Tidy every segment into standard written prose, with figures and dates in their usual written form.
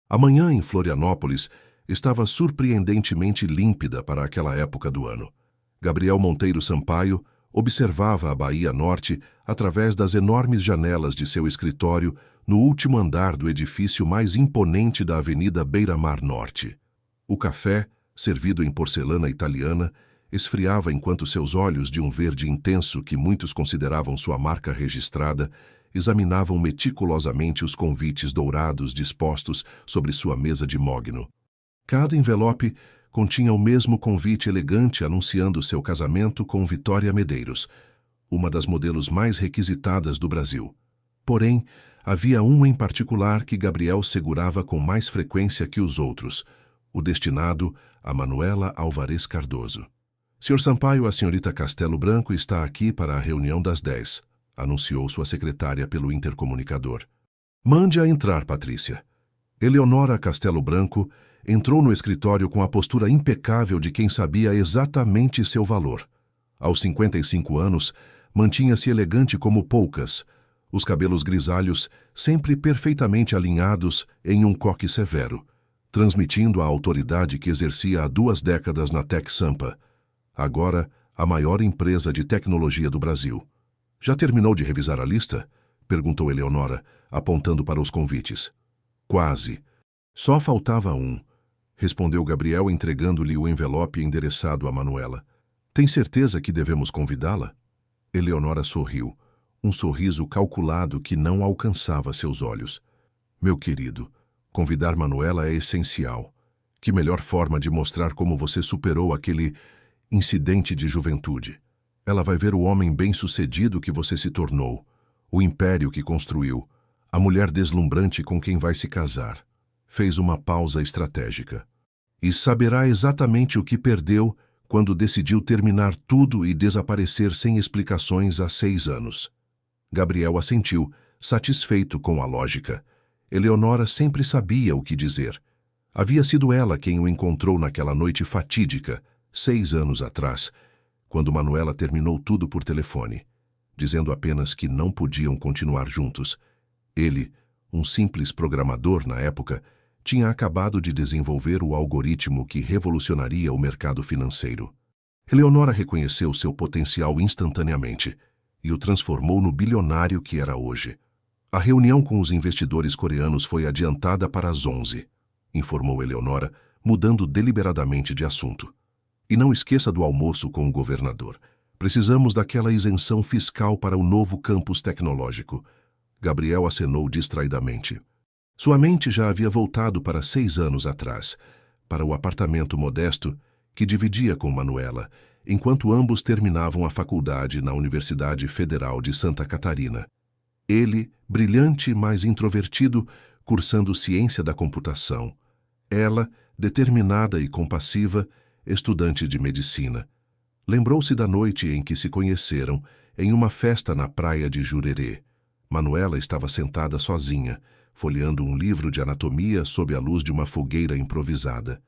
A manhã em Florianópolis estava surpreendentemente límpida para aquela época do ano. Gabriel Monteiro Sampaio observava a Baía Norte através das enormes janelas de seu escritório no último andar do edifício mais imponente da Avenida Beira-Mar Norte. O café, servido em porcelana italiana, esfriava enquanto seus olhos, de um verde intenso que muitos consideravam sua marca registrada, examinavam meticulosamente os convites dourados dispostos sobre sua mesa de mogno. Cada envelope continha o mesmo convite elegante anunciando seu casamento com Vitória Medeiros, uma das modelos mais requisitadas do Brasil. Porém, havia um em particular que Gabriel segurava com mais frequência que os outros, o destinado a Manuela Álvares Cardoso. Sr. Sampaio, a senhorita Castelo Branco está aqui para a reunião das 10, anunciou sua secretária pelo intercomunicador. Mande-a entrar, Patrícia. Eleonora Castelo Branco entrou no escritório com a postura impecável de quem sabia exatamente seu valor. Aos 55 anos, mantinha-se elegante como poucas, os cabelos grisalhos sempre perfeitamente alinhados em um coque severo, transmitindo a autoridade que exercia há 2 décadas na Tec Sampa, agora a maior empresa de tecnologia do Brasil. Já terminou de revisar a lista? Perguntou Eleonora, apontando para os convites. Quase. Só faltava um, respondeu Gabriel, entregando-lhe o envelope endereçado a Manuela. Tem certeza que devemos convidá-la? Eleonora sorriu, um sorriso calculado que não alcançava seus olhos. Meu querido, convidar Manuela é essencial. Que melhor forma de mostrar como você superou aquele incidente de juventude. Ela vai ver o homem bem-sucedido que você se tornou, o império que construiu, a mulher deslumbrante com quem vai se casar. Fez uma pausa estratégica. E saberá exatamente o que perdeu quando decidiu terminar tudo e desaparecer sem explicações há 6 anos. Gabriel assentiu, satisfeito com a lógica. Eleonora sempre sabia o que dizer. Havia sido ela quem o encontrou naquela noite fatídica, 6 anos atrás, quando Manuela terminou tudo por telefone, dizendo apenas que não podiam continuar juntos. Ele, um simples programador na época, tinha acabado de desenvolver o algoritmo que revolucionaria o mercado financeiro. Eleonora reconheceu seu potencial instantaneamente e o transformou no bilionário que era hoje. A reunião com os investidores coreanos foi adiantada para as 11, informou Eleonora, mudando deliberadamente de assunto. E não esqueça do almoço com o governador. Precisamos daquela isenção fiscal para o novo campus tecnológico. Gabriel acenou distraidamente. Sua mente já havia voltado para 6 anos atrás, para o apartamento modesto que dividia com Manuela, enquanto ambos terminavam a faculdade na Universidade Federal de Santa Catarina. Ele, brilhante, mas introvertido, cursando ciência da computação. Ela, determinada e compassiva, estudante de medicina. Lembrou-se da noite em que se conheceram, em uma festa na praia de Jurerê. Manuela estava sentada sozinha, folheando um livro de anatomia sob a luz de uma fogueira improvisada.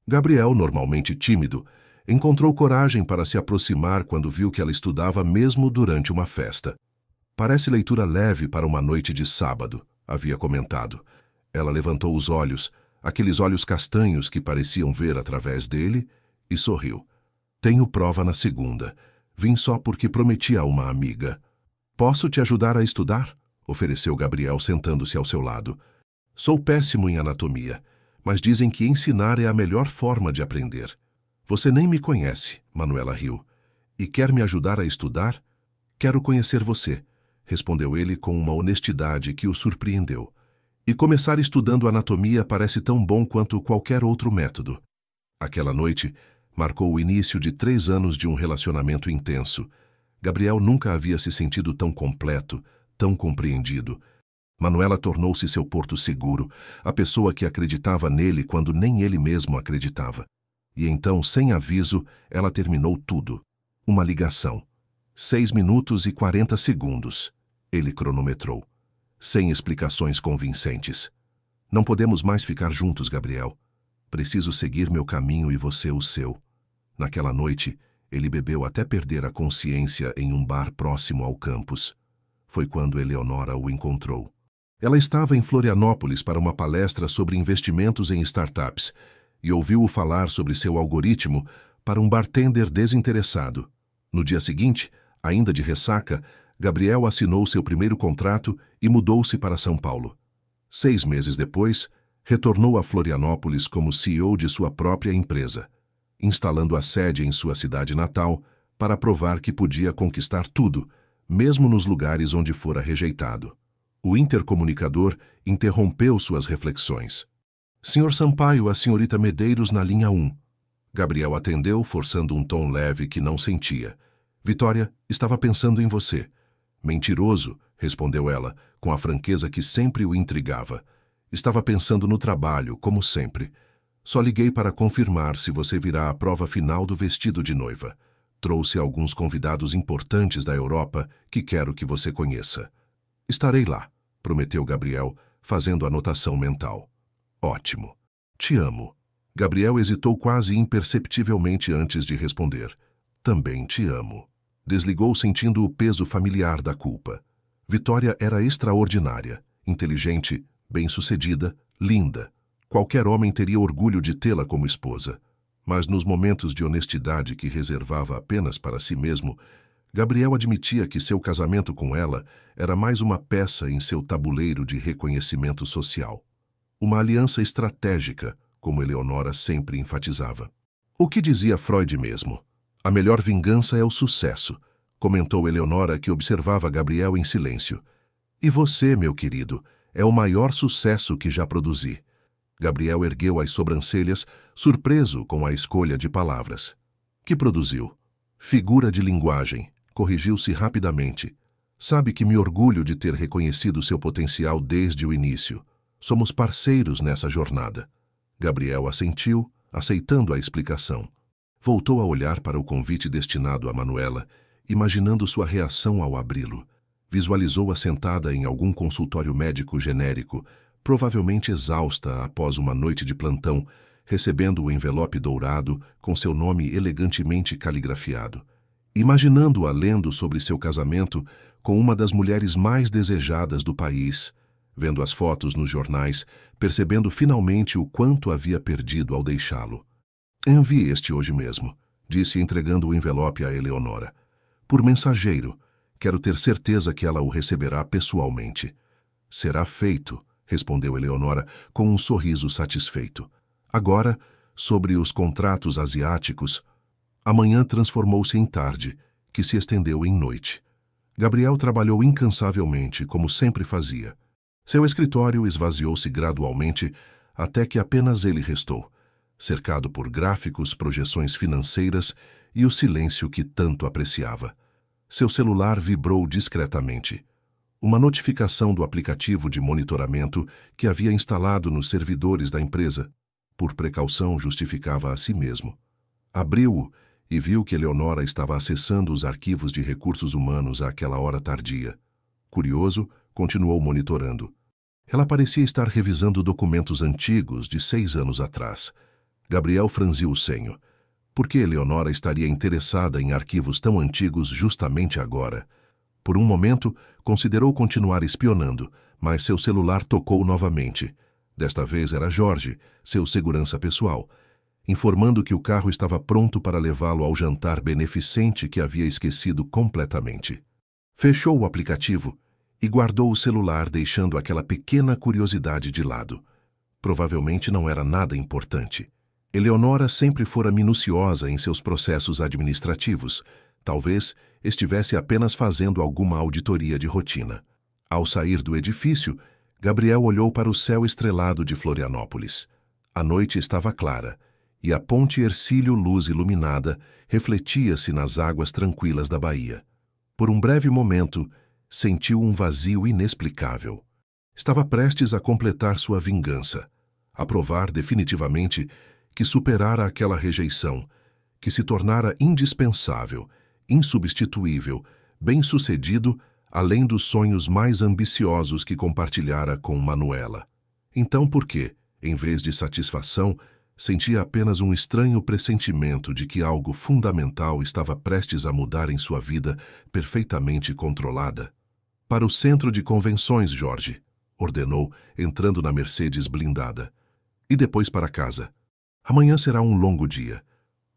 Gabriel, normalmente tímido, encontrou coragem para se aproximar quando viu que ela estudava mesmo durante uma festa. Parece leitura leve para uma noite de sábado, havia comentado. Ela levantou os olhos, aqueles olhos castanhos que pareciam ver através dele, e sorriu. Tenho prova na segunda. Vim só porque prometi a uma amiga. Posso te ajudar a estudar? Ofereceu Gabriel, sentando-se ao seu lado. Sou péssimo em anatomia, mas dizem que ensinar é a melhor forma de aprender. Você nem me conhece, Manuela riu. E quer me ajudar a estudar? Quero conhecer você, respondeu ele com uma honestidade que o surpreendeu. E começar estudando anatomia parece tão bom quanto qualquer outro método. Aquela noite marcou o início de 3 anos de um relacionamento intenso. Gabriel nunca havia se sentido tão completo, tão compreendido. Manuela tornou-se seu porto seguro, a pessoa que acreditava nele quando nem ele mesmo acreditava. E então, sem aviso, ela terminou tudo. Uma ligação. 6 minutos e 40 segundos. Ele cronometrou. Sem explicações convincentes. Não podemos mais ficar juntos, Gabriel. Preciso seguir meu caminho e você o seu. Naquela noite, ele bebeu até perder a consciência em um bar próximo ao campus. Foi quando Eleonora o encontrou. Ela estava em Florianópolis para uma palestra sobre investimentos em startups e ouviu-o falar sobre seu algoritmo para um bartender desinteressado. No dia seguinte, ainda de ressaca, Gabriel assinou seu primeiro contrato e mudou-se para São Paulo. 6 meses depois, retornou a Florianópolis como CEO de sua própria empresa, instalando a sede em sua cidade natal para provar que podia conquistar tudo, mesmo nos lugares onde fora rejeitado. O intercomunicador interrompeu suas reflexões. Senhor Sampaio, a senhorita Medeiros na linha 1. Gabriel atendeu, forçando um tom leve que não sentia. Vitória, estava pensando em você. Mentiroso, respondeu ela, com a franqueza que sempre o intrigava. Estava pensando no trabalho, como sempre. Só liguei para confirmar se você virá à prova final do vestido de noiva. Trouxe alguns convidados importantes da Europa que quero que você conheça. Estarei lá, prometeu Gabriel, fazendo anotação mental. Ótimo. Te amo. Gabriel hesitou quase imperceptivelmente antes de responder. Também te amo. Desligou sentindo o peso familiar da culpa. Vitória era extraordinária, inteligente, bem-sucedida, linda. Qualquer homem teria orgulho de tê-la como esposa. Mas nos momentos de honestidade que reservava apenas para si mesmo, Gabriel admitia que seu casamento com ela era mais uma peça em seu tabuleiro de reconhecimento social. Uma aliança estratégica, como Eleonora sempre enfatizava. O que dizia Freud mesmo? A melhor vingança é o sucesso, comentou Eleonora, que observava Gabriel em silêncio. E você, meu querido, é o maior sucesso que já produzi. Gabriel ergueu as sobrancelhas, surpreso com a escolha de palavras. Que produziu? Figura de linguagem. Corrigiu-se rapidamente. Sabe que me orgulho de ter reconhecido seu potencial desde o início. Somos parceiros nessa jornada. Gabriel assentiu, aceitando a explicação. Voltou a olhar para o convite destinado a Manuela, imaginando sua reação ao abri-lo. Visualizou-a sentada em algum consultório médico genérico, provavelmente exausta após uma noite de plantão, recebendo o envelope dourado com seu nome elegantemente caligrafiado. Imaginando-a lendo sobre seu casamento com uma das mulheres mais desejadas do país, vendo as fotos nos jornais, percebendo finalmente o quanto havia perdido ao deixá-lo. Envie este hoje mesmo, disse entregando o envelope a Eleonora. Por mensageiro, quero ter certeza que ela o receberá pessoalmente. Será feito, respondeu Eleonora com um sorriso satisfeito. Agora, sobre os contratos asiáticos, a manhã transformou-se em tarde, que se estendeu em noite. Gabriel trabalhou incansavelmente, como sempre fazia. Seu escritório esvaziou-se gradualmente até que apenas ele restou, cercado por gráficos, projeções financeiras e o silêncio que tanto apreciava. Seu celular vibrou discretamente. Uma notificação do aplicativo de monitoramento que havia instalado nos servidores da empresa, por precaução, justificava a si mesmo. Abriu-o e viu que Eleonora estava acessando os arquivos de recursos humanos àquela hora tardia. Curioso, continuou monitorando. Ela parecia estar revisando documentos antigos de 6 anos atrás. Gabriel franziu o senho. Por que Eleonora estaria interessada em arquivos tão antigos justamente agora? Por um momento, considerou continuar espionando, mas seu celular tocou novamente. Desta vez era Jorge, seu segurança pessoal, informando que o carro estava pronto para levá-lo ao jantar beneficente que havia esquecido completamente. Fechou o aplicativo e guardou o celular, deixando aquela pequena curiosidade de lado. Provavelmente não era nada importante. Eleonora sempre fora minuciosa em seus processos administrativos. Talvez estivesse apenas fazendo alguma auditoria de rotina. Ao sair do edifício, Gabriel olhou para o céu estrelado de Florianópolis. A noite estava clara, e a ponte Hercílio Luz iluminada refletia-se nas águas tranquilas da baía. Por um breve momento, sentiu um vazio inexplicável. Estava prestes a completar sua vingança, a provar definitivamente que superara aquela rejeição, que se tornara indispensável, insubstituível, bem-sucedido, além dos sonhos mais ambiciosos que compartilhara com Manuela. Então por que, em vez de satisfação, sentia apenas um estranho pressentimento de que algo fundamental estava prestes a mudar em sua vida, perfeitamente controlada? Para o centro de convenções, Jorge. ordenou, entrando na Mercedes blindada. E depois para casa. Amanhã será um longo dia.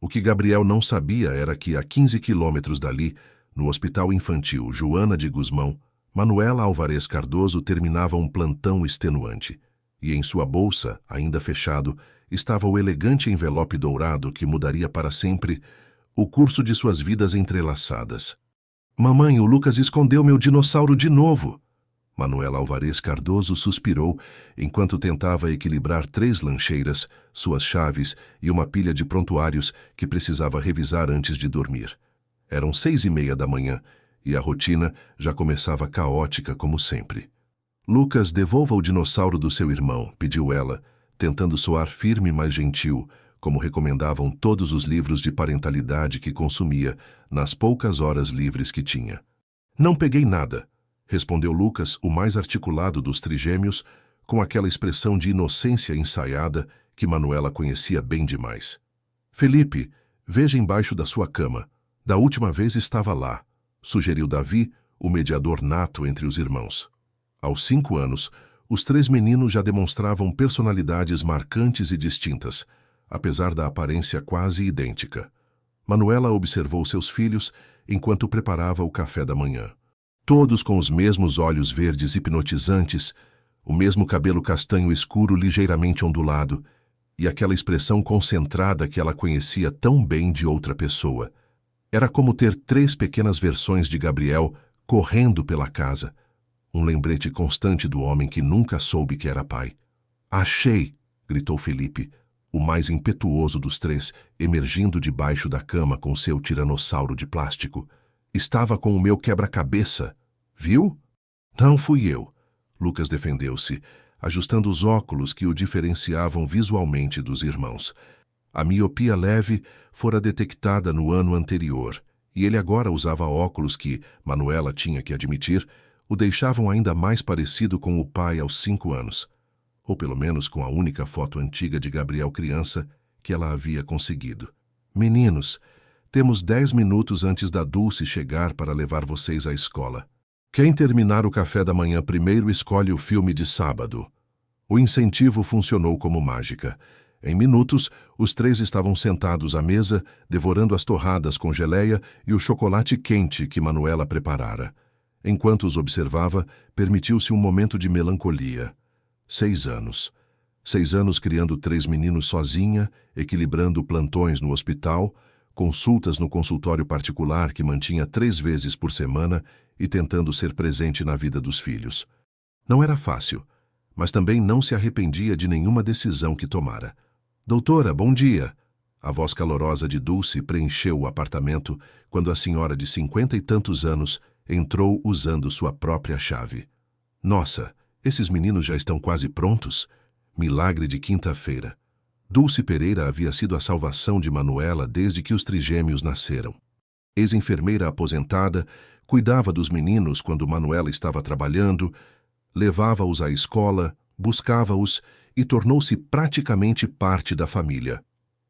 O que Gabriel não sabia era que, a 15 quilômetros dali, no Hospital Infantil Joana de Guzmão, Manuela Álvarez Cardoso terminava um plantão extenuante. E em sua bolsa, ainda fechado, estava o elegante envelope dourado que mudaria para sempre o curso de suas vidas entrelaçadas. Mamãe, o Lucas escondeu meu dinossauro de novo. Manuela Álvarez Cardoso suspirou enquanto tentava equilibrar 3 lancheiras, suas chaves e uma pilha de prontuários que precisava revisar antes de dormir. Eram 6:30 da manhã e a rotina já começava caótica como sempre. Lucas, devolva o dinossauro do seu irmão, pediu ela, tentando soar firme, mas gentil, como recomendavam todos os livros de parentalidade que consumia nas poucas horas livres que tinha. Não peguei nada, respondeu Lucas, o mais articulado dos trigêmeos, com aquela expressão de inocência ensaiada que Manuela conhecia bem demais. Felipe, veja embaixo da sua cama. Da última vez estava lá, sugeriu Davi, o mediador nato entre os irmãos. Aos 5 anos, os 3 meninos já demonstravam personalidades marcantes e distintas, apesar da aparência quase idêntica. Manuela observou seus filhos enquanto preparava o café da manhã. Todos com os mesmos olhos verdes hipnotizantes, o mesmo cabelo castanho escuro ligeiramente ondulado e aquela expressão concentrada que ela conhecia tão bem de outra pessoa. Era como ter 3 pequenas versões de Gabriel correndo pela casa, um lembrete constante do homem que nunca soube que era pai. Achei! Gritou Felipe, o mais impetuoso dos 3, emergindo debaixo da cama com seu tiranossauro de plástico. Estava com o meu quebra-cabeça. Viu? Não fui eu. Lucas defendeu-se, ajustando os óculos que o diferenciavam visualmente dos irmãos. A miopia leve fora detectada no ano anterior, e ele agora usava óculos que, Manuela tinha que admitir, o deixavam ainda mais parecido com o pai aos 5 anos. Ou pelo menos com a única foto antiga de Gabriel criança que ela havia conseguido. Meninos, temos 10 minutos antes da Dulce chegar para levar vocês à escola. Quem terminar o café da manhã primeiro escolhe o filme de sábado. O incentivo funcionou como mágica. Em minutos, os 3 estavam sentados à mesa, devorando as torradas com geleia e o chocolate quente que Manuela preparara. Enquanto os observava, permitiu-se um momento de melancolia. 6 anos. 6 anos criando 3 meninos sozinha, equilibrando plantões no hospital, consultas no consultório particular que mantinha 3 vezes por semana e tentando ser presente na vida dos filhos. Não era fácil, mas também não se arrependia de nenhuma decisão que tomara. Doutora, bom dia! A voz calorosa de Dulce preencheu o apartamento quando a senhora de 50 e tantos anos entrou usando sua própria chave. Nossa, esses meninos já estão quase prontos? Milagre de quinta-feira. Dulce Pereira havia sido a salvação de Manuela desde que os trigêmeos nasceram. Ex-enfermeira aposentada, cuidava dos meninos quando Manuela estava trabalhando, levava-os à escola, buscava-os e tornou-se praticamente parte da família.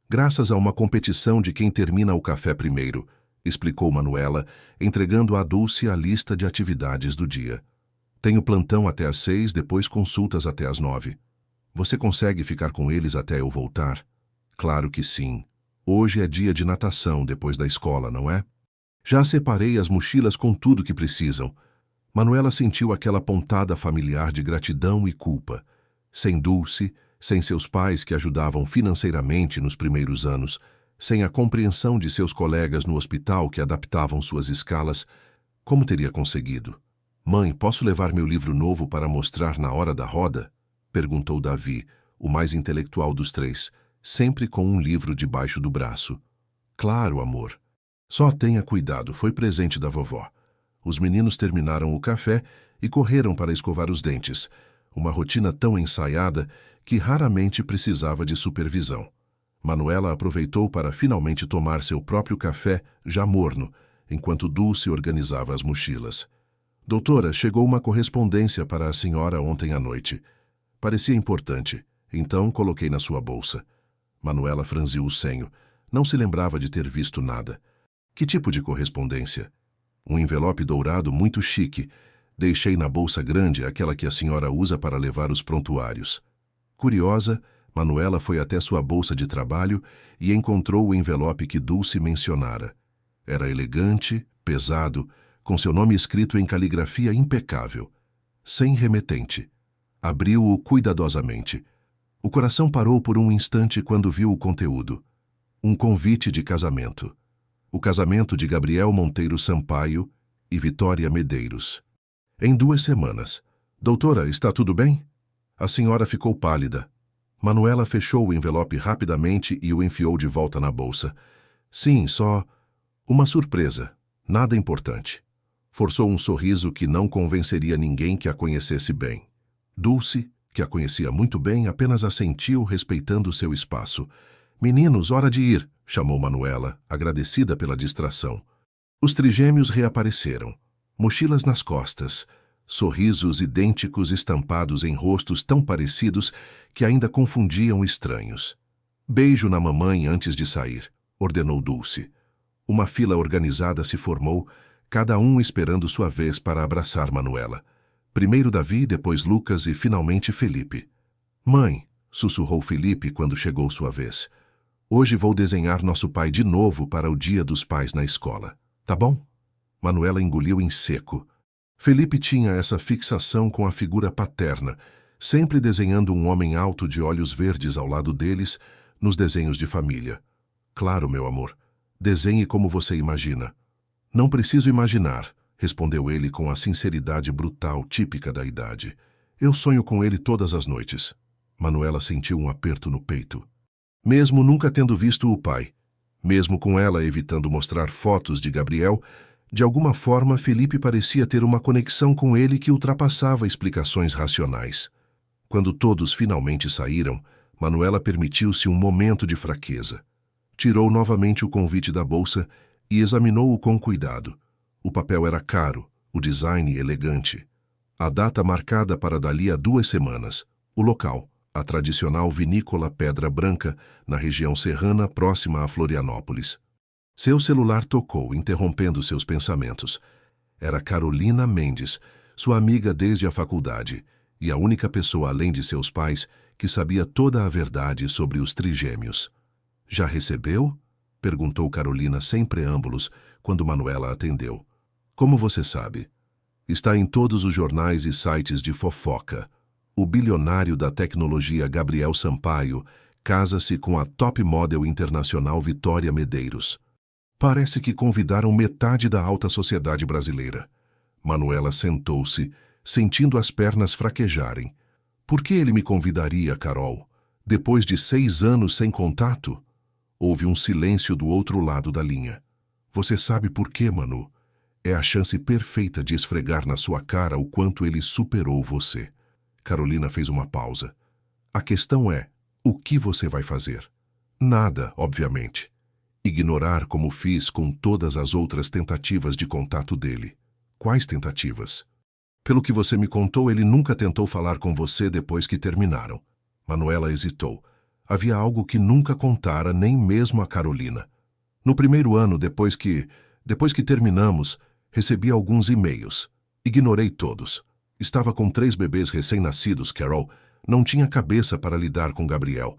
Graças a uma competição de quem termina o café primeiro, explicou Manuela, entregando a Dulce a lista de atividades do dia. Tenho plantão até às 6, depois consultas até às 9. Você consegue ficar com eles até eu voltar? Claro que sim. Hoje é dia de natação depois da escola, não é? Já separei as mochilas com tudo que precisam. Manuela sentiu aquela pontada familiar de gratidão e culpa. Sem Dulce, sem seus pais que ajudavam financeiramente nos primeiros anos, sem a compreensão de seus colegas no hospital que adaptavam suas escalas, como teria conseguido? Mãe, posso levar meu livro novo para mostrar na hora da roda? Perguntou Davi, o mais intelectual dos 3, sempre com um livro debaixo do braço. Claro, amor. Só tenha cuidado, foi presente da vovó. Os meninos terminaram o café e correram para escovar os dentes, uma rotina tão ensaiada que raramente precisava de supervisão. Manuela aproveitou para finalmente tomar seu próprio café, já morno, enquanto Dulce organizava as mochilas. Doutora, chegou uma correspondência para a senhora ontem à noite. Parecia importante, então coloquei na sua bolsa. Manuela franziu o senho. Não se lembrava de ter visto nada. Que tipo de correspondência? Um envelope dourado muito chique, Deixei na bolsa grande, aquela que a senhora usa para levar os prontuários. Curiosa, Manuela foi até sua bolsa de trabalho e encontrou o envelope que Dulce mencionara. Era elegante, pesado, com seu nome escrito em caligrafia impecável. Sem remetente. Abriu-o cuidadosamente. O coração parou por um instante quando viu o conteúdo. Um convite de casamento. O casamento de Gabriel Monteiro Sampaio e Vitória Medeiros. Em 2 semanas. Doutora, está tudo bem? A senhora ficou pálida. Manuela fechou o envelope rapidamente e o enfiou de volta na bolsa. Sim, só uma surpresa. Nada importante. Forçou um sorriso que não convenceria ninguém que a conhecesse bem. Dulce, que a conhecia muito bem, apenas assentiu, respeitando seu espaço. Meninos, hora de ir, chamou Manuela, agradecida pela distração. Os trigêmeos reapareceram, mochilas nas costas, sorrisos idênticos estampados em rostos tão parecidos que ainda confundiam estranhos. Beijo na mamãe antes de sair, ordenou Dulce. Uma fila organizada se formou, cada um esperando sua vez para abraçar Manuela. Primeiro Davi, depois Lucas e finalmente Felipe. Mãe, sussurrou Felipe quando chegou sua vez. Hoje vou desenhar nosso pai de novo para o Dia dos Pais na escola. Tá bom? Manuela engoliu em seco. Felipe tinha essa fixação com a figura paterna, sempre desenhando um homem alto de olhos verdes ao lado deles, nos desenhos de família. Claro, meu amor. Desenhe como você imagina. Não preciso imaginar, respondeu ele com a sinceridade brutal típica da idade. Eu sonho com ele todas as noites. Manuela sentiu um aperto no peito. Mesmo nunca tendo visto o pai, mesmo com ela evitando mostrar fotos de Gabriel, de alguma forma Felipe parecia ter uma conexão com ele que ultrapassava explicações racionais. Quando todos finalmente saíram, Manuela permitiu-se um momento de fraqueza. Tirou novamente o convite da bolsa e examinou-o com cuidado. O papel era caro, o design elegante. A data marcada para dali a 2 semanas. O local, a tradicional vinícola Pedra Branca, na região serrana próxima a Florianópolis. Seu celular tocou, interrompendo seus pensamentos. Era Carolina Mendes, sua amiga desde a faculdade, e a única pessoa além de seus pais que sabia toda a verdade sobre os trigêmeos. Já recebeu? Perguntou Carolina sem preâmbulos, quando Manuela atendeu. Como você sabe? Está em todos os jornais e sites de fofoca. O bilionário da tecnologia Gabriel Sampaio casa-se com a top model internacional Vitória Medeiros. Parece que convidaram metade da alta sociedade brasileira. Manuela sentou-se, sentindo as pernas fraquejarem. Por que ele me convidaria, Carol? Depois de 6 anos sem contato? Houve um silêncio do outro lado da linha. Você sabe por quê, Manu? É a chance perfeita de esfregar na sua cara o quanto ele superou você. Carolina fez uma pausa. A questão é, o que você vai fazer? Nada, obviamente. Ignorar como fiz com todas as outras tentativas de contato dele. Quais tentativas? Pelo que você me contou, ele nunca tentou falar com você depois que terminaram. Manuela hesitou. Havia algo que nunca contara nem mesmo a Carolina. No primeiro ano, depois que terminamos, recebi alguns e-mails. Ignorei todos. Estava com 3 bebês recém-nascidos, Carol. Não tinha cabeça para lidar com Gabriel,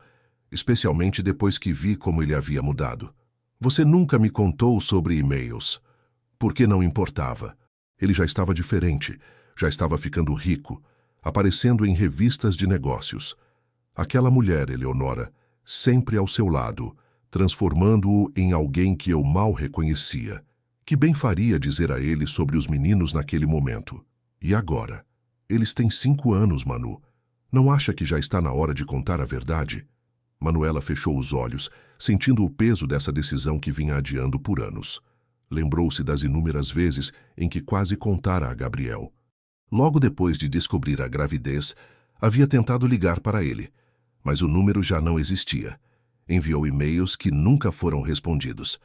especialmente depois que vi como ele havia mudado. Você nunca me contou sobre e-mails. Porque não importava. Ele já estava diferente, já estava ficando rico, aparecendo em revistas de negócios. Aquela mulher, Eleonora, sempre ao seu lado, transformando-o em alguém que eu mal reconhecia. Que bem faria dizer a ele sobre os meninos naquele momento. E agora? Eles têm 5 anos, Manu. Não acha que já está na hora de contar a verdade? Manuela fechou os olhos, sentindo o peso dessa decisão que vinha adiando por anos. Lembrou-se das inúmeras vezes em que quase contara a Gabriel. Logo depois de descobrir a gravidez, havia tentado ligar para ele, mas o número já não existia. Enviou e-mails que nunca foram respondidos.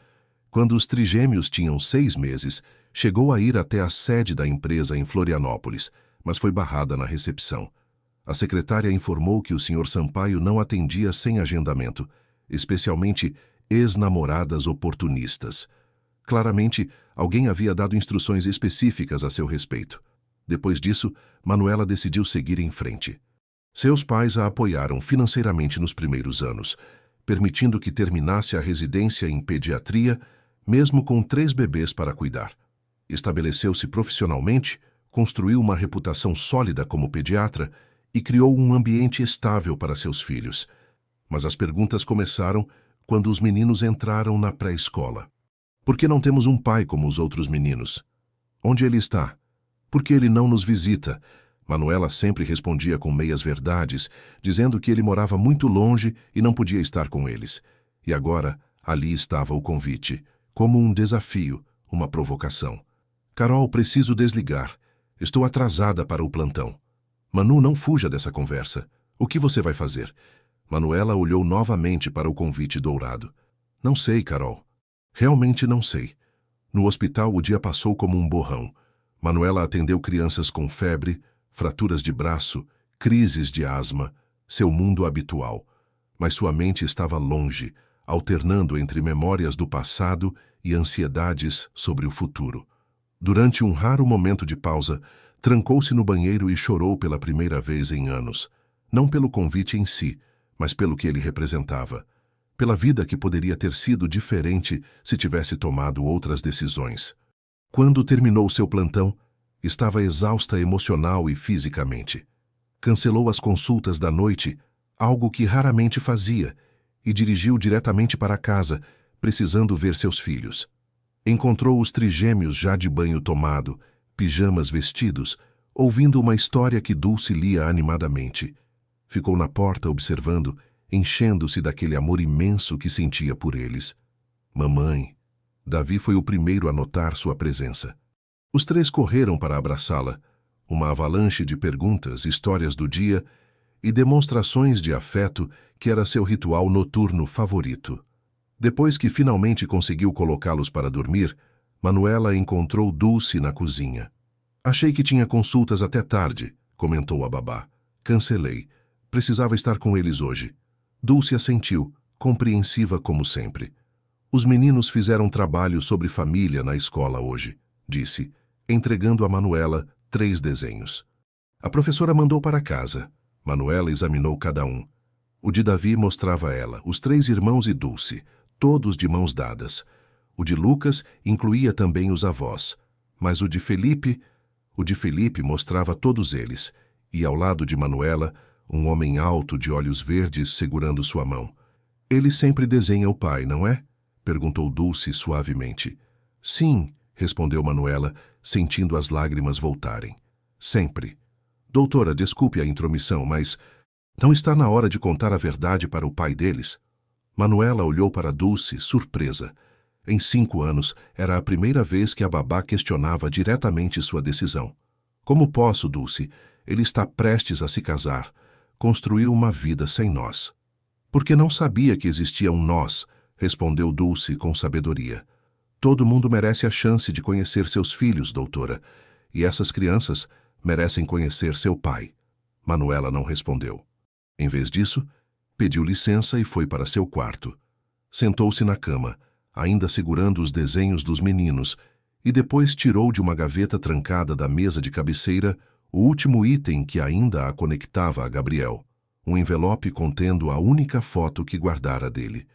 Quando os trigêmeos tinham 6 meses, chegou a ir até a sede da empresa em Florianópolis, mas foi barrada na recepção. A secretária informou que o Sr. Sampaio não atendia sem agendamento, especialmente ex-namoradas oportunistas. Claramente, alguém havia dado instruções específicas a seu respeito. Depois disso, Manuela decidiu seguir em frente. Seus pais a apoiaram financeiramente nos primeiros anos, permitindo que terminasse a residência em pediatria, mesmo com 3 bebês para cuidar. Estabeleceu-se profissionalmente, construiu uma reputação sólida como pediatra e criou um ambiente estável para seus filhos. Mas as perguntas começaram quando os meninos entraram na pré-escola. Por que não temos um pai como os outros meninos? Onde ele está? Por que ele não nos visita? Manuela sempre respondia com meias-verdades, dizendo que ele morava muito longe e não podia estar com eles. E agora, ali estava o convite, como um desafio, uma provocação. Carol, preciso desligar. Estou atrasada para o plantão. Manu, não fuja dessa conversa. O que você vai fazer? Manuela olhou novamente para o convite dourado. Não sei, Carol. Realmente não sei. No hospital, o dia passou como um borrão. Manuela atendeu crianças com febre, fraturas de braço, crises de asma, seu mundo habitual. Mas sua mente estava longe, alternando entre memórias do passado e ansiedades sobre o futuro. Durante um raro momento de pausa, trancou-se no banheiro e chorou pela primeira vez em anos. Não pelo convite em si, mas pelo que ele representava. Pela vida que poderia ter sido diferente se tivesse tomado outras decisões. Quando terminou seu plantão, estava exausta emocional e fisicamente. Cancelou as consultas da noite, algo que raramente fazia, e dirigiu diretamente para casa, precisando ver seus filhos. Encontrou os trigêmeos já de banho tomado, pijamas vestidos, ouvindo uma história que Dulce lia animadamente. Ficou na porta observando, enchendo-se daquele amor imenso que sentia por eles. Mamãe. Davi foi o primeiro a notar sua presença. Os 3 correram para abraçá-la, uma avalanche de perguntas, histórias do dia e demonstrações de afeto que era seu ritual noturno favorito. Depois que finalmente conseguiu colocá-los para dormir, Manuela encontrou Dulce na cozinha. Achei que tinha consultas até tarde, comentou a babá. Cancelei. Precisava estar com eles hoje. Dulce assentiu, compreensiva como sempre. Os meninos fizeram trabalho sobre família na escola hoje, disse, entregando a Manuela 3 desenhos. A professora mandou para casa. Manuela examinou cada um. O de Davi mostrava a ela, os 3 irmãos e Dulce, todos de mãos dadas. O de Lucas incluía também os avós, mas o de Felipe mostrava todos eles, e ao lado de Manuela, um homem alto de olhos verdes segurando sua mão. Ele sempre desenha o pai, não é? Perguntou Dulce suavemente. Sim, respondeu Manuela, sentindo as lágrimas voltarem. Sempre. Doutora, desculpe a intromissão, mas não está na hora de contar a verdade para o pai deles? Manuela olhou para Dulce, surpresa. Em 5 anos, era a primeira vez que a babá questionava diretamente sua decisão. Como posso, Dulce? Ele está prestes a se casar. Construiu uma vida sem nós. Porque não sabia que existia um nós, respondeu Dulce com sabedoria. Todo mundo merece a chance de conhecer seus filhos, doutora, e essas crianças merecem conhecer seu pai. Manuela não respondeu. Em vez disso, pediu licença e foi para seu quarto. Sentou-se na cama, ainda segurando os desenhos dos meninos, e depois tirou de uma gaveta trancada da mesa de cabeceira o último item que ainda a conectava a Gabriel, um envelope contendo a única foto que guardara dele.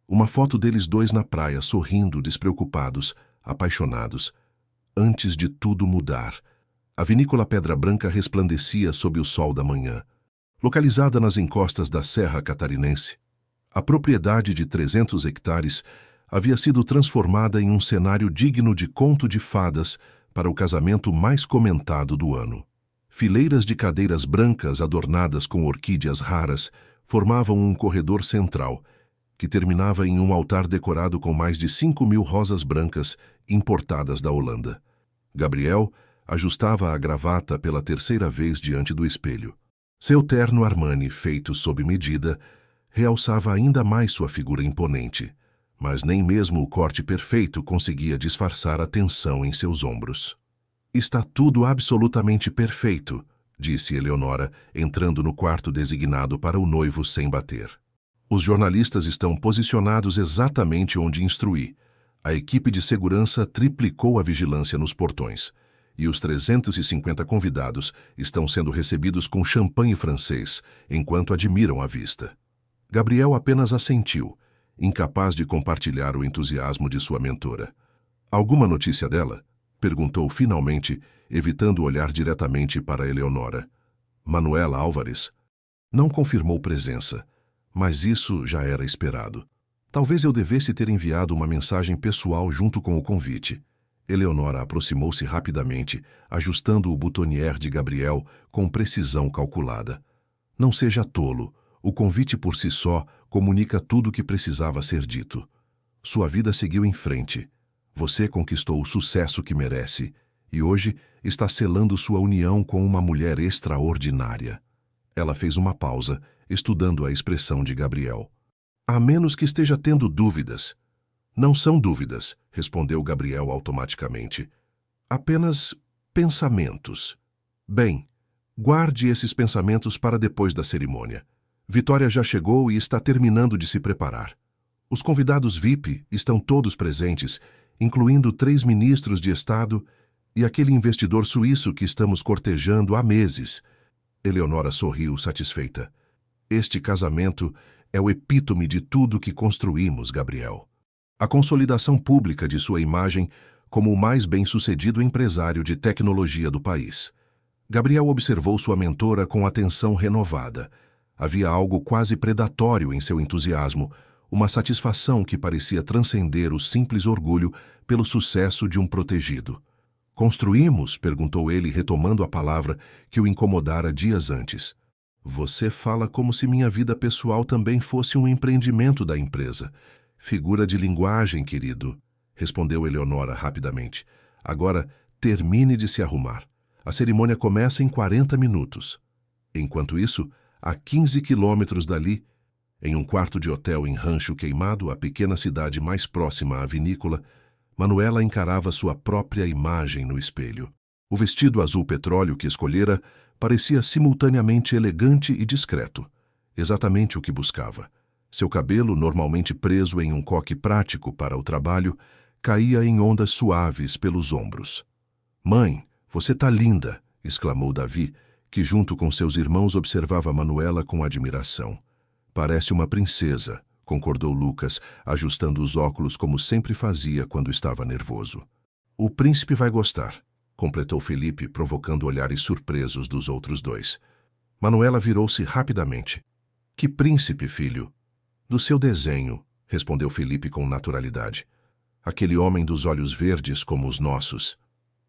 Uma foto deles 2 na praia, sorrindo, despreocupados, apaixonados. Antes de tudo mudar, a vinícola Pedra Branca resplandecia sob o sol da manhã. Localizada nas encostas da Serra Catarinense, a propriedade de 300 hectares havia sido transformada em um cenário digno de conto de fadas para o casamento mais comentado do ano. Fileiras de cadeiras brancas adornadas com orquídeas raras formavam um corredor central, que terminava em um altar decorado com mais de 5.000 rosas brancas importadas da Holanda. Gabriel ajustava a gravata pela 3ª vez diante do espelho. Seu terno Armani, feito sob medida, realçava ainda mais sua figura imponente, mas nem mesmo o corte perfeito conseguia disfarçar a tensão em seus ombros. Está tudo absolutamente perfeito, disse Eleonora, entrando no quarto designado para o noivo sem bater. Os jornalistas estão posicionados exatamente onde instruí. A equipe de segurança triplicou a vigilância nos portões. e os 350 convidados estão sendo recebidos com champanhe francês, enquanto admiram a vista. Gabriel apenas assentiu, incapaz de compartilhar o entusiasmo de sua mentora. Alguma notícia dela? Perguntou finalmente, evitando olhar diretamente para Eleonora. Manuela Álvares não confirmou presença, mas isso já era esperado. Talvez eu devesse ter enviado uma mensagem pessoal junto com o convite. Eleonora aproximou-se rapidamente, ajustando o boutonnière de Gabriel com precisão calculada. Não seja tolo, o convite por si só comunica tudo o que precisava ser dito. Sua vida seguiu em frente. Você conquistou o sucesso que merece e hoje está selando sua união com uma mulher extraordinária. Ela fez uma pausa, estudando a expressão de Gabriel. A menos que esteja tendo dúvidas. Não são dúvidas, respondeu Gabriel automaticamente. Apenas pensamentos. Bem, guarde esses pensamentos para depois da cerimônia. Vitória já chegou e está terminando de se preparar. Os convidados VIP estão todos presentes, incluindo 3 ministros de Estado e aquele investidor suíço que estamos cortejando há meses. Eleonora sorriu satisfeita. Este casamento é o epítome de tudo que construímos, Gabriel. A consolidação pública de sua imagem como o mais bem-sucedido empresário de tecnologia do país. Gabriel observou sua mentora com atenção renovada. Havia algo quase predatório em seu entusiasmo, uma satisfação que parecia transcender o simples orgulho pelo sucesso de um protegido. Construímos? Perguntou ele, retomando a palavra que o incomodara dias antes. Você fala como se minha vida pessoal também fosse um empreendimento da empresa. Figura de linguagem, querido, respondeu Eleonora rapidamente. Agora, termine de se arrumar. A cerimônia começa em 40 minutos. Enquanto isso, a 15 quilômetros dali, em um quarto de hotel em Rancho Queimado, a pequena cidade mais próxima à vinícola, Manuela encarava sua própria imagem no espelho. O vestido azul petróleo que escolhera parecia simultaneamente elegante e discreto, exatamente o que buscava. Seu cabelo, normalmente preso em um coque prático para o trabalho, caía em ondas suaves pelos ombros. Mãe, você tá linda, exclamou Davi, que junto com seus irmãos observava Manuela com admiração. Parece uma princesa, concordou Lucas, ajustando os óculos como sempre fazia quando estava nervoso. O príncipe vai gostar, completou Felipe, provocando olhares surpresos dos outros dois. Manuela virou-se rapidamente. Que príncipe, filho? Do seu desenho, respondeu Felipe com naturalidade. Aquele homem dos olhos verdes como os nossos.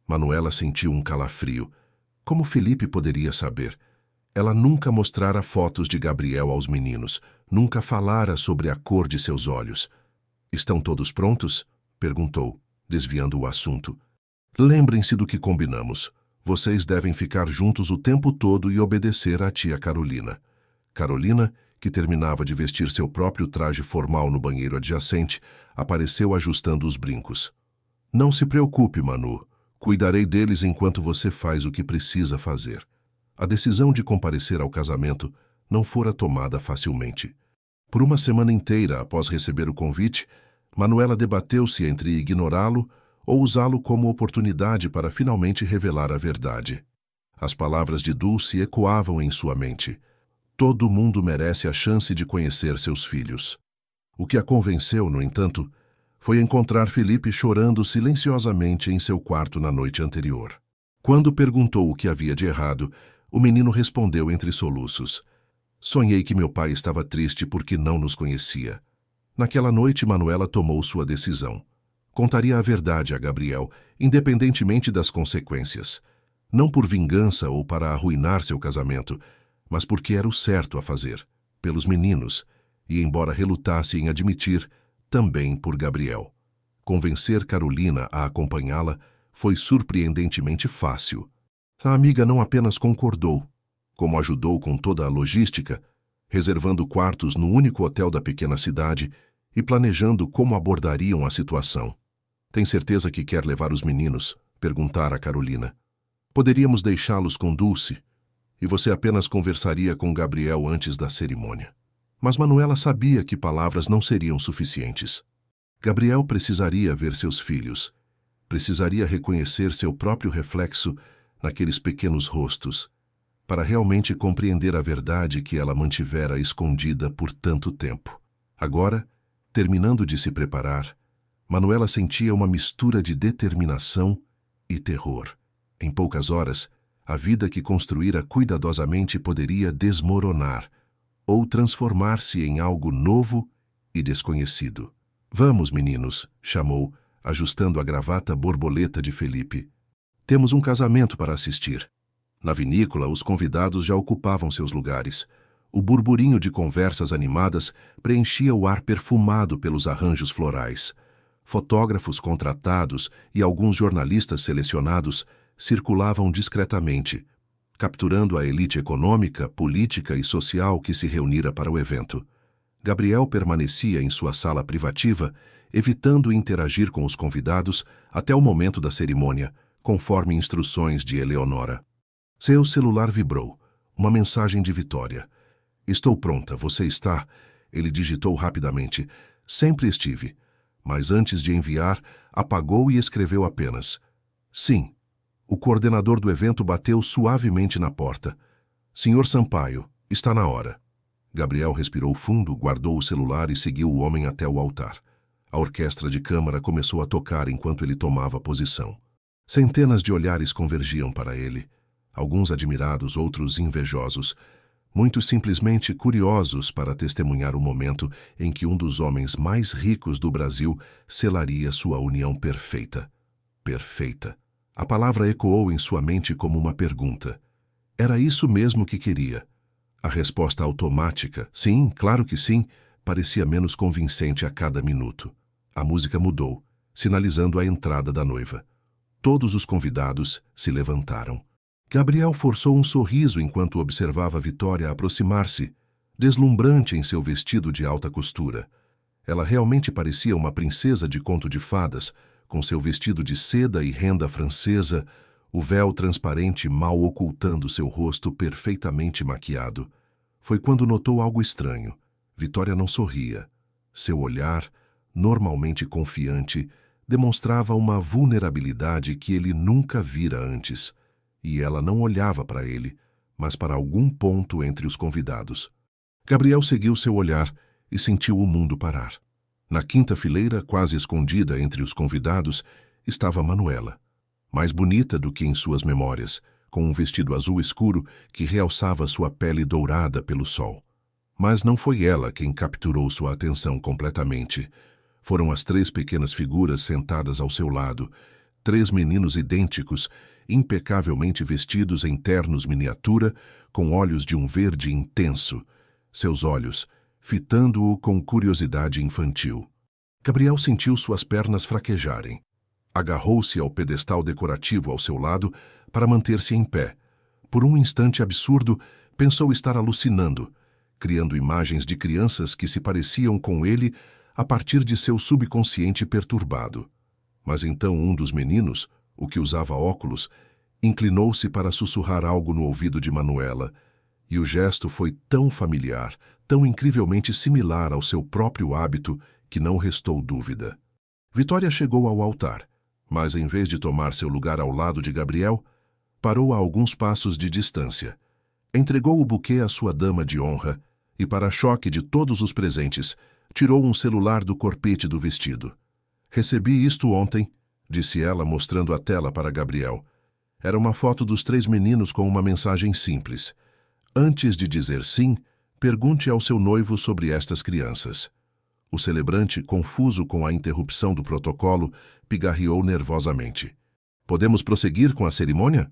Manuela sentiu um calafrio. Como Felipe poderia saber? Ela nunca mostrara fotos de Gabriel aos meninos, nunca falara sobre a cor de seus olhos. Estão todos prontos? Perguntou, desviando o assunto. Lembrem-se do que combinamos. Vocês devem ficar juntos o tempo todo e obedecer à tia Carolina. Carolina, que terminava de vestir seu próprio traje formal no banheiro adjacente, apareceu ajustando os brincos. Não se preocupe, Manu. Cuidarei deles enquanto você faz o que precisa fazer. A decisão de comparecer ao casamento não fora tomada facilmente. Por uma semana inteira após receber o convite, Manuela debateu-se entre ignorá-lo ou usá-lo como oportunidade para finalmente revelar a verdade. As palavras de Dulce ecoavam em sua mente. Todo mundo merece a chance de conhecer seus filhos. O que a convenceu, no entanto, foi encontrar Felipe chorando silenciosamente em seu quarto na noite anterior. Quando perguntou o que havia de errado, o menino respondeu entre soluços. Sonhei que meu pai estava triste porque não nos conhecia. Naquela noite, Manuela tomou sua decisão. Contaria a verdade a Gabriel, independentemente das consequências. Não por vingança ou para arruinar seu casamento, mas porque era o certo a fazer, pelos meninos, e embora relutasse em admitir, também por Gabriel. Convencer Carolina a acompanhá-la foi surpreendentemente fácil. A amiga não apenas concordou, como ajudou com toda a logística, reservando quartos no único hotel da pequena cidade e planejando como abordariam a situação. Tem certeza que quer levar os meninos? Perguntara Carolina. Poderíamos deixá-los com Dulce, e você apenas conversaria com Gabriel antes da cerimônia. Mas Manuela sabia que palavras não seriam suficientes. Gabriel precisaria ver seus filhos, Precisaria reconhecer seu próprio reflexo naqueles pequenos rostos, para realmente compreender a verdade que ela mantivera escondida por tanto tempo. Agora, terminando de se preparar, Manuela sentia uma mistura de determinação e terror. Em poucas horas, a vida que construíra cuidadosamente poderia desmoronar ou transformar-se em algo novo e desconhecido. "Vamos, meninos", chamou, ajustando a gravata borboleta de Felipe. "Temos um casamento para assistir." Na vinícola, os convidados já ocupavam seus lugares. O burburinho de conversas animadas preenchia o ar perfumado pelos arranjos florais. Fotógrafos contratados e alguns jornalistas selecionados circulavam discretamente, capturando a elite econômica, política e social que se reunira para o evento. Gabriel permanecia em sua sala privativa, evitando interagir com os convidados até o momento da cerimônia, conforme instruções de Eleonora. Seu celular vibrou. Uma mensagem de Vitória. "Estou pronta, você está?" Ele digitou rapidamente. "Sempre estive." Mas antes de enviar, apagou e escreveu apenas: "Sim." O coordenador do evento bateu suavemente na porta. "Senhor Sampaio, está na hora." Gabriel respirou fundo, guardou o celular e seguiu o homem até o altar. A orquestra de câmara começou a tocar enquanto ele tomava posição. Centenas de olhares convergiam para ele. Alguns admirados, outros invejosos, muitos simplesmente curiosos para testemunhar o momento em que um dos homens mais ricos do Brasil selaria sua união perfeita. Perfeita. A palavra ecoou em sua mente como uma pergunta. Era isso mesmo que queria? A resposta automática, sim, claro que sim, parecia menos convincente a cada minuto. A música mudou, sinalizando a entrada da noiva. Todos os convidados se levantaram. Gabriel forçou um sorriso enquanto observava Vitória aproximar-se, deslumbrante em seu vestido de alta costura. Ela realmente parecia uma princesa de conto de fadas, com seu vestido de seda e renda francesa, o véu transparente mal ocultando seu rosto perfeitamente maquiado. Foi quando notou algo estranho. Vitória não sorria. Seu olhar, normalmente confiante, demonstrava uma vulnerabilidade que ele nunca vira antes. E ela não olhava para ele, mas para algum ponto entre os convidados. Gabriel seguiu seu olhar e sentiu o mundo parar. Na quinta fileira, quase escondida entre os convidados, estava Manuela, mais bonita do que em suas memórias, com um vestido azul escuro que realçava sua pele dourada pelo sol. Mas não foi ela quem capturou sua atenção completamente. Foram as 3 pequenas figuras sentadas ao seu lado, 3 meninos idênticos, impecavelmente vestidos em ternos miniatura, com olhos de um verde intenso, seus olhos fitando-o com curiosidade infantil. Gabriel sentiu suas pernas fraquejarem. Agarrou-se ao pedestal decorativo ao seu lado para manter-se em pé. Por um instante absurdo, pensou estar alucinando, criando imagens de crianças que se pareciam com ele a partir de seu subconsciente perturbado. Mas então um dos meninos, o que usava óculos, inclinou-se para sussurrar algo no ouvido de Manuela, e o gesto foi tão familiar, tão incrivelmente similar ao seu próprio hábito, que não restou dúvida. Vitória chegou ao altar, mas em vez de tomar seu lugar ao lado de Gabriel, parou a alguns passos de distância. Entregou o buquê à sua dama de honra e, para choque de todos os presentes, tirou um celular do corpete do vestido. "Recebi isto ontem", disse ela, mostrando a tela para Gabriel. Era uma foto dos 3 meninos com uma mensagem simples. "Antes de dizer sim, pergunte ao seu noivo sobre estas crianças." O celebrante, confuso com a interrupção do protocolo, pigarreou nervosamente. "Podemos prosseguir com a cerimônia?"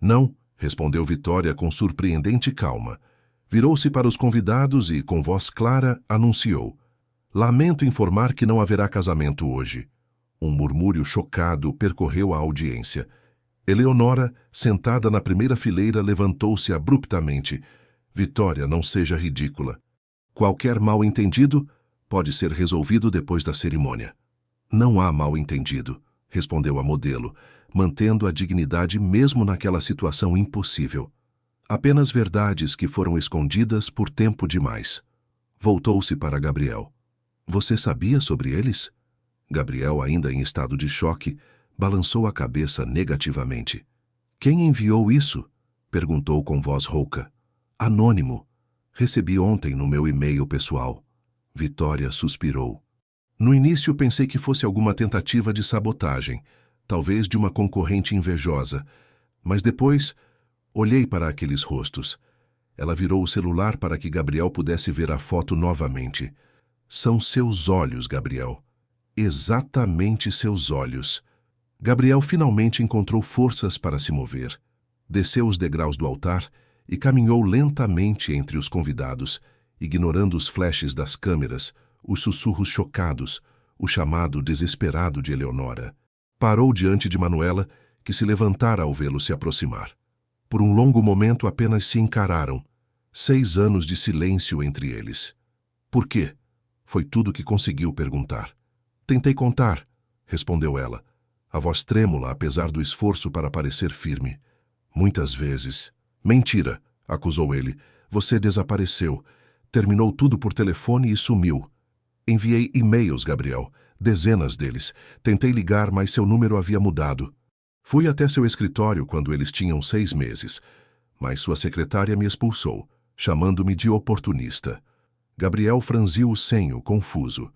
"Não", respondeu Vitória com surpreendente calma. Virou-se para os convidados e, com voz clara, anunciou: "Lamento informar que não haverá casamento hoje." Um murmúrio chocado percorreu a audiência. Eleonora, sentada na primeira fileira, levantou-se abruptamente. "Vitória, não seja ridícula. Qualquer mal-entendido pode ser resolvido depois da cerimônia." "Não há mal-entendido", respondeu a modelo, mantendo a dignidade mesmo naquela situação impossível. "Apenas verdades que foram escondidas por tempo demais." Voltou-se para Gabriel. "Você sabia sobre eles?" Gabriel, ainda em estado de choque, Balançou a cabeça negativamente. Quem enviou isso? Perguntou com voz rouca. Anônimo. Recebi ontem no meu e-mail pessoal. Vitória suspirou. No início pensei que fosse alguma tentativa de sabotagem, talvez de uma concorrente invejosa, mas depois olhei para aqueles rostos. Ela virou o celular para que Gabriel pudesse ver a foto novamente. São seus olhos, Gabriel. Exatamente seus olhos. Gabriel finalmente encontrou forças para se mover. Desceu os degraus do altar e caminhou lentamente entre os convidados, ignorando os flashes das câmeras, os sussurros chocados, o chamado desesperado de Eleonora. Parou diante de Manuela, que se levantara ao vê-lo se aproximar. Por um longo momento apenas se encararam. 6 anos de silêncio entre eles. Por quê? Foi tudo que conseguiu perguntar. Tentei contar, respondeu ela, a voz trêmula apesar do esforço para parecer firme. Muitas vezes. Mentira, acusou ele. Você desapareceu. Terminou tudo por telefone e sumiu. Enviei e-mails, Gabriel. Dezenas deles. Tentei ligar, mas seu número havia mudado. Fui até seu escritório quando eles tinham 6 meses. Mas sua secretária me expulsou, chamando-me de oportunista. Gabriel franziu o senho, confuso.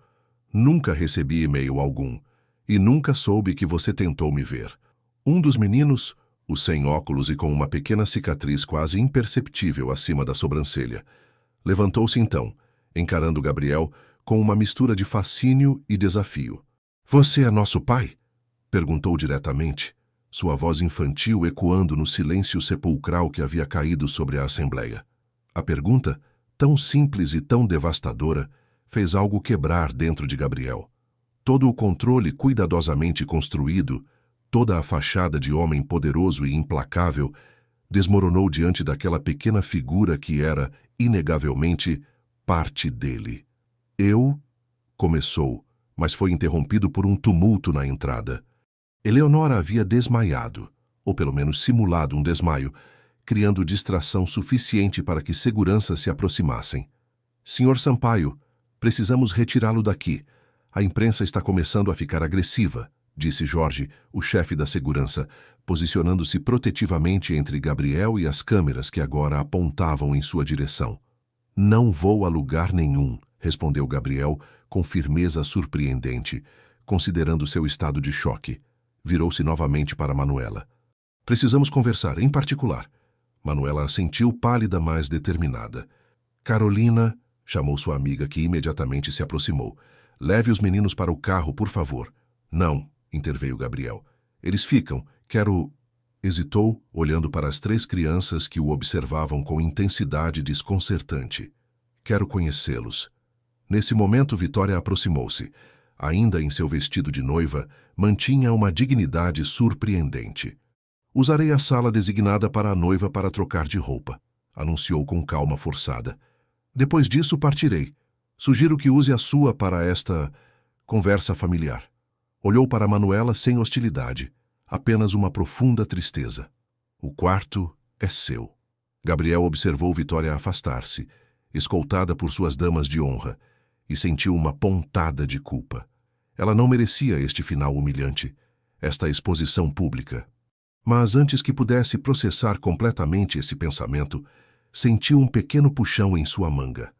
Nunca recebi e-mail algum. E nunca soube que você tentou me ver. Um dos meninos, o sem óculos e com uma pequena cicatriz quase imperceptível acima da sobrancelha, levantou-se então, encarando Gabriel com uma mistura de fascínio e desafio. Você é nosso pai? Perguntou diretamente, sua voz infantil ecoando no silêncio sepulcral que havia caído sobre a assembleia. A pergunta, tão simples e tão devastadora, fez algo quebrar dentro de Gabriel. Todo o controle cuidadosamente construído, toda a fachada de homem poderoso e implacável, desmoronou diante daquela pequena figura que era, inegavelmente, parte dele. Eu... começou, mas foi interrompido por um tumulto na entrada. Eleonora havia desmaiado, ou pelo menos simulado um desmaio, criando distração suficiente para que seguranças se aproximassem. Senhor Sampaio, precisamos retirá-lo daqui. A imprensa está começando a ficar agressiva, disse Jorge, o chefe da segurança, posicionando-se protetivamente entre Gabriel e as câmeras que agora apontavam em sua direção. Não vou a lugar nenhum, respondeu Gabriel com firmeza surpreendente, considerando seu estado de choque. Virou-se novamente para Manuela. Precisamos conversar, em particular. Manuela assentiu pálida, mas determinada. Carolina, chamou sua amiga, que imediatamente se aproximou. Leve os meninos para o carro, por favor. Não, interveio Gabriel. Eles ficam. Quero... Hesitou, olhando para as 3 crianças que o observavam com intensidade desconcertante. Quero conhecê-los. Nesse momento, Vitória aproximou-se. Ainda em seu vestido de noiva, mantinha uma dignidade surpreendente. Usarei a sala designada para a noiva para trocar de roupa, anunciou com calma forçada. Depois disso, partirei. Sugiro que use a sua para esta conversa familiar. Olhou para Manuela sem hostilidade, apenas uma profunda tristeza. O quarto é seu. Gabriel observou Vitória afastar-se, escoltada por suas damas de honra, e sentiu uma pontada de culpa. Ela não merecia este final humilhante, esta exposição pública. Mas antes que pudesse processar completamente esse pensamento, sentiu um pequeno puxão em sua manga.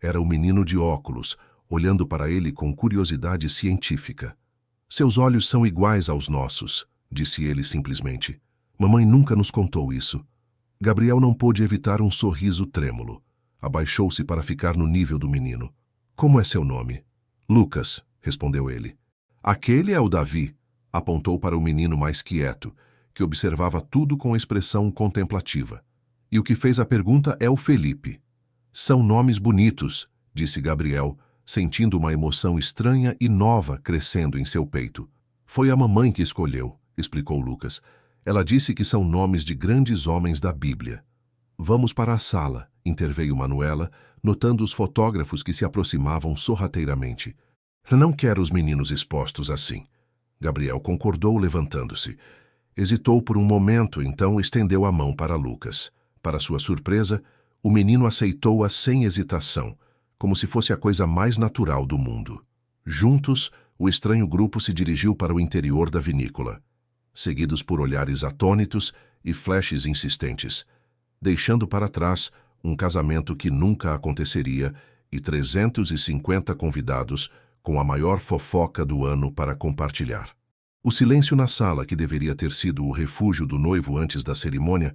Era o menino de óculos, olhando para ele com curiosidade científica. Seus olhos são iguais aos nossos, disse ele simplesmente. Mamãe nunca nos contou isso. Gabriel não pôde evitar um sorriso trêmulo. Abaixou-se para ficar no nível do menino. Como é seu nome? Lucas, respondeu ele. Aquele é o Davi, apontou para o menino mais quieto, que observava tudo com expressão contemplativa. E o que fez a pergunta é o Felipe. São nomes bonitos, disse Gabriel, sentindo uma emoção estranha e nova crescendo em seu peito. Foi a mamãe que escolheu, explicou Lucas. Ela disse que são nomes de grandes homens da Bíblia. Vamos para a sala, interveio Manuela, notando os fotógrafos que se aproximavam sorrateiramente. Não quero os meninos expostos assim. Gabriel concordou, levantando-se. Hesitou por um momento, então estendeu a mão para Lucas. Para sua surpresa, o menino aceitou-a sem hesitação, como se fosse a coisa mais natural do mundo. Juntos, o estranho grupo se dirigiu para o interior da vinícola. seguidos por olhares atônitos e flashes insistentes, deixando para trás um casamento que nunca aconteceria e 350 convidados com a maior fofoca do ano para compartilhar. O silêncio na sala, que deveria ter sido o refúgio do noivo antes da cerimônia,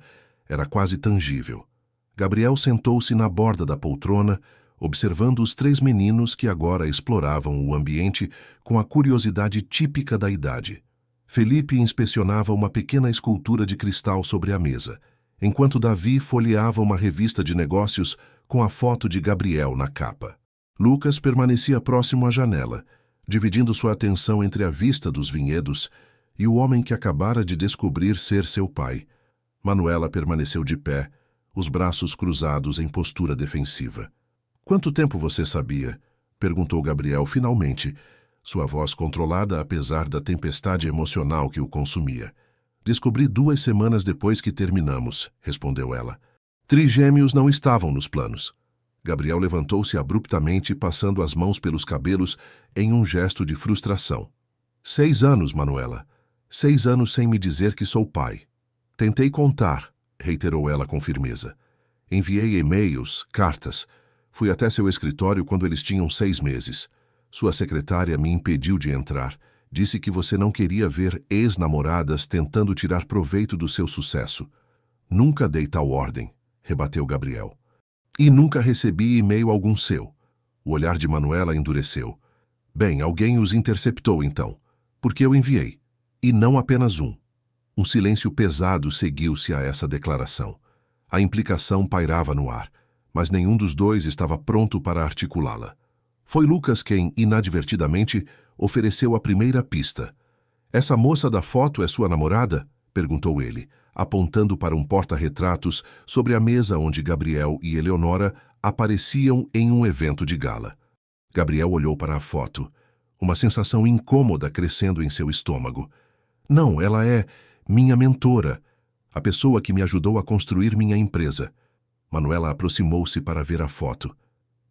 era quase tangível. Gabriel sentou-se na borda da poltrona, observando os 3 meninos que agora exploravam o ambiente com a curiosidade típica da idade. Felipe inspecionava uma pequena escultura de cristal sobre a mesa, enquanto Davi folheava uma revista de negócios com a foto de Gabriel na capa. Lucas permanecia próximo à janela, dividindo sua atenção entre a vista dos vinhedos e o homem que acabara de descobrir ser seu pai. Manuela permaneceu de pé, os braços cruzados em postura defensiva. "Quanto tempo você sabia?" perguntou Gabriel finalmente, sua voz controlada apesar da tempestade emocional que o consumia. "Descobri 2 semanas depois que terminamos", respondeu ela. Trigêmeos não estavam nos planos. Gabriel levantou-se abruptamente, passando as mãos pelos cabelos em um gesto de frustração. 6 anos, Manuela. 6 anos sem me dizer que sou pai. Tentei contar, reiterou ela com firmeza. Enviei e-mails, cartas. Fui até seu escritório quando eles tinham 6 meses. Sua secretária me impediu de entrar. Disse que você não queria ver ex-namoradas tentando tirar proveito do seu sucesso. Nunca dei tal ordem, rebateu Gabriel. E nunca recebi e-mail algum seu. O olhar de Manuela endureceu. Bem, alguém os interceptou então, porque eu enviei. E não apenas um. Um silêncio pesado seguiu-se a essa declaração. A implicação pairava no ar, mas nenhum dos dois estava pronto para articulá-la. Foi Lucas quem, inadvertidamente, ofereceu a primeira pista. "Essa moça da foto é sua namorada?" perguntou ele, apontando para um porta-retratos sobre a mesa onde Gabriel e Eleonora apareciam em um evento de gala. Gabriel olhou para a foto, uma sensação incômoda crescendo em seu estômago. "Não, ela é minha mentora, a pessoa que me ajudou a construir minha empresa." Manuela aproximou-se para ver a foto.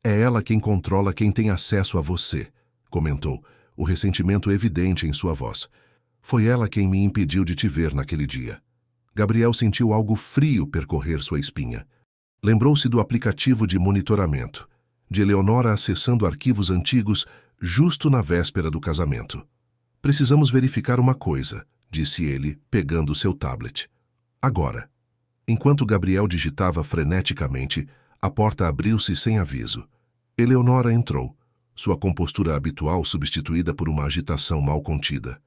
"É ela quem controla quem tem acesso a você", comentou, o ressentimento evidente em sua voz. "Foi ela quem me impediu de te ver naquele dia." Gabriel sentiu algo frio percorrer sua espinha. Lembrou-se do aplicativo de monitoramento, de Eleonora acessando arquivos antigos justo na véspera do casamento. "Precisamos verificar uma coisa", disse ele, pegando seu tablet. "Agora." Enquanto Gabriel digitava freneticamente, a porta abriu-se sem aviso. Eleonora entrou, sua compostura habitual substituída por uma agitação mal contida.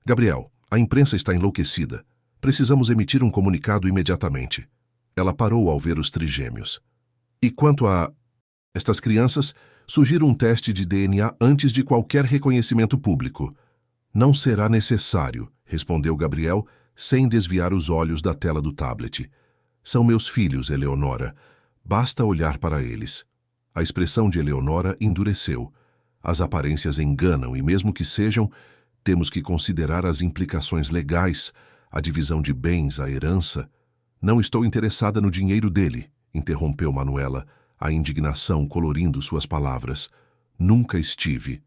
"Gabriel, a imprensa está enlouquecida. Precisamos emitir um comunicado imediatamente." Ela parou ao ver os trigêmeos. "E quanto a... estas crianças, sugiro um teste de DNA antes de qualquer reconhecimento público." "Não será necessário", respondeu Gabriel, sem desviar os olhos da tela do tablet. "São meus filhos, Eleonora. Basta olhar para eles." A expressão de Eleonora endureceu. As aparências enganam e, mesmo que sejam, temos que considerar as implicações legais, a divisão de bens, a herança. "Não estou interessada no dinheiro dele", interrompeu Manuela, a indignação colorindo suas palavras. "Nunca estive.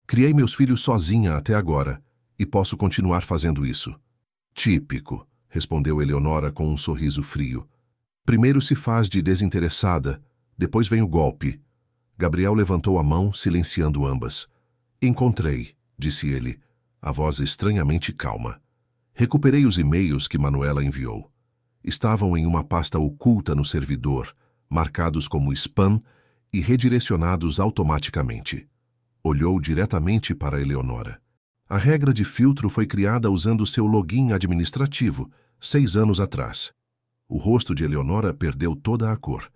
Criei meus filhos sozinha até agora, e posso continuar fazendo isso." "Típico", respondeu Eleonora com um sorriso frio. "Primeiro se faz de desinteressada, depois vem o golpe." Gabriel levantou a mão, silenciando ambas. "Encontrei", disse ele, a voz estranhamente calma. "Recuperei os e-mails que Manuela enviou. Estavam em uma pasta oculta no servidor, marcados como spam e redirecionados automaticamente." Olhou diretamente para Eleonora. "A regra de filtro foi criada usando seu login administrativo, 6 anos atrás." O rosto de Eleonora perdeu toda a cor.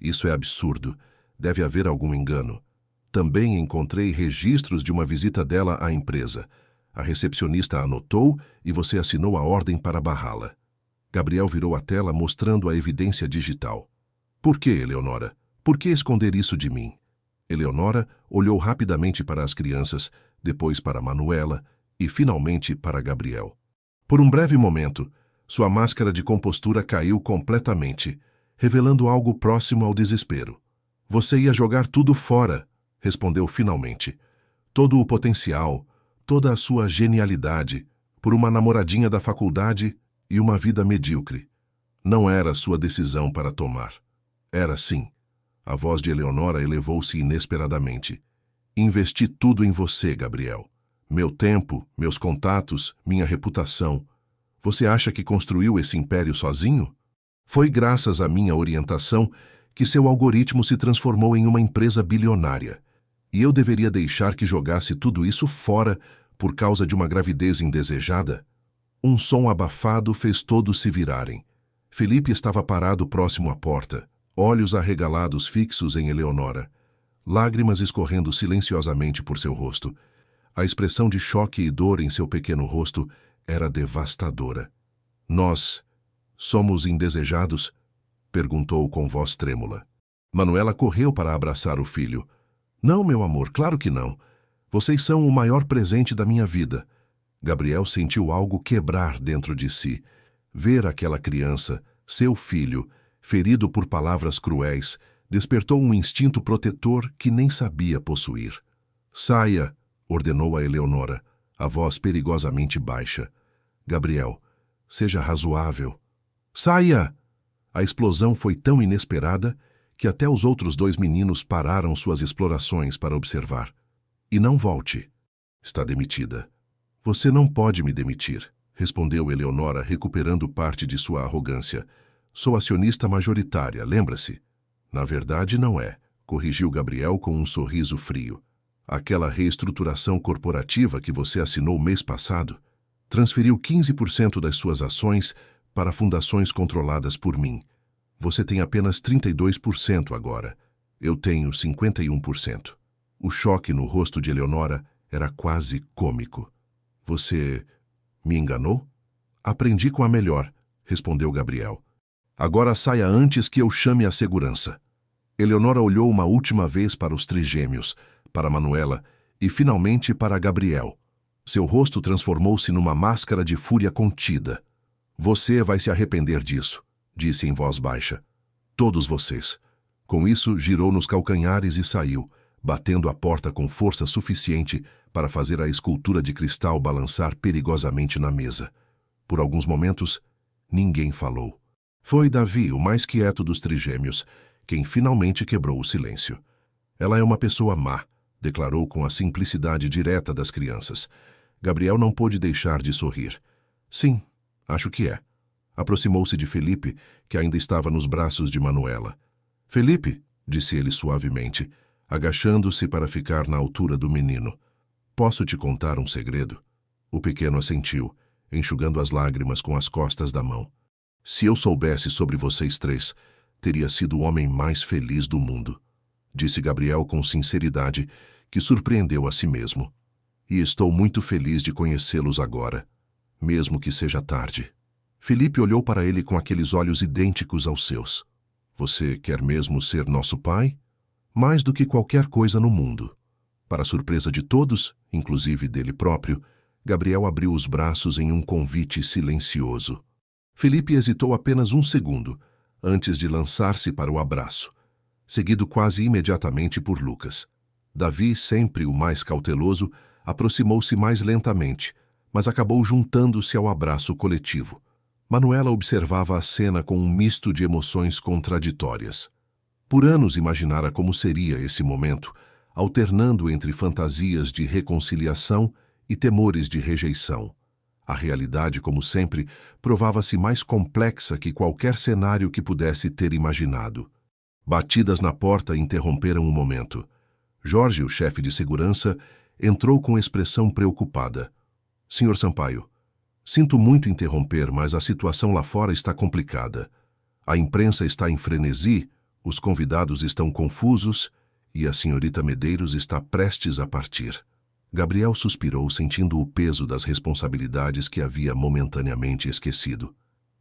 "Isso é absurdo. Deve haver algum engano. Também encontrei registros de uma visita dela à empresa. A recepcionista anotou e você assinou a ordem para barrá-la." Gabriel virou a tela mostrando a evidência digital. "Por que, Eleonora? Por que esconder isso de mim?" Eleonora olhou rapidamente para as crianças, depois para Manuela e, finalmente, para Gabriel. Por um breve momento, sua máscara de compostura caiu completamente, revelando algo próximo ao desespero. "Você ia jogar tudo fora", respondeu finalmente. "Todo o potencial, toda a sua genialidade, por uma namoradinha da faculdade e uma vida medíocre. Não era sua decisão para tomar. Era sim. A voz de Eleonora elevou-se inesperadamente. Investi tudo em você, Gabriel. Meu tempo, meus contatos, minha reputação. Você acha que construiu esse império sozinho? Foi graças à minha orientação que seu algoritmo se transformou em uma empresa bilionária. E eu deveria deixar que jogasse tudo isso fora por causa de uma gravidez indesejada? Um som abafado fez todos se virarem. Felipe estava parado próximo à porta, olhos arregalados fixos em Eleonora, lágrimas escorrendo silenciosamente por seu rosto. A expressão de choque e dor em seu pequeno rosto era devastadora. Nós somos indesejados? Perguntou com voz trêmula. Manuela correu para abraçar o filho. Não, meu amor, claro que não. Vocês são o maior presente da minha vida. Gabriel sentiu algo quebrar dentro de si. Ver aquela criança, seu filho, ferido por palavras cruéis, despertou um instinto protetor que nem sabia possuir. Saia, ordenou a Eleonora, a voz perigosamente baixa. Gabriel, seja razoável. Saia! A explosão foi tão inesperada que até os outros 2 meninos pararam suas explorações para observar. E não volte. Está demitida. Você não pode me demitir, respondeu Eleonora, recuperando parte de sua arrogância. Sou acionista majoritária, lembra-se? Na verdade, não é, corrigiu Gabriel com um sorriso frio. Aquela reestruturação corporativa que você assinou mês passado transferiu 15% das suas ações para fundações controladas por mim. Você tem apenas 32% agora. Eu tenho 51%. O choque no rosto de Eleonora era quase cômico. Você me enganou? Aprendi com a melhor, respondeu Gabriel. Agora saia antes que eu chame a segurança. Eleonora olhou uma última vez para os trigêmeos, para Manuela e finalmente para Gabriel. Seu rosto transformou-se numa máscara de fúria contida. Você vai se arrepender disso, disse em voz baixa. Todos vocês. Com isso, girou nos calcanhares e saiu, batendo a porta com força suficiente para fazer a escultura de cristal balançar perigosamente na mesa. Por alguns momentos, ninguém falou. Foi Davi, o mais quieto dos trigêmeos, quem finalmente quebrou o silêncio. Ela é uma pessoa má, declarou com a simplicidade direta das crianças. Gabriel não pôde deixar de sorrir. Sim, acho que é. Aproximou-se de Felipe, que ainda estava nos braços de Manuela. Felipe, disse ele suavemente, agachando-se para ficar na altura do menino. Posso te contar um segredo? O pequeno assentiu, enxugando as lágrimas com as costas da mão. Se eu soubesse sobre vocês 3, teria sido o homem mais feliz do mundo, disse Gabriel com sinceridade, que surpreendeu a si mesmo. E estou muito feliz de conhecê-los agora, mesmo que seja tarde. Felipe olhou para ele com aqueles olhos idênticos aos seus. Você quer mesmo ser nosso pai? Mais do que qualquer coisa no mundo. Para surpresa de todos, inclusive dele próprio, Gabriel abriu os braços em um convite silencioso. Felipe hesitou apenas um segundo, antes de lançar-se para o abraço, seguido quase imediatamente por Lucas. Davi, sempre o mais cauteloso, aproximou-se mais lentamente, mas acabou juntando-se ao abraço coletivo. Manuela observava a cena com um misto de emoções contraditórias. Por anos imaginara como seria esse momento, alternando entre fantasias de reconciliação e temores de rejeição. A realidade, como sempre, provava-se mais complexa que qualquer cenário que pudesse ter imaginado. Batidas na porta interromperam um momento. Jorge, o chefe de segurança, entrou com expressão preocupada. — Senhor Sampaio, sinto muito interromper, mas a situação lá fora está complicada. A imprensa está em frenesi, os convidados estão confusos e a senhorita Medeiros está prestes a partir. Gabriel suspirou, sentindo o peso das responsabilidades que havia momentaneamente esquecido.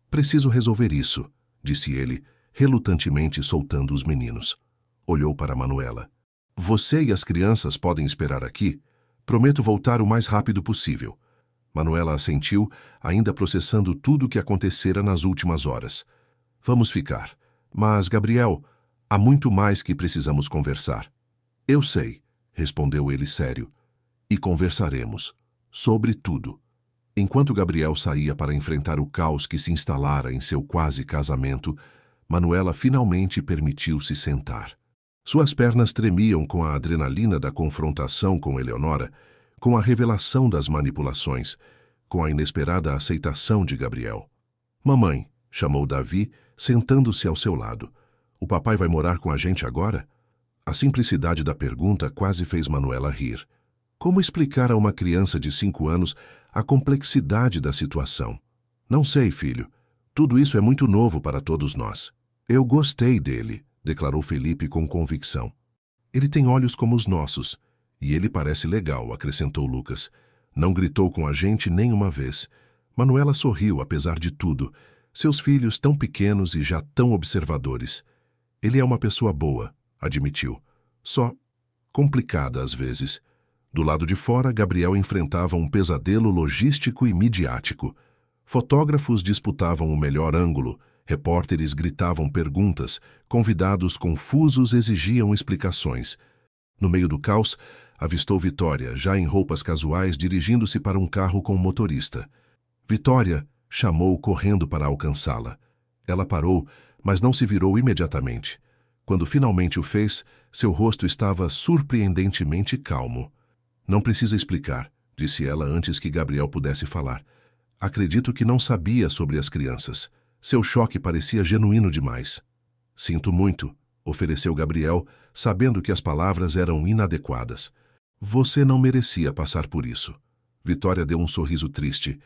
Preciso resolver isso, disse ele, relutantemente soltando os meninos. Olhou para Manuela. Você e as crianças podem esperar aqui. Prometo voltar o mais rápido possível. Manuela assentiu, ainda processando tudo o que acontecera nas últimas horas. Vamos ficar. Mas, Gabriel, há muito mais que precisamos conversar. Eu sei, respondeu ele sério. E conversaremos. Sobre tudo. Enquanto Gabriel saía para enfrentar o caos que se instalara em seu quase casamento, Manuela finalmente permitiu-se sentar. Suas pernas tremiam com a adrenalina da confrontação com Eleonora, com a revelação das manipulações, com a inesperada aceitação de Gabriel. "Mamãe", chamou Davi, sentando-se ao seu lado. "O papai vai morar com a gente agora?" A simplicidade da pergunta quase fez Manuela rir. Como explicar a uma criança de 5 anos a complexidade da situação? "Não sei, filho. Tudo isso é muito novo para todos nós." "Eu gostei dele", declarou Felipe com convicção. "Ele tem olhos como os nossos. E ele parece legal", acrescentou Lucas. "Não gritou com a gente nem uma vez." Manuela sorriu, apesar de tudo. Seus filhos tão pequenos e já tão observadores. "Ele é uma pessoa boa", admitiu. "Só complicada às vezes." Do lado de fora, Gabriel enfrentava um pesadelo logístico e midiático. Fotógrafos disputavam o melhor ângulo, repórteres gritavam perguntas, convidados confusos exigiam explicações. No meio do caos, avistou Vitória, já em roupas casuais, dirigindo-se para um carro com motorista. "Vitória!", chamou correndo para alcançá-la. Ela parou, mas não se virou imediatamente. Quando finalmente o fez, seu rosto estava surpreendentemente calmo. "Não precisa explicar", disse ela antes que Gabriel pudesse falar. "Acredito que não sabia sobre as crianças. Seu choque parecia genuíno demais." "Sinto muito", ofereceu Gabriel, sabendo que as palavras eram inadequadas. "Você não merecia passar por isso." Vitória deu um sorriso triste.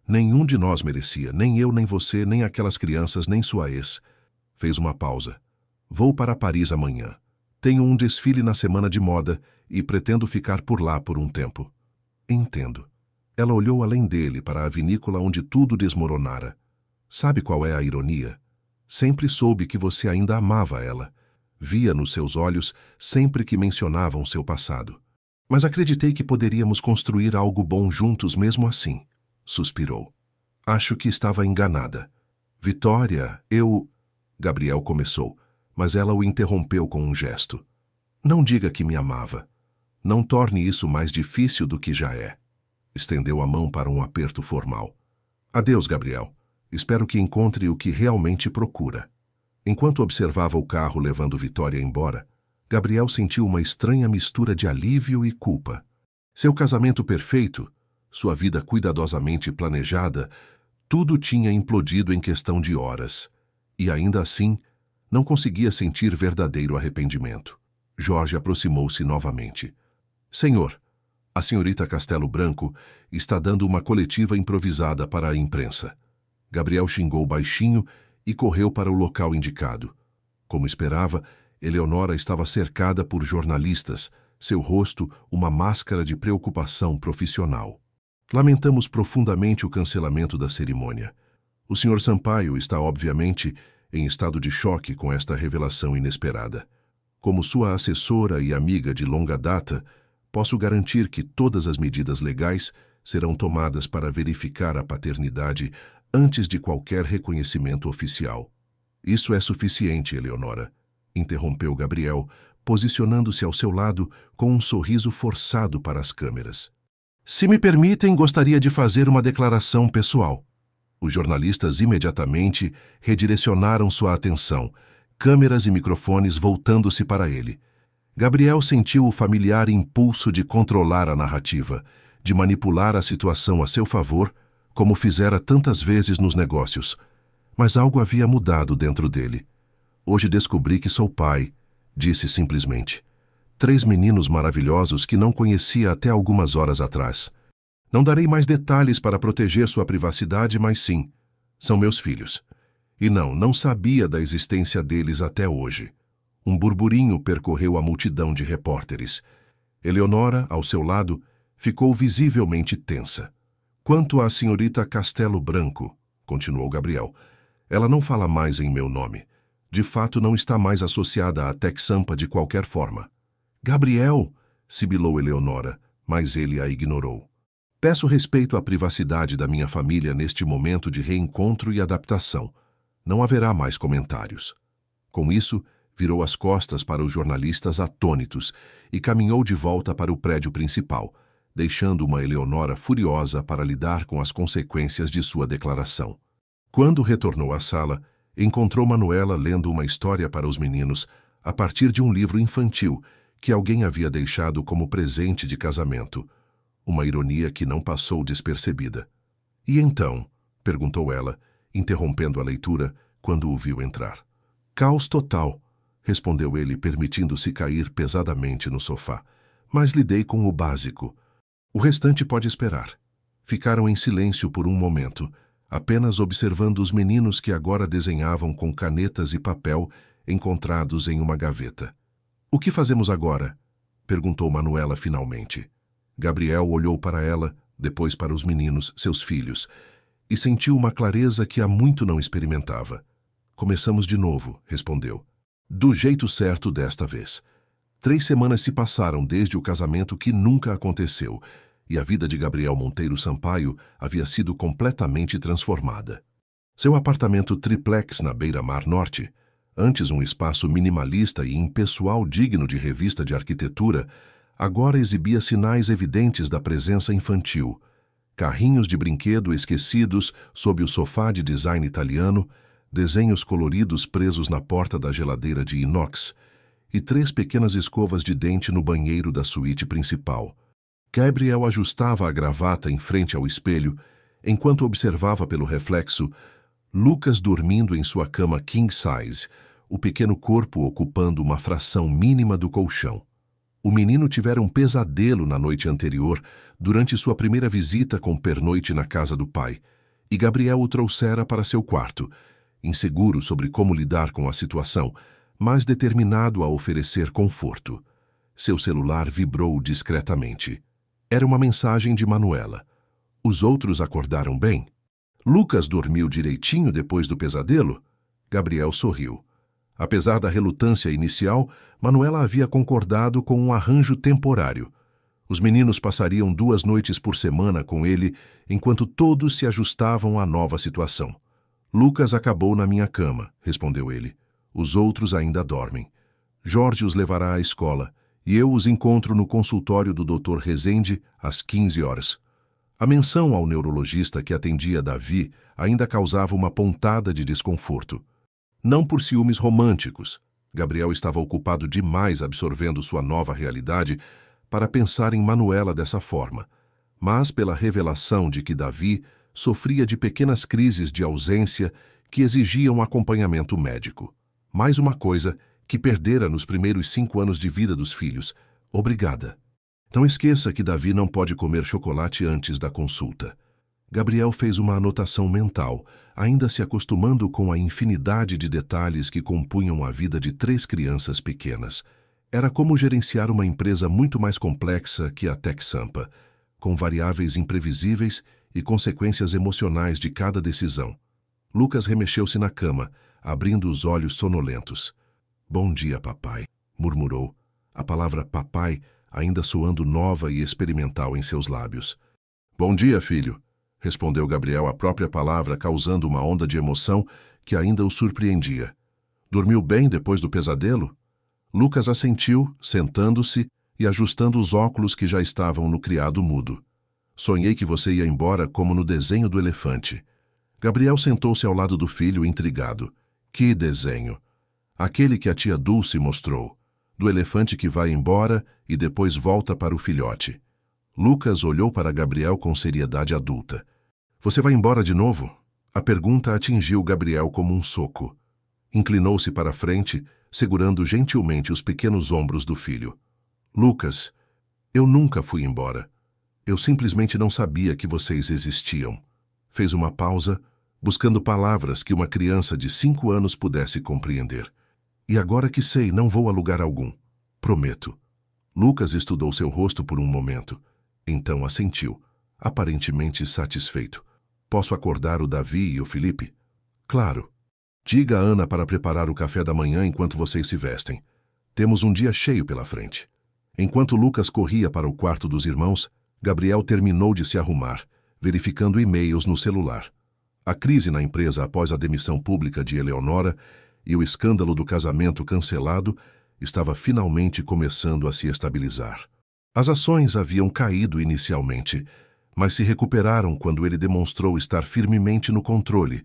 "Nenhum de nós merecia, nem eu, nem você, nem aquelas crianças, nem sua ex." Fez uma pausa. "Vou para Paris amanhã. Tenho um desfile na semana de moda e pretendo ficar por lá por um tempo." "Entendo." Ela olhou além dele para a vinícola onde tudo desmoronara. "Sabe qual é a ironia? Sempre soube que você ainda amava ela. Via nos seus olhos sempre que mencionavam seu passado. Mas acreditei que poderíamos construir algo bom juntos mesmo assim." Suspirou. "Acho que estava enganada." "Vitória, eu..." Gabriel começou, mas ela o interrompeu com um gesto. "Não diga que me amava. Não torne isso mais difícil do que já é." Estendeu a mão para um aperto formal. "Adeus, Gabriel. Espero que encontre o que realmente procura." Enquanto observava o carro levando Vitória embora, Gabriel sentiu uma estranha mistura de alívio e culpa. Seu casamento perfeito, sua vida cuidadosamente planejada, tudo tinha implodido em questão de horas. E ainda assim, não conseguia sentir verdadeiro arrependimento. Jorge aproximou-se novamente. "Senhor, a senhorita Castelo Branco está dando uma coletiva improvisada para a imprensa." Gabriel xingou baixinho e correu para o local indicado. Como esperava, Eleonora estava cercada por jornalistas, seu rosto uma máscara de preocupação profissional. "Lamentamos profundamente o cancelamento da cerimônia. O Sr. Sampaio está, obviamente, em estado de choque com esta revelação inesperada. Como sua assessora e amiga de longa data, posso garantir que todas as medidas legais serão tomadas para verificar a paternidade antes de qualquer reconhecimento oficial." "Isso é suficiente, Eleonora", interrompeu Gabriel, posicionando-se ao seu lado com um sorriso forçado para as câmeras. "Se me permitem, gostaria de fazer uma declaração pessoal." Os jornalistas imediatamente redirecionaram sua atenção, câmeras e microfones voltando-se para ele. Gabriel sentiu o familiar impulso de controlar a narrativa, de manipular a situação a seu favor, como fizera tantas vezes nos negócios. Mas algo havia mudado dentro dele. "Hoje descobri que sou pai", disse simplesmente. "3 meninos maravilhosos que não conhecia até algumas horas atrás. Não darei mais detalhes para proteger sua privacidade, mas sim, são meus filhos. E não sabia da existência deles até hoje." Um burburinho percorreu a multidão de repórteres. Eleonora, ao seu lado, ficou visivelmente tensa. "Quanto à senhorita Castelo Branco", continuou Gabriel, "ela não fala mais em meu nome. De fato, não está mais associada à Texampa de qualquer forma." "Gabriel", sibilou Eleonora, mas ele a ignorou. "Peço respeito à privacidade da minha família neste momento de reencontro e adaptação. Não haverá mais comentários." Com isso, virou as costas para os jornalistas atônitos e caminhou de volta para o prédio principal, deixando uma Eleonora furiosa para lidar com as consequências de sua declaração. Quando retornou à sala, encontrou Manuela lendo uma história para os meninos a partir de um livro infantil que alguém havia deixado como presente de casamento. Uma ironia que não passou despercebida. "E então?" perguntou ela, interrompendo a leitura quando o viu entrar. "Caos total", respondeu ele, permitindo-se cair pesadamente no sofá. "Mas lidei com o básico. O restante pode esperar." Ficaram em silêncio por um momento, apenas observando os meninos que agora desenhavam com canetas e papel encontrados em uma gaveta. "O que fazemos agora?" perguntou Manuela finalmente. Gabriel olhou para ela, depois para os meninos, seus filhos, e sentiu uma clareza que há muito não experimentava. "Começamos de novo", respondeu. "Do jeito certo desta vez." 3 semanas se passaram desde o casamento que nunca aconteceu, e a vida de Gabriel Monteiro Sampaio havia sido completamente transformada. Seu apartamento triplex na beira-mar norte, antes um espaço minimalista e impessoal digno de revista de arquitetura, agora exibia sinais evidentes da presença infantil. Carrinhos de brinquedo esquecidos sob o sofá de design italiano, desenhos coloridos presos na porta da geladeira de inox e 3 pequenas escovas de dente no banheiro da suíte principal. Gabriel ajustava a gravata em frente ao espelho, enquanto observava pelo reflexo Lucas dormindo em sua cama king size, o pequeno corpo ocupando uma fração mínima do colchão. O menino tivera um pesadelo na noite anterior, durante sua primeira visita com pernoite na casa do pai, e Gabriel o trouxera para seu quarto, inseguro sobre como lidar com a situação, mas determinado a oferecer conforto. Seu celular vibrou discretamente. Era uma mensagem de Manuela. "Os outros acordaram bem? Lucas dormiu direitinho depois do pesadelo?" Gabriel sorriu. Apesar da relutância inicial, Manuela havia concordado com um arranjo temporário. Os meninos passariam 2 noites por semana com ele, enquanto todos se ajustavam à nova situação. "Lucas acabou na minha cama", respondeu ele. "Os outros ainda dormem. Jorge os levará à escola, e eu os encontro no consultório do Dr. Rezende às 15 horas. A menção ao neurologista que atendia Davi ainda causava uma pontada de desconforto. Não por ciúmes românticos. Gabriel estava ocupado demais absorvendo sua nova realidade para pensar em Manuela dessa forma, mas pela revelação de que Davi sofria de pequenas crises de ausência que exigiam acompanhamento médico. Mais uma coisa que perdera nos primeiros 5 anos de vida dos filhos. "Obrigada. Não esqueça que Davi não pode comer chocolate antes da consulta." Gabriel fez uma anotação mental, ainda se acostumando com a infinidade de detalhes que compunham a vida de 3 crianças pequenas. Era como gerenciar uma empresa muito mais complexa que a TechSampa, com variáveis imprevisíveis e consequências emocionais de cada decisão. Lucas remexeu-se na cama, abrindo os olhos sonolentos. "Bom dia, papai", murmurou, a palavra papai ainda soando nova e experimental em seus lábios. "Bom dia, filho", respondeu Gabriel, a própria palavra causando uma onda de emoção que ainda o surpreendia. "Dormiu bem depois do pesadelo?" Lucas assentiu, sentando-se e ajustando os óculos que já estavam no criado mudo. "Sonhei que você ia embora como no desenho do elefante." Gabriel sentou-se ao lado do filho, intrigado. "Que desenho?" "Aquele que a tia Dulce mostrou, do elefante que vai embora e depois volta para o filhote." Lucas olhou para Gabriel com seriedade adulta. "Você vai embora de novo?" A pergunta atingiu Gabriel como um soco. Inclinou-se para a frente, segurando gentilmente os pequenos ombros do filho. "Lucas, eu nunca fui embora. Eu simplesmente não sabia que vocês existiam." Fez uma pausa, buscando palavras que uma criança de 5 anos pudesse compreender. "E agora que sei, não vou a lugar algum. Prometo." Lucas estudou seu rosto por um momento. Então assentiu, aparentemente satisfeito. "Posso acordar o Davi e o Felipe?" "Claro. Diga a Ana para preparar o café da manhã enquanto vocês se vestem. Temos um dia cheio pela frente." Enquanto Lucas corria para o quarto dos irmãos, Gabriel terminou de se arrumar, verificando e-mails no celular. A crise na empresa após a demissão pública de Eleonora e o escândalo do casamento cancelado estava finalmente começando a se estabilizar. As ações haviam caído inicialmente, mas se recuperaram quando ele demonstrou estar firmemente no controle,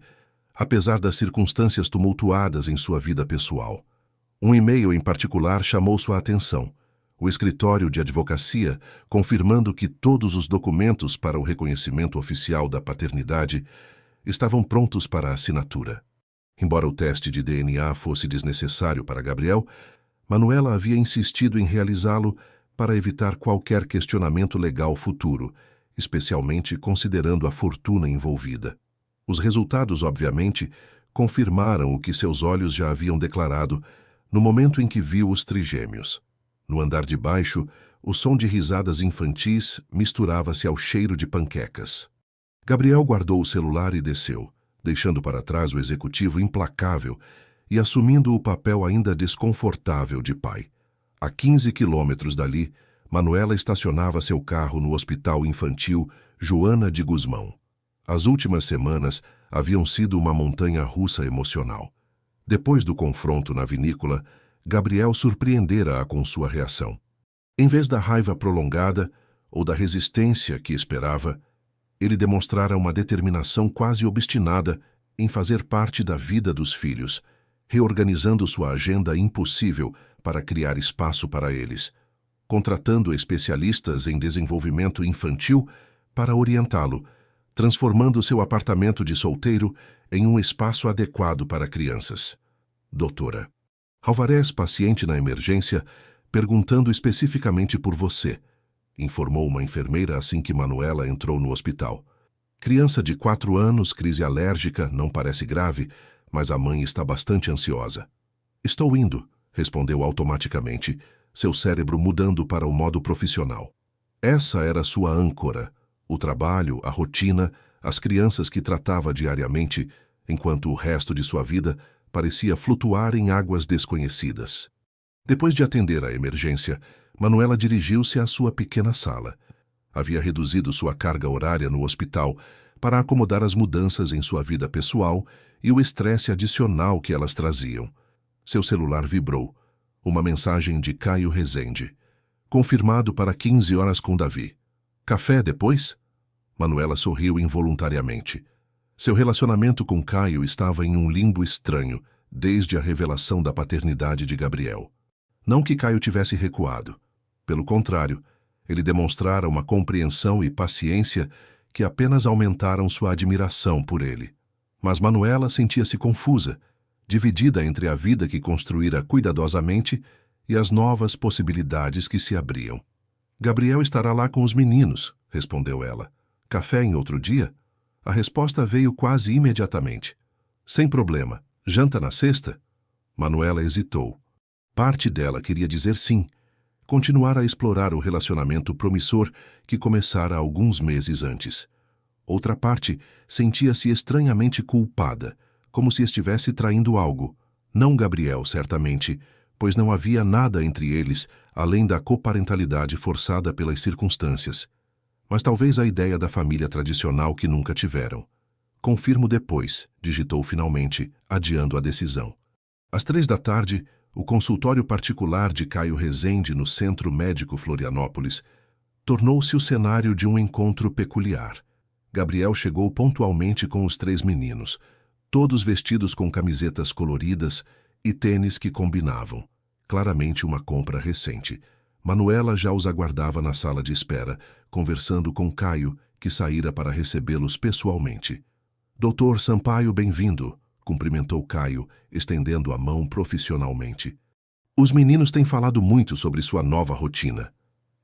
apesar das circunstâncias tumultuadas em sua vida pessoal. Um e-mail em particular chamou sua atenção. O escritório de advocacia, confirmando que todos os documentos para o reconhecimento oficial da paternidade estavam prontos para assinatura. Embora o teste de DNA fosse desnecessário para Gabriel, Manuela havia insistido em realizá-lo para evitar qualquer questionamento legal futuro, especialmente considerando a fortuna envolvida. Os resultados, obviamente, confirmaram o que seus olhos já haviam declarado no momento em que viu os trigêmeos. No andar de baixo, o som de risadas infantis misturava-se ao cheiro de panquecas. Gabriel guardou o celular e desceu, deixando para trás o executivo implacável e assumindo o papel ainda desconfortável de pai. A 15 quilômetros dali, Manuela estacionava seu carro no Hospital Infantil Joana de Guzmão. As últimas semanas haviam sido uma montanha-russa emocional. Depois do confronto na vinícola, Gabriel surpreendera-a com sua reação. Em vez da raiva prolongada ou da resistência que esperava, ele demonstrara uma determinação quase obstinada em fazer parte da vida dos filhos, reorganizando sua agenda impossível para criar espaço para eles, contratando especialistas em desenvolvimento infantil para orientá-lo, transformando seu apartamento de solteiro em um espaço adequado para crianças. Doutora Alvarez, paciente na emergência, perguntando especificamente por você, informou uma enfermeira assim que Manuela entrou no hospital. Criança de 4 anos, crise alérgica, não parece grave, mas a mãe está bastante ansiosa. Estou indo, respondeu automaticamente, seu cérebro mudando para o modo profissional. Essa era sua âncora, o trabalho, a rotina, as crianças que tratava diariamente, enquanto o resto de sua vida parecia flutuar em águas desconhecidas. Depois de atender à emergência, Manuela dirigiu-se à sua pequena sala. Havia reduzido sua carga horária no hospital para acomodar as mudanças em sua vida pessoal e o estresse adicional que elas traziam. Seu celular vibrou. Uma mensagem de Caio Rezende. Confirmado para 15 horas com Davi. Café depois? Manuela sorriu involuntariamente. Seu relacionamento com Caio estava em um limbo estranho, desde a revelação da paternidade de Gabriel. Não que Caio tivesse recuado. Pelo contrário, ele demonstrara uma compreensão e paciência que apenas aumentaram sua admiração por ele. Mas Manuela sentia-se confusa, dividida entre a vida que construíra cuidadosamente e as novas possibilidades que se abriam. Gabriel estará lá com os meninos, respondeu ela. Café em outro dia? A resposta veio quase imediatamente. Sem problema. Janta na sexta? Manuela hesitou. Parte dela queria dizer sim. Continuar a explorar o relacionamento promissor que começara alguns meses antes. Outra parte sentia-se estranhamente culpada, como se estivesse traindo algo. Não Gabriel, certamente, pois não havia nada entre eles além da coparentalidade forçada pelas circunstâncias. Mas talvez a ideia da família tradicional que nunca tiveram. Confirmo depois, digitou finalmente, adiando a decisão. Às 15h, o consultório particular de Caio Rezende no Centro Médico Florianópolis tornou-se o cenário de um encontro peculiar. Gabriel chegou pontualmente com os 3 meninos, todos vestidos com camisetas coloridas e tênis que combinavam. Claramente uma compra recente. Manuela já os aguardava na sala de espera, conversando com Caio, que saíra para recebê-los pessoalmente. Doutor Sampaio, bem-vindo, cumprimentou Caio, estendendo a mão profissionalmente. Os meninos têm falado muito sobre sua nova rotina.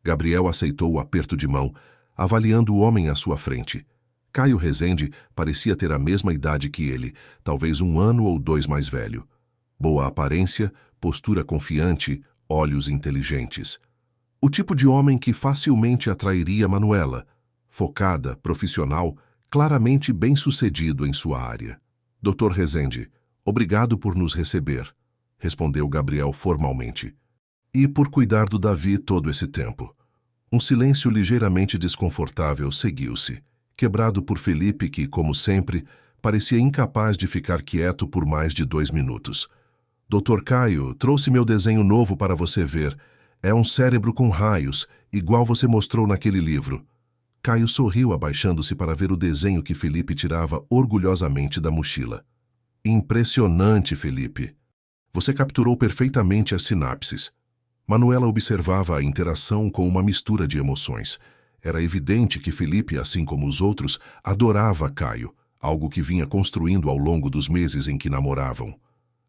Gabriel aceitou o aperto de mão, avaliando o homem à sua frente. Caio Rezende parecia ter a mesma idade que ele, talvez 1 ano ou 2 mais velho. Boa aparência, postura confiante, olhos inteligentes. O tipo de homem que facilmente atrairia Manuela, focada, profissional, claramente bem-sucedido em sua área. Dr. Rezende, obrigado por nos receber, respondeu Gabriel formalmente. E por cuidar do Davi todo esse tempo. Um silêncio ligeiramente desconfortável seguiu-se, quebrado por Felipe que, como sempre, parecia incapaz de ficar quieto por mais de 2 minutos. Dr. Caio, trouxe meu desenho novo para você ver. É um cérebro com raios, igual você mostrou naquele livro. Caio sorriu abaixando-se para ver o desenho que Felipe tirava orgulhosamente da mochila. Impressionante, Felipe. Você capturou perfeitamente as sinapses. Manuela observava a interação com uma mistura de emoções. Era evidente que Felipe, assim como os outros, adorava Caio, algo que vinha construindo ao longo dos meses em que namoravam.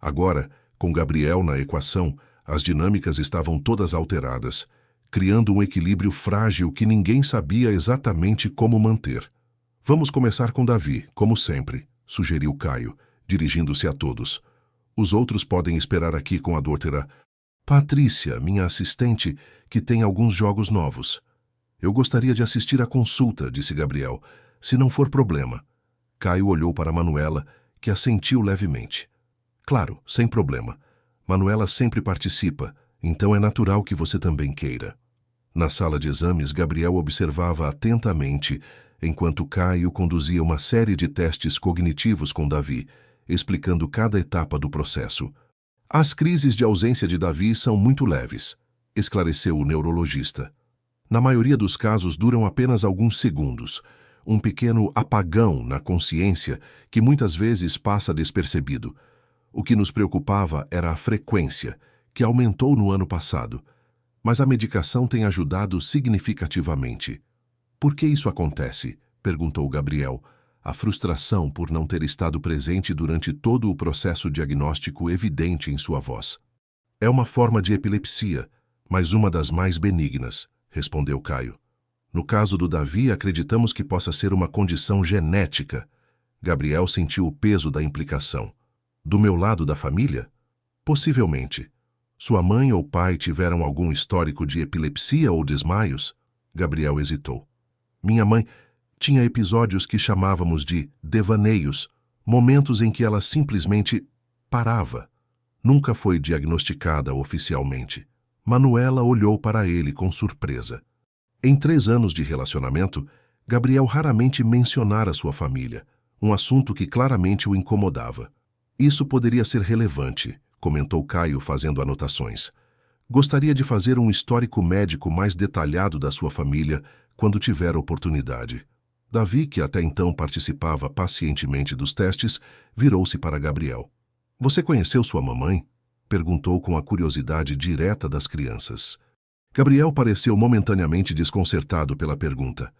Agora, com Gabriel na equação, as dinâmicas estavam todas alteradas, criando um equilíbrio frágil que ninguém sabia exatamente como manter. Vamos começar com Davi, como sempre, sugeriu Caio, dirigindo-se a todos. Os outros podem esperar aqui com a doutora Patrícia, minha assistente, que tem alguns jogos novos. Eu gostaria de assistir à consulta, disse Gabriel, se não for problema. Caio olhou para Manuela, que assentiu levemente. Claro, sem problema. Manuela sempre participa, então é natural que você também queira. Na sala de exames, Gabriel observava atentamente, enquanto Caio conduzia uma série de testes cognitivos com Davi, explicando cada etapa do processo. As crises de ausência de Davi são muito leves, esclareceu o neurologista. Na maioria dos casos duram apenas alguns segundos, um pequeno apagão na consciência que muitas vezes passa despercebido. O que nos preocupava era a frequência, que aumentou no ano passado, mas a medicação tem ajudado significativamente. Por que isso acontece? Perguntou Gabriel, a frustração por não ter estado presente durante todo o processo diagnóstico evidente em sua voz. É uma forma de epilepsia, mas uma das mais benignas, respondeu Caio. No caso do Davi, acreditamos que possa ser uma condição genética. Gabriel sentiu o peso da implicação. Do meu lado da família? Possivelmente. Sua mãe ou pai tiveram algum histórico de epilepsia ou desmaios? Gabriel hesitou. Minha mãe tinha episódios que chamávamos de devaneios, momentos em que ela simplesmente parava. Nunca foi diagnosticada oficialmente. Manuela olhou para ele com surpresa. Em 3 anos de relacionamento, Gabriel raramente mencionara sua família, um assunto que claramente o incomodava. Isso poderia ser relevante, comentou Caio fazendo anotações. Gostaria de fazer um histórico médico mais detalhado da sua família quando tiver oportunidade. Davi, que até então participava pacientemente dos testes, virou-se para Gabriel. Você conheceu sua mamãe? Perguntou com a curiosidade direta das crianças. Gabriel pareceu momentaneamente desconcertado pela pergunta.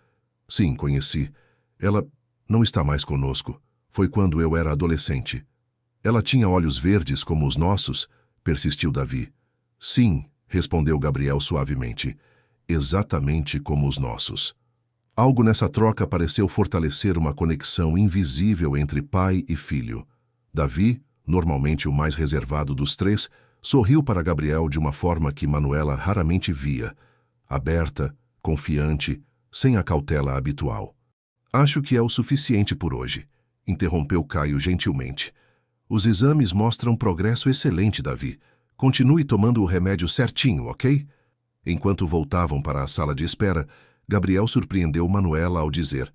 Sim, conheci. Ela não está mais conosco. Foi quando eu era adolescente. Ela tinha olhos verdes como os nossos? Persistiu Davi. Sim, respondeu Gabriel suavemente. Exatamente como os nossos. Algo nessa troca pareceu fortalecer uma conexão invisível entre pai e filho. Davi, normalmente o mais reservado dos 3, sorriu para Gabriel de uma forma que Manuela raramente via, aberta, confiante, sem a cautela habitual. Acho que é o suficiente por hoje, interrompeu Caio gentilmente. Os exames mostram progresso excelente, Davi. Continue tomando o remédio certinho, ok? Enquanto voltavam para a sala de espera, Gabriel surpreendeu Manuela ao dizer: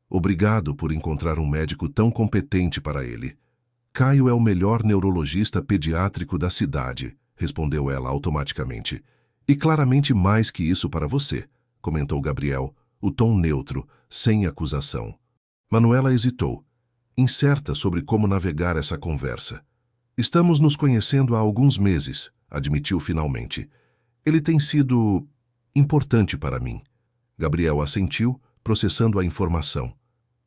Obrigado por encontrar um médico tão competente para ele. Caio é o melhor neurologista pediátrico da cidade, respondeu ela automaticamente. E claramente mais que isso para você, comentou Gabriel, o tom neutro, sem acusação. Manuela hesitou, incerta sobre como navegar essa conversa. Estamos nos conhecendo há alguns meses, admitiu finalmente. Ele tem sido importante para mim. Gabriel assentiu, processando a informação.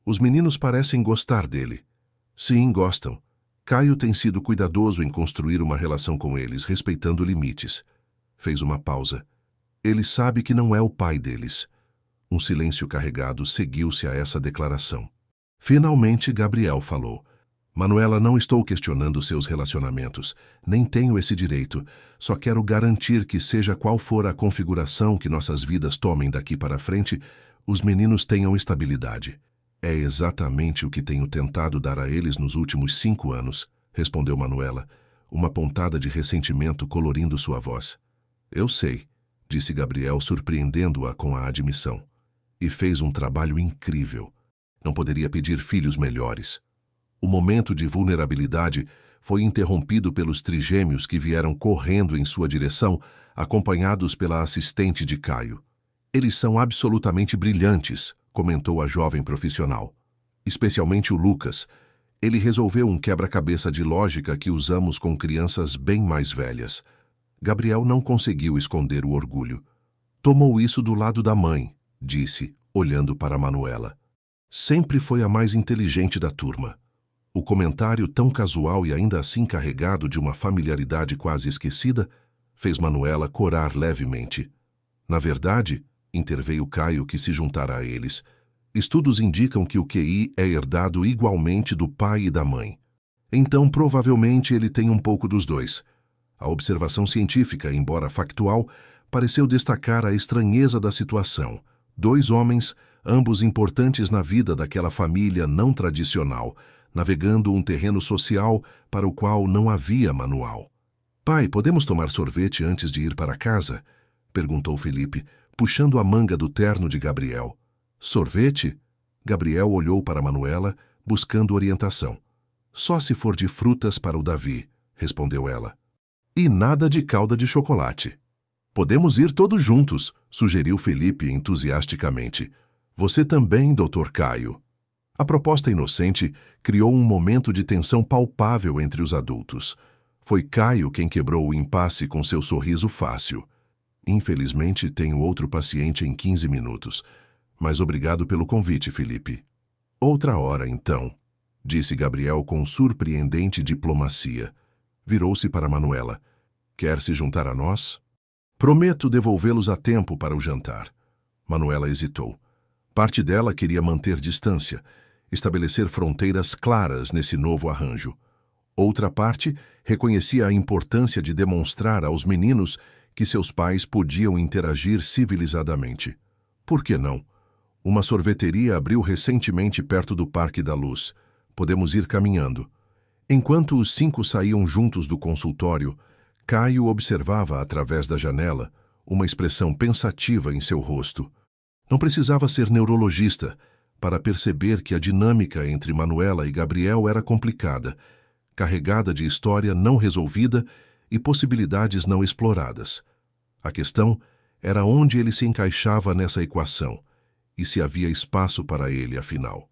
Os meninos parecem gostar dele. Sim, gostam. Caio tem sido cuidadoso em construir uma relação com eles, respeitando limites. Fez uma pausa. Ele sabe que não é o pai deles. Um silêncio carregado seguiu-se a essa declaração. Finalmente, Gabriel falou. Manuela, não estou questionando seus relacionamentos. Nem tenho esse direito. Só quero garantir que, seja qual for a configuração que nossas vidas tomem daqui para frente, os meninos tenham estabilidade. É exatamente o que tenho tentado dar a eles nos últimos 5 anos, respondeu Manuela, uma pontada de ressentimento colorindo sua voz. Eu sei, disse Gabriel, surpreendendo-a com a admissão. E fez um trabalho incrível. Não poderia pedir filhos melhores. O momento de vulnerabilidade foi interrompido pelos trigêmeos que vieram correndo em sua direção, acompanhados pela assistente de Caio. Eles são absolutamente brilhantes, comentou a jovem profissional. Especialmente o Lucas. Ele resolveu um quebra-cabeça de lógica que usamos com crianças bem mais velhas. Gabriel não conseguiu esconder o orgulho. Tomou isso do lado da mãe, disse, olhando para Manuela. Sempre foi a mais inteligente da turma. O comentário tão casual e ainda assim carregado de uma familiaridade quase esquecida fez Manuela corar levemente. Na verdade, interveio Caio, que se juntara a eles, estudos indicam que o QI é herdado igualmente do pai e da mãe. Então, provavelmente, ele tem um pouco dos dois. A observação científica, embora factual, pareceu destacar a estranheza da situação. 2 homens, ambos importantes na vida daquela família não tradicional, navegando um terreno social para o qual não havia manual. "Pai, podemos tomar sorvete antes de ir para casa?" perguntou Felipe, puxando a manga do terno de Gabriel. "Sorvete?" Gabriel olhou para Manuela, buscando orientação. "Só se for de frutas para o Davi", respondeu ela. "E nada de calda de chocolate." "Podemos ir todos juntos", sugeriu Felipe entusiasticamente. "Você também, Dr. Caio." A proposta inocente criou um momento de tensão palpável entre os adultos. Foi Caio quem quebrou o impasse com seu sorriso fácil. "Infelizmente, tenho outro paciente em 15 minutos. Mas obrigado pelo convite, Felipe." "Outra hora, então", disse Gabriel com surpreendente diplomacia. Virou-se para Manuela. "Quer se juntar a nós?" "Prometo devolvê-los a tempo para o jantar." Manuela hesitou. Parte dela queria manter distância, estabelecer fronteiras claras nesse novo arranjo. Outra parte reconhecia a importância de demonstrar aos meninos que seus pais podiam interagir civilizadamente. Por que não? Uma sorveteria abriu recentemente perto do Parque da Luz. Podemos ir caminhando. Enquanto os 5 saíam juntos do consultório, Caio observava através da janela uma expressão pensativa em seu rosto. Não precisava ser neurologista para perceber que a dinâmica entre Manuela e Gabriel era complicada, carregada de história não resolvida e possibilidades não exploradas. A questão era onde ele se encaixava nessa equação e se havia espaço para ele, afinal.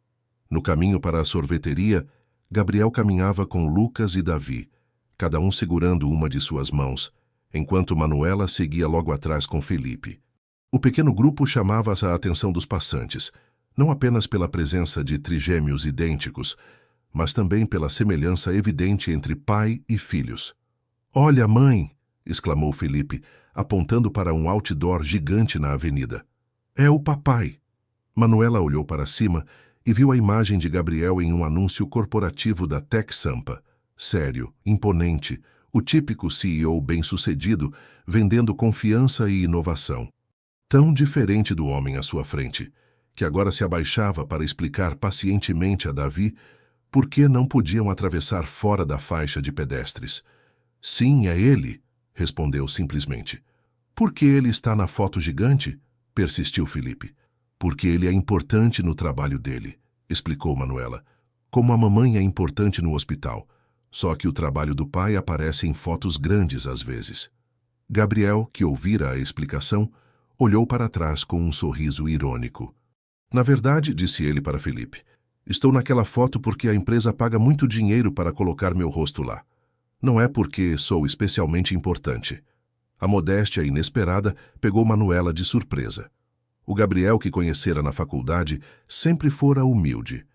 No caminho para a sorveteria, Gabriel caminhava com Lucas e Davi, cada um segurando uma de suas mãos, enquanto Manuela seguia logo atrás com Felipe. O pequeno grupo chamava a atenção dos passantes, não apenas pela presença de trigêmeos idênticos, mas também pela semelhança evidente entre pai e filhos. "Olha, mãe!" exclamou Felipe, apontando para um outdoor gigante na avenida. "É o papai." Manuela olhou para cima e viu a imagem de Gabriel em um anúncio corporativo da Tech Sampa. Sério, imponente, o típico CEO bem-sucedido, vendendo confiança e inovação. Tão diferente do homem à sua frente, que agora se abaixava para explicar pacientemente a Davi por que não podiam atravessar fora da faixa de pedestres. "Sim, é ele", respondeu simplesmente. "Por que ele está na foto gigante?" persistiu Felipe. "Porque ele é importante no trabalho dele", explicou Manuela. "Como a mamãe é importante no hospital, só que o trabalho do pai aparece em fotos grandes às vezes." Gabriel, que ouvira a explicação, olhou para trás com um sorriso irônico. "Na verdade", disse ele para Felipe, "estou naquela foto porque a empresa paga muito dinheiro para colocar meu rosto lá. Não é porque sou especialmente importante." A modéstia inesperada pegou Manuela de surpresa. O Gabriel que conhecera na faculdade sempre fora humilde,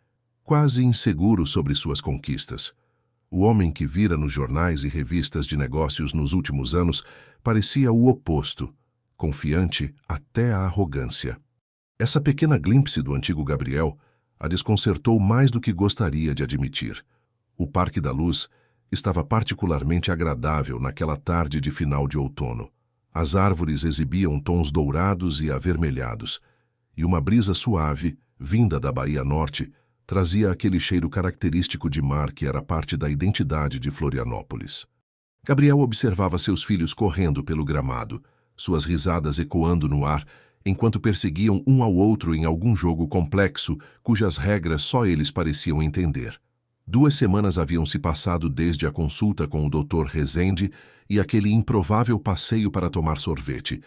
quase inseguro sobre suas conquistas. O homem que vira nos jornais e revistas de negócios nos últimos anos parecia o oposto, confiante até a arrogância. Essa pequena glimpse do antigo Gabriel a desconcertou mais do que gostaria de admitir. O Parque da Luz estava particularmente agradável naquela tarde de final de outono. As árvores exibiam tons dourados e avermelhados, e uma brisa suave, vinda da Bahia Norte, trazia aquele cheiro característico de mar que era parte da identidade de Florianópolis. Gabriel observava seus filhos correndo pelo gramado, suas risadas ecoando no ar, enquanto perseguiam um ao outro em algum jogo complexo cujas regras só eles pareciam entender. 2 semanas haviam se passado desde a consulta com o Dr. Rezende e aquele improvável passeio para tomar sorvete,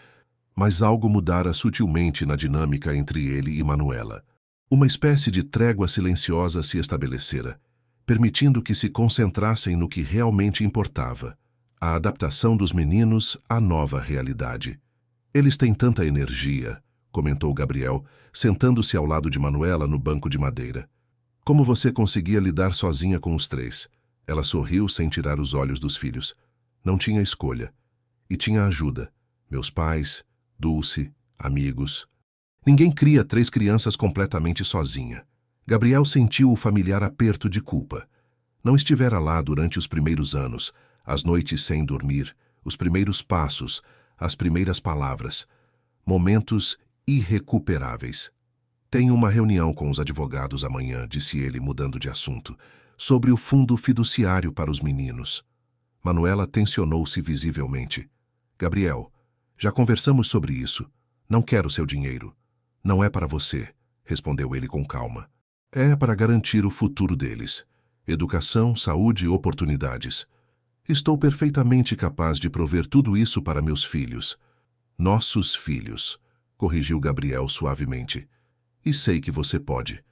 mas algo mudara sutilmente na dinâmica entre ele e Manuela. Uma espécie de trégua silenciosa se estabelecera, permitindo que se concentrassem no que realmente importava, a adaptação dos meninos à nova realidade. Eles têm tanta energia, comentou Gabriel, sentando-se ao lado de Manuela no banco de madeira. Como você conseguia lidar sozinha com os 3? Ela sorriu sem tirar os olhos dos filhos. Não tinha escolha. E tinha ajuda. Meus pais, Dulce, amigos. Ninguém cria 3 crianças completamente sozinha. Gabriel sentiu o familiar aperto de culpa. Não estivera lá durante os primeiros anos, as noites sem dormir, os primeiros passos, as primeiras palavras. Momentos irrecuperáveis. Tenho uma reunião com os advogados amanhã, disse ele, mudando de assunto, sobre o fundo fiduciário para os meninos. Manuela tensionou-se visivelmente. Gabriel, já conversamos sobre isso. Não quero seu dinheiro. Não é para você, respondeu ele com calma. É para garantir o futuro deles. Educação, saúde e oportunidades. Estou perfeitamente capaz de prover tudo isso para meus filhos. Nossos filhos, corrigiu Gabriel suavemente. E sei que você pode.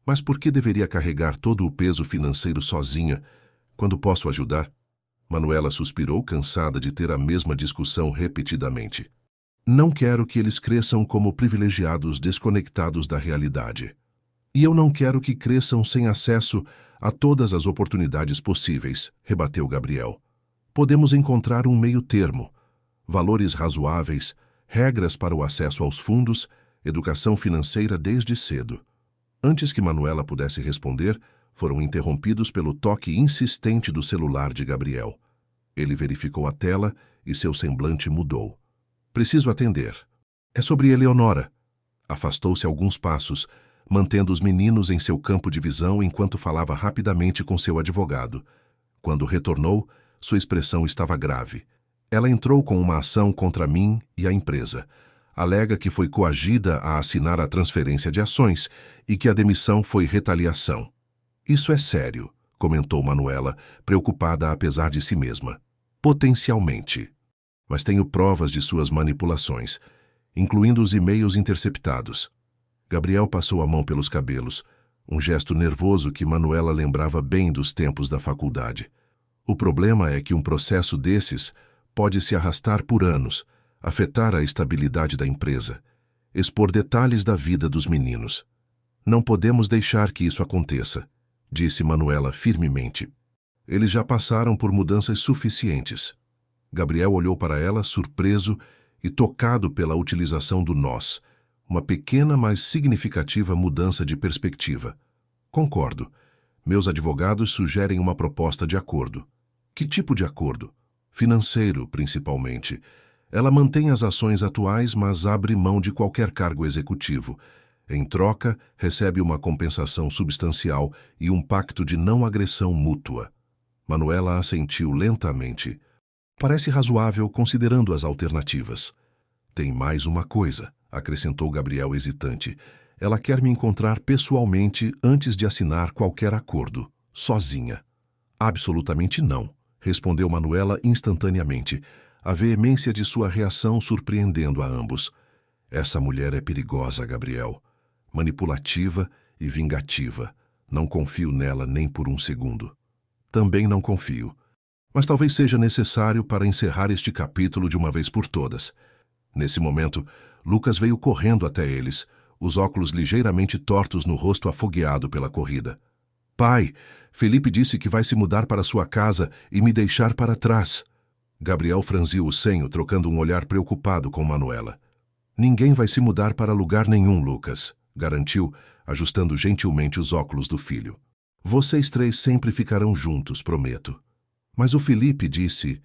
Mas por que deveria carregar todo o peso financeiro sozinha, quando posso ajudar? Manuela suspirou, cansada de ter a mesma discussão repetidamente. Não quero que eles cresçam como privilegiados desconectados da realidade. E eu não quero que cresçam sem acesso a todas as oportunidades possíveis, rebateu Gabriel. Podemos encontrar um meio termo. Valores razoáveis, regras para o acesso aos fundos, educação financeira desde cedo. Antes que Manuela pudesse responder, foram interrompidos pelo toque insistente do celular de Gabriel. Ele verificou a tela e seu semblante mudou. Preciso atender. É sobre Eleonora. Afastou-se alguns passos, mantendo os meninos em seu campo de visão enquanto falava rapidamente com seu advogado. Quando retornou, sua expressão estava grave. Ela entrou com uma ação contra mim e a empresa. Alega que foi coagida a assinar a transferência de ações e que a demissão foi retaliação. Isso é sério, comentou Manuela, preocupada apesar de si mesma. Potencialmente. Mas tenho provas de suas manipulações, incluindo os e-mails interceptados. Gabriel passou a mão pelos cabelos, um gesto nervoso que Manuela lembrava bem dos tempos da faculdade. O problema é que um processo desses pode se arrastar por anos, afetar a estabilidade da empresa, expor detalhes da vida dos meninos. Não podemos deixar que isso aconteça, disse Manuela firmemente. Eles já passaram por mudanças suficientes. Gabriel olhou para ela, surpreso e tocado pela utilização do nós, uma pequena, mas significativa mudança de perspectiva. Concordo. Meus advogados sugerem uma proposta de acordo. Que tipo de acordo? Financeiro, principalmente. Ela mantém as ações atuais, mas abre mão de qualquer cargo executivo. Em troca, recebe uma compensação substancial e um pacto de não agressão mútua. Manuela assentiu lentamente. Parece razoável considerando as alternativas. Tem mais uma coisa, acrescentou Gabriel hesitante. Ela quer me encontrar pessoalmente antes de assinar qualquer acordo, sozinha. Absolutamente não, respondeu Manuela instantaneamente, a veemência de sua reação surpreendendo a ambos. Essa mulher é perigosa, Gabriel. Manipulativa e vingativa. Não confio nela nem por um segundo. Também não confio. Mas talvez seja necessário para encerrar este capítulo de uma vez por todas. Nesse momento, Lucas veio correndo até eles, os óculos ligeiramente tortos no rosto afogueado pela corrida. Pai, Felipe disse que vai se mudar para sua casa e me deixar para trás. Gabriel franziu o senho, trocando um olhar preocupado com Manuela. Ninguém vai se mudar para lugar nenhum, Lucas, garantiu, ajustando gentilmente os óculos do filho. Vocês 3 sempre ficarão juntos, prometo. Mas o Felipe disse...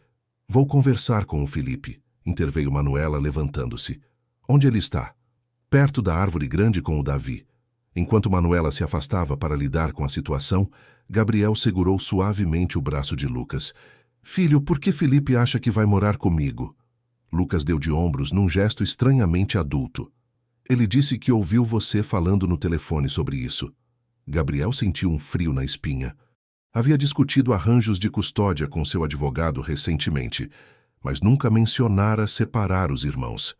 Vou conversar com o Felipe, interveio Manuela, levantando-se. Onde ele está? Perto da árvore grande com o Davi. Enquanto Manuela se afastava para lidar com a situação, Gabriel segurou suavemente o braço de Lucas. Filho, por que Felipe acha que vai morar comigo? Lucas deu de ombros num gesto estranhamente adulto. Ele disse que ouviu você falando no telefone sobre isso. Gabriel sentiu um frio na espinha. Havia discutido arranjos de custódia com seu advogado recentemente, mas nunca mencionara separar os irmãos.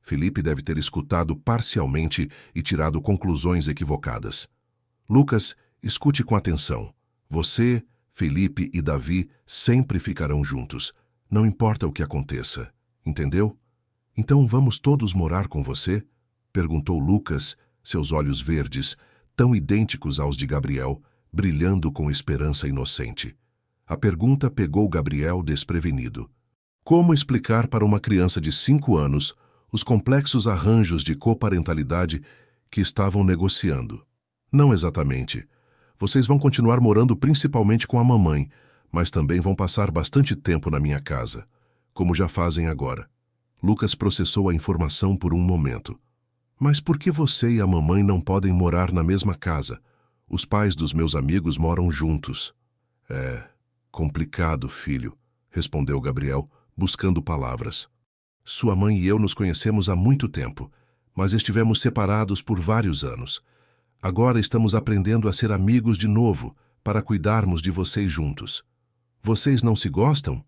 Felipe deve ter escutado parcialmente e tirado conclusões equivocadas. Lucas, escute com atenção. Você, Felipe e Davi sempre ficarão juntos, não importa o que aconteça. Entendeu? Então vamos todos morar com você? Perguntou Lucas, seus olhos verdes, tão idênticos aos de Gabriel, brilhando com esperança inocente. A pergunta pegou Gabriel desprevenido. Como explicar para uma criança de 5 anos os complexos arranjos de coparentalidade que estavam negociando? Não exatamente. Vocês vão continuar morando principalmente com a mamãe, mas também vão passar bastante tempo na minha casa, como já fazem agora. Lucas processou a informação por um momento. Mas por que você e a mamãe não podem morar na mesma casa? Os pais dos meus amigos moram juntos. É complicado, filho, respondeu Gabriel, buscando palavras. Sua mãe e eu nos conhecemos há muito tempo, mas estivemos separados por vários anos. Agora estamos aprendendo a ser amigos de novo, para cuidarmos de vocês juntos. Vocês não se gostam?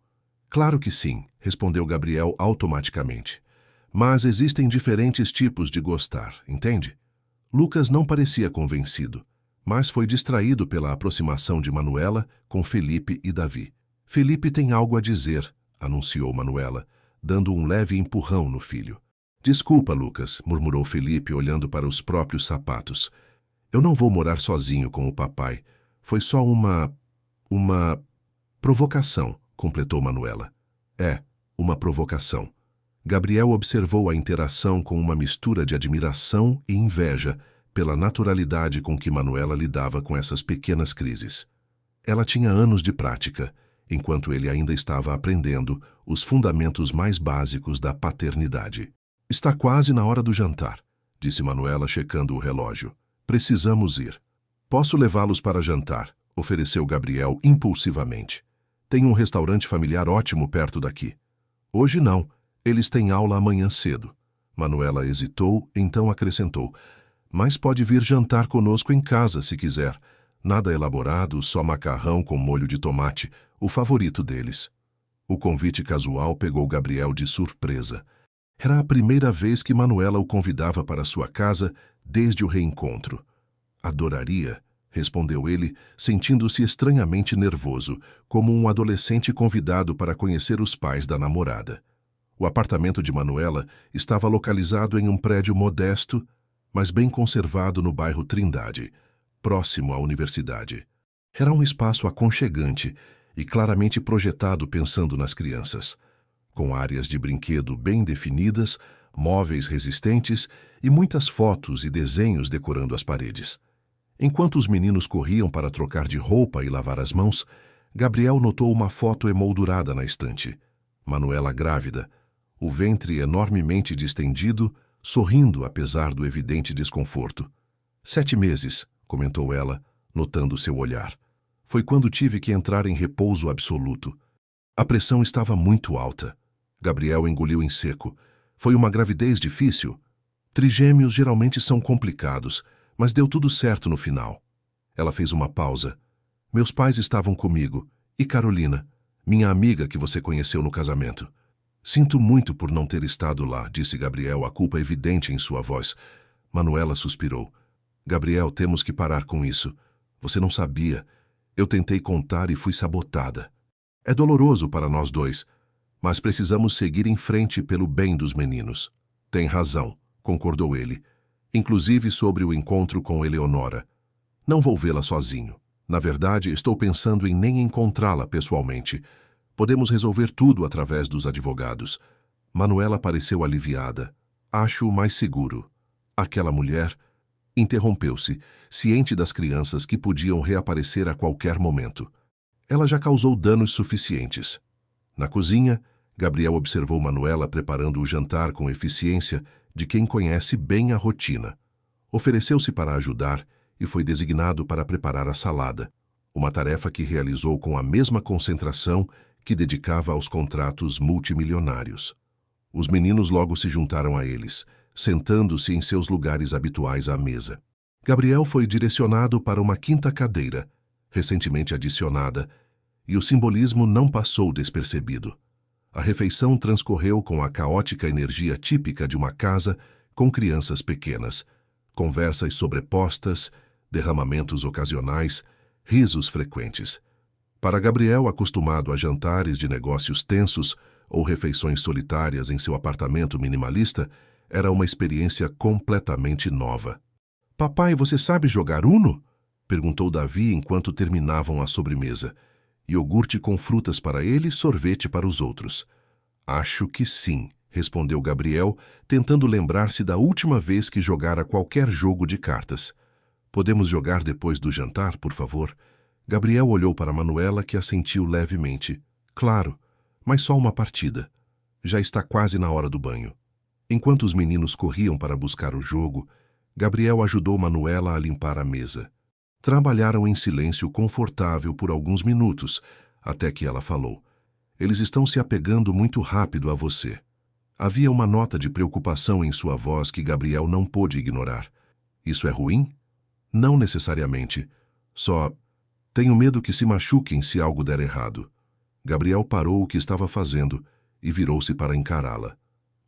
Claro que sim, respondeu Gabriel automaticamente. Mas existem diferentes tipos de gostar, entende? Lucas não parecia convencido, mas foi distraído pela aproximação de Manuela com Felipe e Davi. Felipe tem algo a dizer, anunciou Manuela, dando um leve empurrão no filho. Desculpa, Lucas, murmurou Felipe olhando para os próprios sapatos. Eu não vou morar sozinho com o papai. Foi só uma provocação, completou Manuela. É, uma provocação. Gabriel observou a interação com uma mistura de admiração e inveja pela naturalidade com que Manuela lidava com essas pequenas crises. Ela tinha anos de prática, enquanto ele ainda estava aprendendo os fundamentos mais básicos da paternidade. Está quase na hora do jantar, disse Manuela checando o relógio. Precisamos ir. Posso levá-los para jantar, ofereceu Gabriel impulsivamente. Tem um restaurante familiar ótimo perto daqui. Hoje não, eles têm aula amanhã cedo. Manuela hesitou, então acrescentou. Mas pode vir jantar conosco em casa, se quiser. Nada elaborado, só macarrão com molho de tomate, o favorito deles. O convite casual pegou Gabriel de surpresa. Era a primeira vez que Manuela o convidava para sua casa desde o reencontro. Adoraria, respondeu ele, sentindo-se estranhamente nervoso, como um adolescente convidado para conhecer os pais da namorada. O apartamento de Manuela estava localizado em um prédio modesto, mas bem conservado no bairro Trindade, próximo à universidade. Era um espaço aconchegante e claramente projetado pensando nas crianças, com áreas de brinquedo bem definidas, móveis resistentes e muitas fotos e desenhos decorando as paredes. Enquanto os meninos corriam para trocar de roupa e lavar as mãos, Gabriel notou uma foto emoldurada na estante. Manuela grávida, o ventre enormemente distendido, sorrindo apesar do evidente desconforto. 7 meses, comentou ela, notando seu olhar. Foi quando tive que entrar em repouso absoluto. A pressão estava muito alta. Gabriel engoliu em seco. Foi uma gravidez difícil? Trigêmeos geralmente são complicados, mas deu tudo certo no final. Ela fez uma pausa. Meus pais estavam comigo. E Carolina, minha amiga que você conheceu no casamento. Sinto muito por não ter estado lá, disse Gabriel, a culpa evidente em sua voz. Manuela suspirou. Gabriel, temos que parar com isso. Você não sabia. Eu tentei contar e fui sabotada. É doloroso para nós dois, mas precisamos seguir em frente pelo bem dos meninos. Tem razão, concordou ele, inclusive sobre o encontro com Eleonora. Não vou vê-la sozinho. Na verdade, estou pensando em nem encontrá-la pessoalmente. Podemos resolver tudo através dos advogados. Manuela pareceu aliviada. Acho mais seguro. Aquela mulher interrompeu-se, ciente das crianças que podiam reaparecer a qualquer momento. Ela já causou danos suficientes. Na cozinha, Gabriel observou Manuela preparando o jantar com eficiência de quem conhece bem a rotina. Ofereceu-se para ajudar e foi designado para preparar a salada, uma tarefa que realizou com a mesma concentração que dedicava aos contratos multimilionários. Os meninos logo se juntaram a eles, sentando-se em seus lugares habituais à mesa. Gabriel foi direcionado para uma quinta cadeira, recentemente adicionada, e o simbolismo não passou despercebido. A refeição transcorreu com a caótica energia típica de uma casa com crianças pequenas, conversas sobrepostas, derramamentos ocasionais, risos frequentes. Para Gabriel, acostumado a jantares de negócios tensos ou refeições solitárias em seu apartamento minimalista, era uma experiência completamente nova. "Papai, você sabe jogar Uno?" perguntou Davi enquanto terminavam a sobremesa. Iogurte com frutas para ele, sorvete para os outros. "Acho que sim", respondeu Gabriel, tentando lembrar-se da última vez que jogara qualquer jogo de cartas. "Podemos jogar depois do jantar, por favor?" Gabriel olhou para Manuela, que assentiu levemente. "Claro, mas só uma partida. Já está quase na hora do banho." Enquanto os meninos corriam para buscar o jogo, Gabriel ajudou Manuela a limpar a mesa. Trabalharam em silêncio confortável por alguns minutos, até que ela falou: "Eles estão se apegando muito rápido a você." Havia uma nota de preocupação em sua voz que Gabriel não pôde ignorar. "Isso é ruim?" "Não necessariamente. Só tenho medo que se machuquem se algo der errado." Gabriel parou o que estava fazendo e virou-se para encará-la.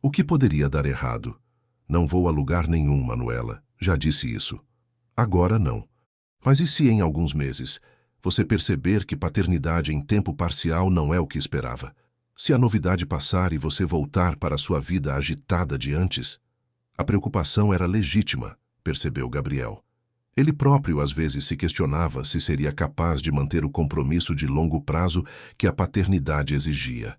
"O que poderia dar errado?" "Não vou a lugar nenhum, Manuela. Já disse isso." "Agora não. Mas e se em alguns meses você perceber que paternidade em tempo parcial não é o que esperava? Se a novidade passar e você voltar para a sua vida agitada de antes?" A preocupação era legítima, percebeu Gabriel. Ele próprio às vezes se questionava se seria capaz de manter o compromisso de longo prazo que a paternidade exigia.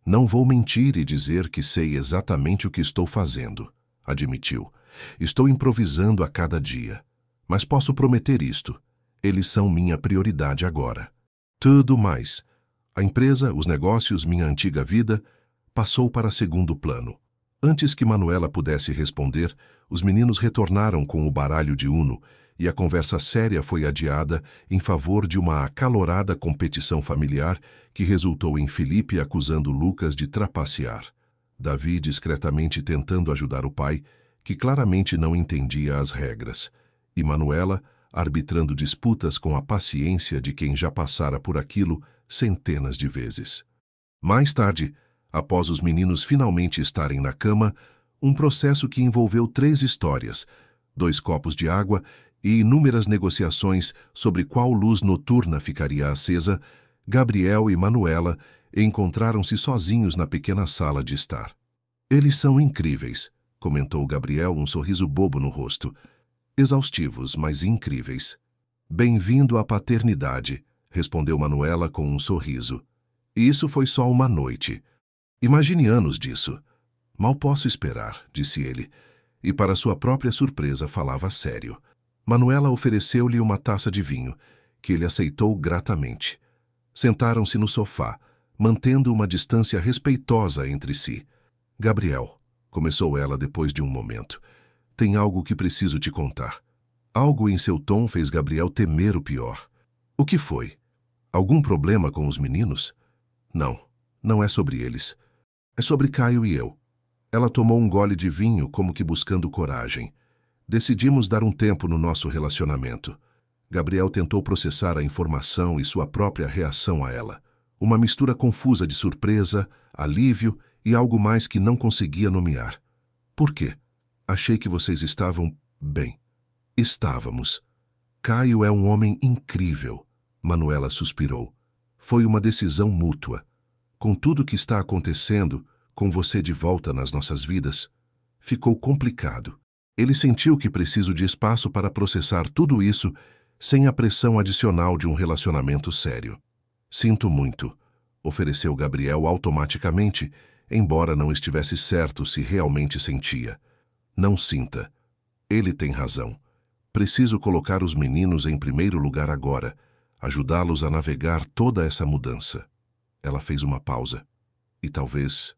"Não vou mentir e dizer que sei exatamente o que estou fazendo", admitiu. "Estou improvisando a cada dia. Mas posso prometer isto: eles são minha prioridade agora. Tudo mais, a empresa, os negócios, minha antiga vida, passou para segundo plano." Antes que Manuela pudesse responder, os meninos retornaram com o baralho de Uno e a conversa séria foi adiada em favor de uma acalorada competição familiar que resultou em Felipe acusando Lucas de trapacear, Davi discretamente tentando ajudar o pai, que claramente não entendia as regras, e Manuela arbitrando disputas com a paciência de quem já passara por aquilo centenas de vezes. Mais tarde, após os meninos finalmente estarem na cama, um processo que envolveu 3 histórias, 2 copos de água e inúmeras negociações sobre qual luz noturna ficaria acesa, Gabriel e Manuela encontraram-se sozinhos na pequena sala de estar. "Eles são incríveis", comentou Gabriel, um sorriso bobo no rosto. "Exaustivos, mas incríveis." "Bem-vindo à paternidade", respondeu Manuela com um sorriso. "Isso foi só uma noite. Imagine anos disso." "Mal posso esperar", disse ele, e para sua própria surpresa falava sério. Manuela ofereceu-lhe uma taça de vinho, que ele aceitou gratamente. Sentaram-se no sofá, mantendo uma distância respeitosa entre si. "Gabriel", começou ela depois de um momento, "tem algo que preciso te contar." Algo em seu tom fez Gabriel temer o pior. "O que foi? Algum problema com os meninos?" "Não, não é sobre eles. É sobre Caio e eu." Ela tomou um gole de vinho como que buscando coragem. "Decidimos dar um tempo no nosso relacionamento." Gabriel tentou processar a informação e sua própria reação a ela. Uma mistura confusa de surpresa, alívio e algo mais que não conseguia nomear. "Por quê? Achei que vocês estavam bem." "Estávamos. Caio é um homem incrível." Manuela suspirou. "Foi uma decisão mútua. Com tudo que está acontecendo, com você de volta nas nossas vidas, ficou complicado. Ele sentiu que preciso de espaço para processar tudo isso sem a pressão adicional de um relacionamento sério." "Sinto muito", ofereceu Gabriel automaticamente, embora não estivesse certo se realmente sentia. "Não sinta. Ele tem razão. Preciso colocar os meninos em primeiro lugar agora, ajudá-los a navegar toda essa mudança." Ela fez uma pausa. "E talvez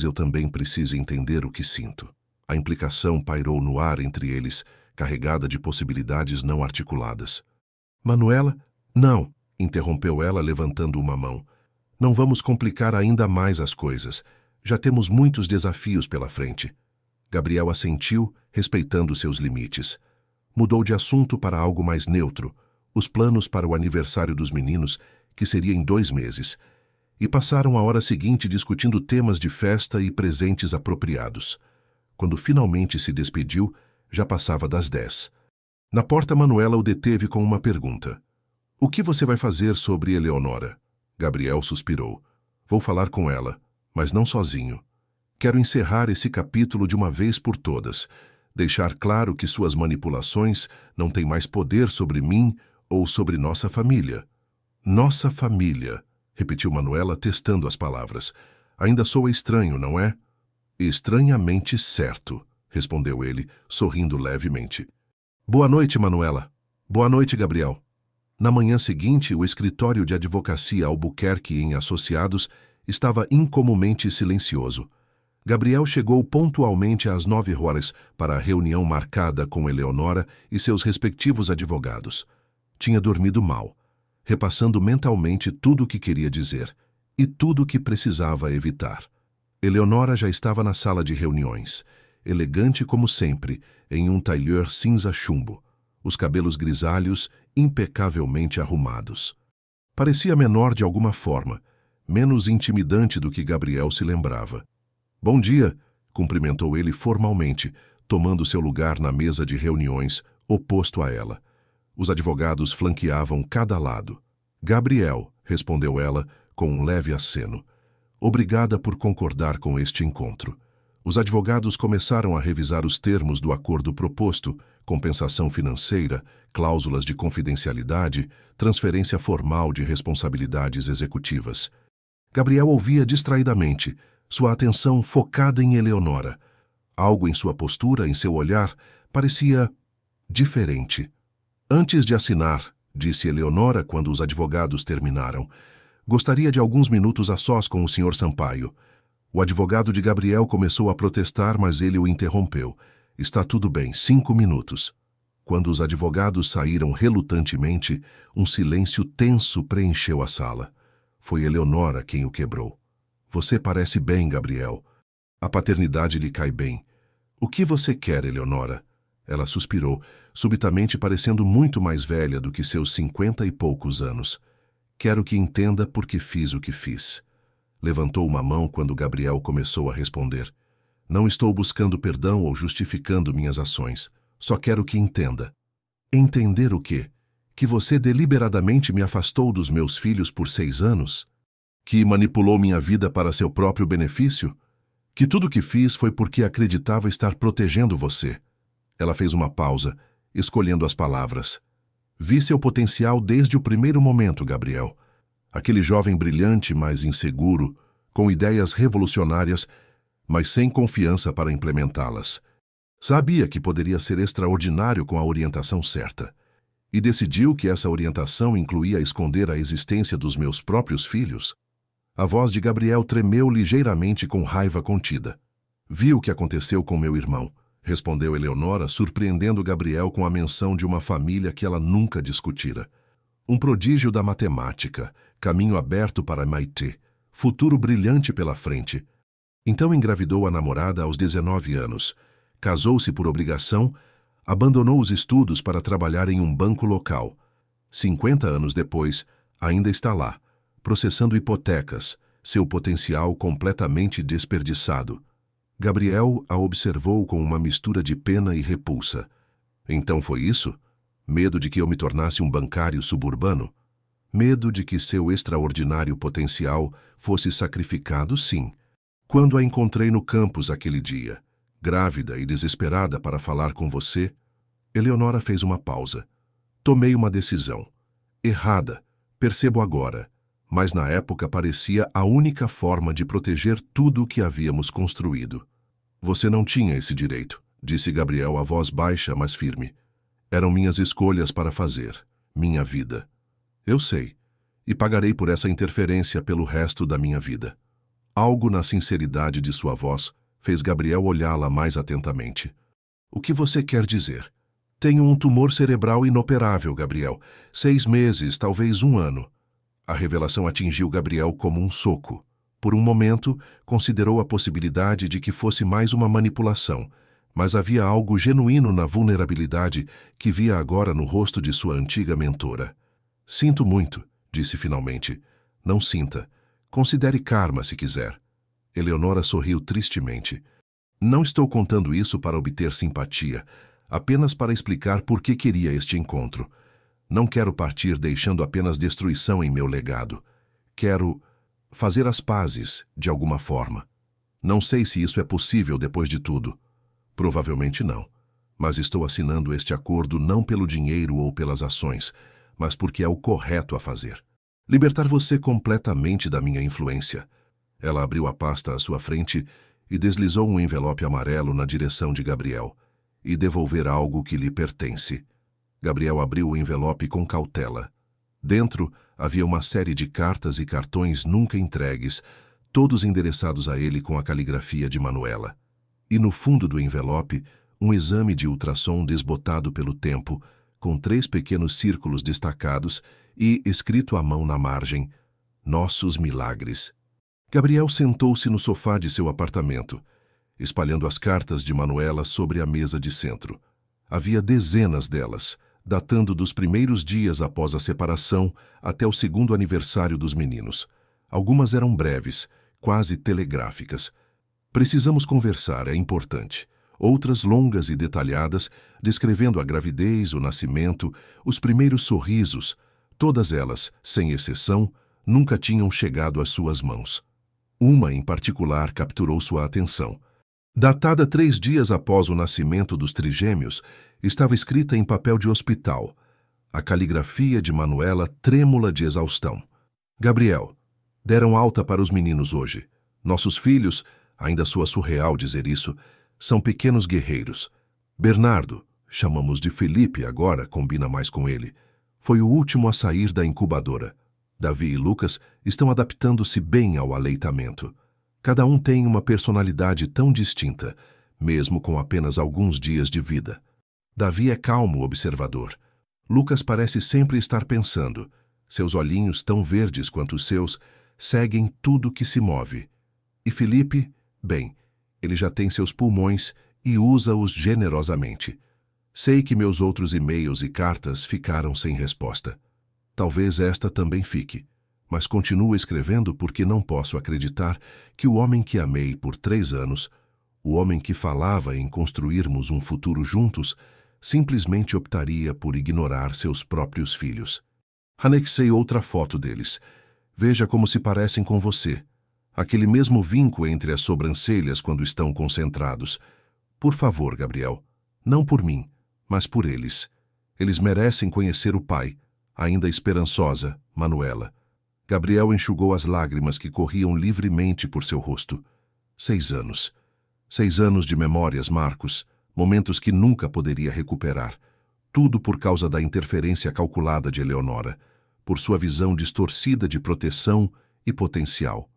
eu também precise entender o que sinto." A implicação pairou no ar entre eles, carregada de possibilidades não articuladas. "Manuela?" "Não", interrompeu ela levantando uma mão. "Não vamos complicar ainda mais as coisas. Já temos muitos desafios pela frente." Gabriel assentiu, respeitando seus limites. Mudou de assunto para algo mais neutro, os planos para o aniversário dos meninos, que seria em 2 meses, e passaram a hora seguinte discutindo temas de festa e presentes apropriados. Quando finalmente se despediu, já passava das 10. Na porta, Manuela o deteve com uma pergunta. "O que você vai fazer sobre Eleonora?" Gabriel suspirou. "Vou falar com ela, mas não sozinho. Quero encerrar esse capítulo de uma vez por todas, deixar claro que suas manipulações não têm mais poder sobre mim ou sobre nossa família." "Nossa família", repetiu Manuela, testando as palavras. "Ainda soa estranho, não é?" "Estranhamente certo", respondeu ele, sorrindo levemente. "Boa noite, Manuela." "Boa noite, Gabriel." Na manhã seguinte, o escritório de advocacia Albuquerque em Associados estava incomumente silencioso. Gabriel chegou pontualmente às 9 horas para a reunião marcada com Eleonora e seus respectivos advogados. Tinha dormido mal, repassando mentalmente tudo o que queria dizer e tudo o que precisava evitar. Eleonora já estava na sala de reuniões, elegante como sempre, em um tailleur cinza chumbo, os cabelos grisalhos impecavelmente arrumados. Parecia menor de alguma forma, menos intimidante do que Gabriel se lembrava. "Bom dia", cumprimentou ele formalmente, tomando seu lugar na mesa de reuniões, oposto a ela. Os advogados flanqueavam cada lado. "Gabriel", respondeu ela, com um leve aceno. "Obrigada por concordar com este encontro." Os advogados começaram a revisar os termos do acordo proposto, compensação financeira, cláusulas de confidencialidade, transferência formal de responsabilidades executivas. Gabriel ouvia distraidamente, sua atenção focada em Eleonora. Algo em sua postura, em seu olhar, parecia diferente. "Antes de assinar", disse Eleonora quando os advogados terminaram, "gostaria de alguns minutos a sós com o Sr. Sampaio." O advogado de Gabriel começou a protestar, mas ele o interrompeu. "Está tudo bem, 5 minutos." Quando os advogados saíram relutantemente, um silêncio tenso preencheu a sala. Foi Eleonora quem o quebrou. "Você parece bem, Gabriel. A paternidade lhe cai bem. O que você quer, Eleonora?" Ela suspirou, subitamente parecendo muito mais velha do que seus 50 e poucos anos. "Quero que entenda por que fiz o que fiz." Levantou uma mão quando Gabriel começou a responder. "Não estou buscando perdão ou justificando minhas ações. Só quero que entenda." "Entender o quê? Que você deliberadamente me afastou dos meus filhos por 6 anos? Que manipulou minha vida para seu próprio benefício? Que tudo o que fiz foi porque acreditava estar protegendo você?" Ela fez uma pausa, escolhendo as palavras. "Vi seu potencial desde o primeiro momento, Gabriel. Aquele jovem brilhante, mas inseguro, com ideias revolucionárias, mas sem confiança para implementá-las. Sabia que poderia ser extraordinário com a orientação certa. E decidiu que essa orientação incluía esconder a existência dos meus próprios filhos." A voz de Gabriel tremeu ligeiramente com raiva contida. "Vi o que aconteceu com meu irmão", respondeu Eleonora, surpreendendo Gabriel com a menção de uma família que ela nunca discutira. "Um prodígio da matemática, caminho aberto para Maitê, futuro brilhante pela frente." Então engravidou a namorada aos 19 anos, casou-se por obrigação, abandonou os estudos para trabalhar em um banco local. 50 anos depois, ainda está lá, processando hipotecas, seu potencial completamente desperdiçado. Gabriel a observou com uma mistura de pena e repulsa. "Então foi isso? Medo de que eu me tornasse um bancário suburbano? Medo de que seu extraordinário potencial fosse sacrificado, sim. Quando a encontrei no campus aquele dia, grávida e desesperada para falar com você..." Eleonora fez uma pausa. "Tomei uma decisão. Errada, percebo agora, mas na época parecia a única forma de proteger tudo o que havíamos construído." "Você não tinha esse direito", disse Gabriel, a voz baixa, mas firme. "Eram minhas escolhas para fazer, minha vida. Eu sei, e pagarei por essa interferência pelo resto da minha vida." Algo na sinceridade de sua voz fez Gabriel olhá-la mais atentamente. "O que você quer dizer?" "Tenho um tumor cerebral inoperável, Gabriel. 6 meses, talvez 1 ano. A revelação atingiu Gabriel como um soco. Por um momento, considerou a possibilidade de que fosse mais uma manipulação, Mas havia algo genuíno na vulnerabilidade que via agora no rosto de sua antiga mentora. Sinto muito, disse finalmente. Não sinta. Considere karma se quiser. Eleonora sorriu tristemente. Não estou contando isso para obter simpatia, apenas para explicar por que queria este encontro. Não quero partir deixando apenas destruição em meu legado. Quero fazer as pazes, de alguma forma. Não sei se isso é possível depois de tudo. Provavelmente não. Mas estou assinando este acordo não pelo dinheiro ou pelas ações, mas porque é o correto a fazer. Libertar você completamente da minha influência. Ela abriu a pasta à sua frente e deslizou um envelope amarelo na direção de Gabriel. E devolver algo que lhe pertence. Gabriel abriu o envelope com cautela. Dentro havia uma série de cartas e cartões nunca entregues, todos endereçados a ele com a caligrafia de Manuela. E no fundo do envelope, um exame de ultrassom desbotado pelo tempo, com 3 pequenos círculos destacados e, escrito à mão na margem, Nossos Milagres. Gabriel sentou-se no sofá de seu apartamento, espalhando as cartas de Manuela sobre a mesa de centro. Havia dezenas delas, datando dos primeiros dias após a separação até o 2º aniversário dos meninos. Algumas eram breves, quase telegráficas. Precisamos conversar, é importante. Outras longas e detalhadas, descrevendo a gravidez, o nascimento, os primeiros sorrisos. Todas elas, sem exceção, nunca tinham chegado às suas mãos. Uma, em particular, capturou sua atenção. Datada 3 dias após o nascimento dos trigêmeos, estava escrita em papel de hospital. A caligrafia de Manuela trêmula de exaustão. Gabriel, deram alta para os meninos hoje. Nossos filhos, ainda soa surreal dizer isso, são pequenos guerreiros. Bernardo, chamamos de Felipe agora, combina mais com ele, foi o último a sair da incubadora. Davi e Lucas estão adaptando-se bem ao aleitamento. Cada um tem uma personalidade tão distinta, mesmo com apenas alguns dias de vida. Davi é calmo observador. Lucas parece sempre estar pensando. Seus olhinhos, tão verdes quanto os seus, seguem tudo que se move. E Felipe, bem, ele já tem seus pulmões e usa-os generosamente. Sei que meus outros e-mails e cartas ficaram sem resposta. Talvez esta também fique, mas continuo escrevendo porque não posso acreditar que o homem que amei por 3 anos, o homem que falava em construirmos um futuro juntos, simplesmente optaria por ignorar seus próprios filhos. Anexei outra foto deles. Veja como se parecem com você. Aquele mesmo vinco entre as sobrancelhas quando estão concentrados. Por favor, Gabriel, não por mim, mas por eles. Eles merecem conhecer o pai, ainda esperançosa, Manuela. Gabriel enxugou as lágrimas que corriam livremente por seu rosto. 6 anos. 6 anos de memórias, Marcos, momentos que nunca poderia recuperar. Tudo por causa da interferência calculada de Eleonora, por sua visão distorcida de proteção e potencial.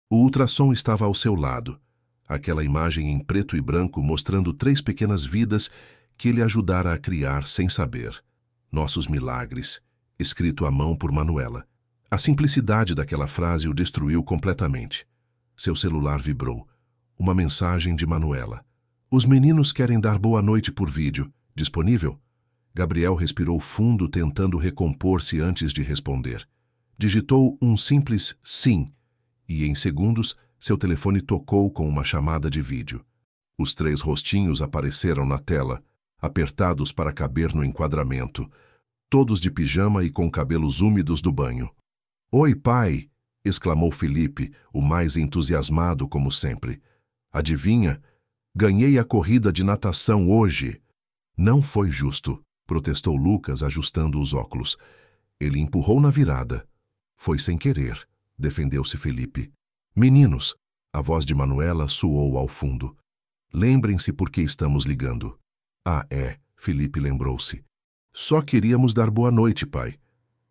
O ultrassom estava ao seu lado, aquela imagem em preto e branco mostrando 3 pequenas vidas que ele ajudara a criar sem saber. Nossos milagres, escrito à mão por Manuela. A simplicidade daquela frase o destruiu completamente. Seu celular vibrou. Uma mensagem de Manuela. Os meninos querem dar boa noite por vídeo. Disponível? Gabriel respirou fundo, tentando recompor-se antes de responder. Digitou um simples sim, e em segundos seu telefone tocou com uma chamada de vídeo. Os 3 rostinhos apareceram na tela, apertados para caber no enquadramento, todos de pijama e com cabelos úmidos do banho. Oi, pai! Exclamou Felipe, o mais entusiasmado como sempre. Adivinha? Ganhei a corrida de natação hoje. Não foi justo, protestou Lucas, ajustando os óculos. Ele empurrou na virada. Foi sem querer, defendeu-se Felipe. Meninos, a voz de Manuela soou ao fundo. Lembrem-se por que estamos ligando. Ah, é, Felipe lembrou-se. Só queríamos dar boa noite, pai.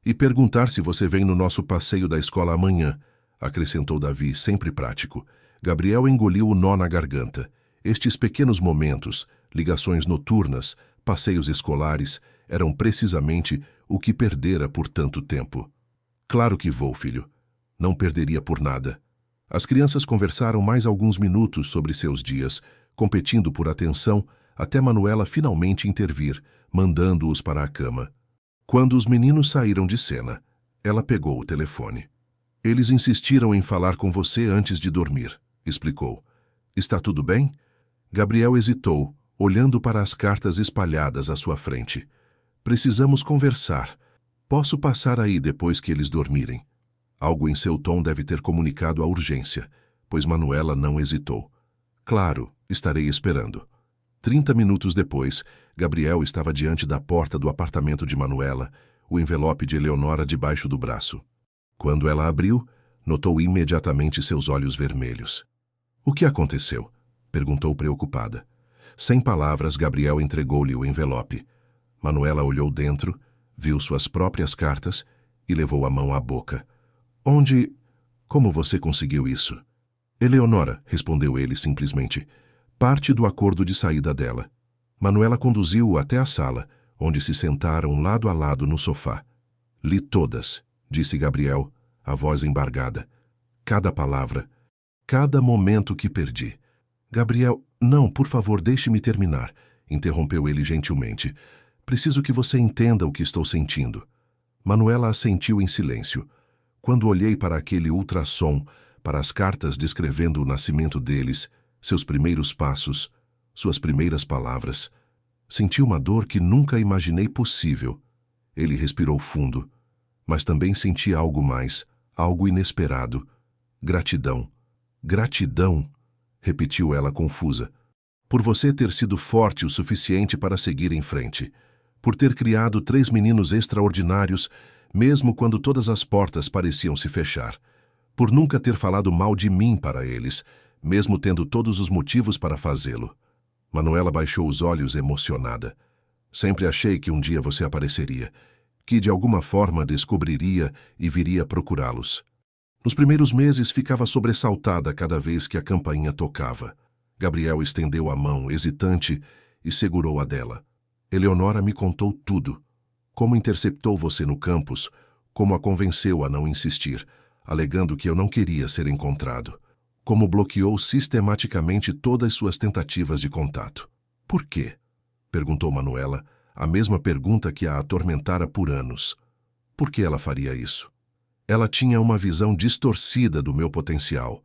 E perguntar se você vem no nosso passeio da escola amanhã, acrescentou Davi, sempre prático. Gabriel engoliu o nó na garganta. Estes pequenos momentos, ligações noturnas, passeios escolares, eram precisamente o que perdera por tanto tempo. Claro que vou, filho. Não perderia por nada. As crianças conversaram mais alguns minutos sobre seus dias, competindo por atenção, até Manuela finalmente intervir, mandando-os para a cama. Quando os meninos saíram de cena, ela pegou o telefone. Eles insistiram em falar com você antes de dormir, explicou. Está tudo bem? Gabriel hesitou, olhando para as cartas espalhadas à sua frente. Precisamos conversar. Posso passar aí depois que eles dormirem? Algo em seu tom deve ter comunicado a urgência, pois Manuela não hesitou. Claro, estarei esperando. 30 minutos depois, Gabriel estava diante da porta do apartamento de Manuela, o envelope de Eleonora debaixo do braço. Quando ela abriu, notou imediatamente seus olhos vermelhos. O que aconteceu? Perguntou preocupada. Sem palavras, Gabriel entregou-lhe o envelope. Manuela olhou dentro, viu suas próprias cartas e levou a mão à boca. Onde... Como você conseguiu isso? Eleonora, respondeu ele simplesmente. Parte do acordo de saída dela. Manuela conduziu-o até a sala, onde se sentaram lado a lado no sofá. Li todas, disse Gabriel, a voz embargada. Cada palavra, cada momento que perdi. Gabriel, não, por favor, deixe-me terminar, interrompeu ele gentilmente. Preciso que você entenda o que estou sentindo. Manuela assentiu em silêncio. Quando olhei para aquele ultrassom, para as cartas descrevendo o nascimento deles, seus primeiros passos, suas primeiras palavras, senti uma dor que nunca imaginei possível. Ele respirou fundo, mas também senti algo mais, algo inesperado. Gratidão. Gratidão, repetiu ela confusa. Por você ter sido forte o suficiente para seguir em frente. Por ter criado 3 meninos extraordinários, mesmo quando todas as portas pareciam se fechar. Por nunca ter falado mal de mim para eles, mesmo tendo todos os motivos para fazê-lo. Manuela baixou os olhos emocionada. Sempre achei que um dia você apareceria, que de alguma forma descobriria e viria procurá-los. Nos primeiros meses ficava sobressaltada cada vez que a campainha tocava. Gabriel estendeu a mão, hesitante, e segurou a dela. Eleonora me contou tudo. Como interceptou você no campus, como a convenceu a não insistir, alegando que eu não queria ser encontrado. Como bloqueou sistematicamente todas suas tentativas de contato. Por quê? Perguntou Manuela, a mesma pergunta que a atormentara por anos. Por que ela faria isso? Ela tinha uma visão distorcida do meu potencial.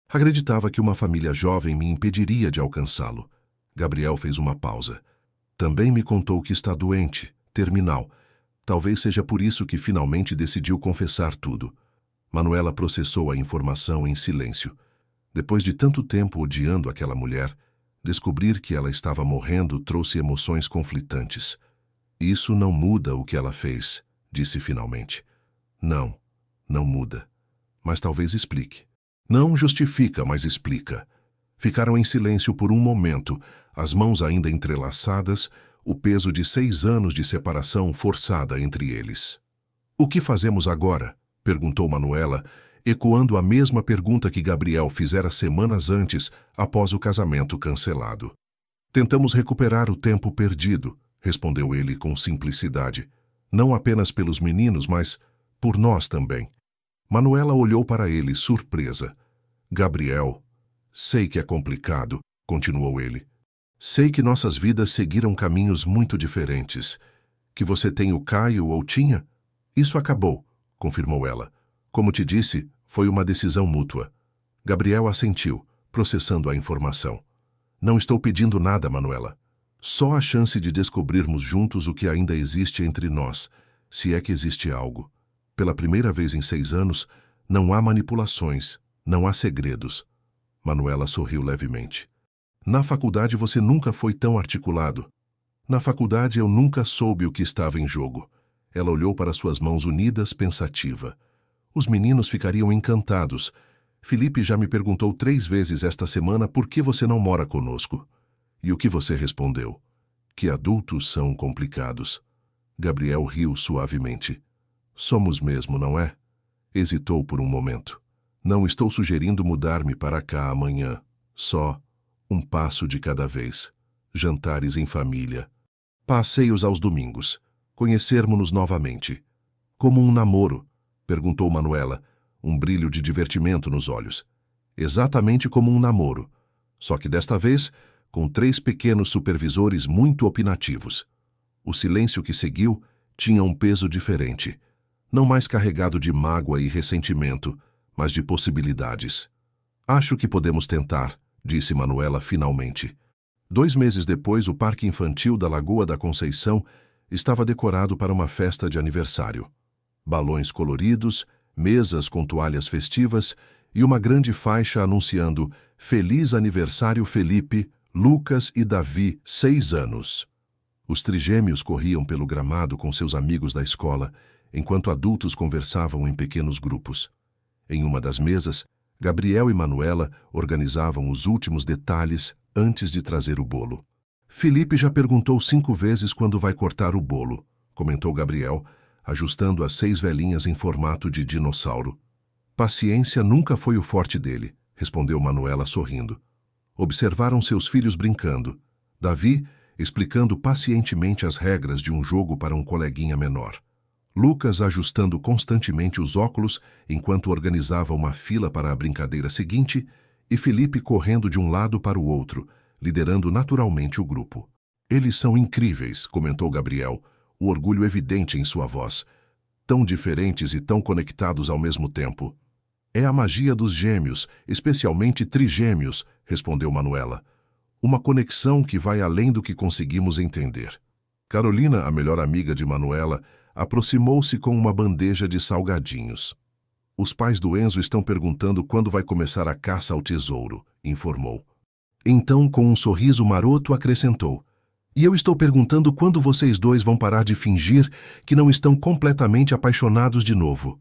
Acreditava que uma família jovem me impediria de alcançá-lo. Gabriel fez uma pausa. Também me contou que está doente, terminal. Talvez seja por isso que finalmente decidiu confessar tudo. Manuela processou a informação em silêncio. Depois de tanto tempo odiando aquela mulher, descobrir que ela estava morrendo trouxe emoções conflitantes. Isso não muda o que ela fez, disse finalmente. Não, não muda. Mas talvez explique. Não justifica, mas explica. Ficaram em silêncio por um momento, as mãos ainda entrelaçadas, o peso de 6 anos de separação forçada entre eles. O que fazemos agora? Perguntou Manuela, ecoando a mesma pergunta que Gabriel fizera semanas antes, após o casamento cancelado. Tentamos recuperar o tempo perdido, respondeu ele com simplicidade. Não apenas pelos meninos, mas por nós também. Manuela olhou para ele, surpresa. Gabriel, sei que é complicado, continuou ele. Sei que nossas vidas seguiram caminhos muito diferentes. Que você tem o Caio ou tinha? Isso acabou, confirmou ela. Como te disse, foi uma decisão mútua. Gabriel assentiu, processando a informação. Não estou pedindo nada, Manuela. Só a chance de descobrirmos juntos o que ainda existe entre nós, se é que existe algo. Pela primeira vez em 6 anos, não há manipulações, não há segredos. Manuela sorriu levemente. Na faculdade você nunca foi tão articulado. Na faculdade eu nunca soube o que estava em jogo. Ela olhou para suas mãos unidas, pensativa. Os meninos ficariam encantados. Felipe já me perguntou 3 vezes esta semana por que você não mora conosco. E o que você respondeu? Que adultos são complicados. Gabriel riu suavemente. Somos mesmo, não é? Hesitou por um momento. Não estou sugerindo mudar-me para cá amanhã. Só um passo de cada vez. Jantares em família. Passeios aos domingos. Conhecermos-nos novamente. Como um namoro? Perguntou Manuela, um brilho de divertimento nos olhos. Exatamente como um namoro, só que desta vez com 3 pequenos supervisores muito opinativos. O silêncio que seguiu tinha um peso diferente, não mais carregado de mágoa e ressentimento, mas de possibilidades. Acho que podemos tentar, disse Manuela finalmente. 2 meses depois, o Parque Infantil da Lagoa da Conceição estava decorado para uma festa de aniversário. Balões coloridos, mesas com toalhas festivas e uma grande faixa anunciando Feliz Aniversário Felipe, Lucas e Davi, 6 anos. Os trigêmeos corriam pelo gramado com seus amigos da escola, enquanto adultos conversavam em pequenos grupos. Em uma das mesas, Gabriel e Manuela organizavam os últimos detalhes antes de trazer o bolo. Felipe já perguntou 5 vezes quando vai cortar o bolo, comentou Gabriel, ajustando as 6 velinhas em formato de dinossauro. Paciência nunca foi o forte dele, respondeu Manuela sorrindo. Observaram seus filhos brincando. Davi explicando pacientemente as regras de um jogo para um coleguinha menor. Lucas ajustando constantemente os óculos enquanto organizava uma fila para a brincadeira seguinte e Felipe correndo de um lado para o outro, liderando naturalmente o grupo. Eles são incríveis, comentou Gabriel, o orgulho evidente em sua voz. Tão diferentes e tão conectados ao mesmo tempo. É a magia dos gêmeos, especialmente trigêmeos, respondeu Manuela. Uma conexão que vai além do que conseguimos entender. Carolina, a melhor amiga de Manuela, aproximou-se com uma bandeja de salgadinhos. Os pais do Enzo estão perguntando quando vai começar a caça ao tesouro, informou. Então, com um sorriso maroto, acrescentou. E eu estou perguntando quando vocês dois vão parar de fingir que não estão completamente apaixonados de novo.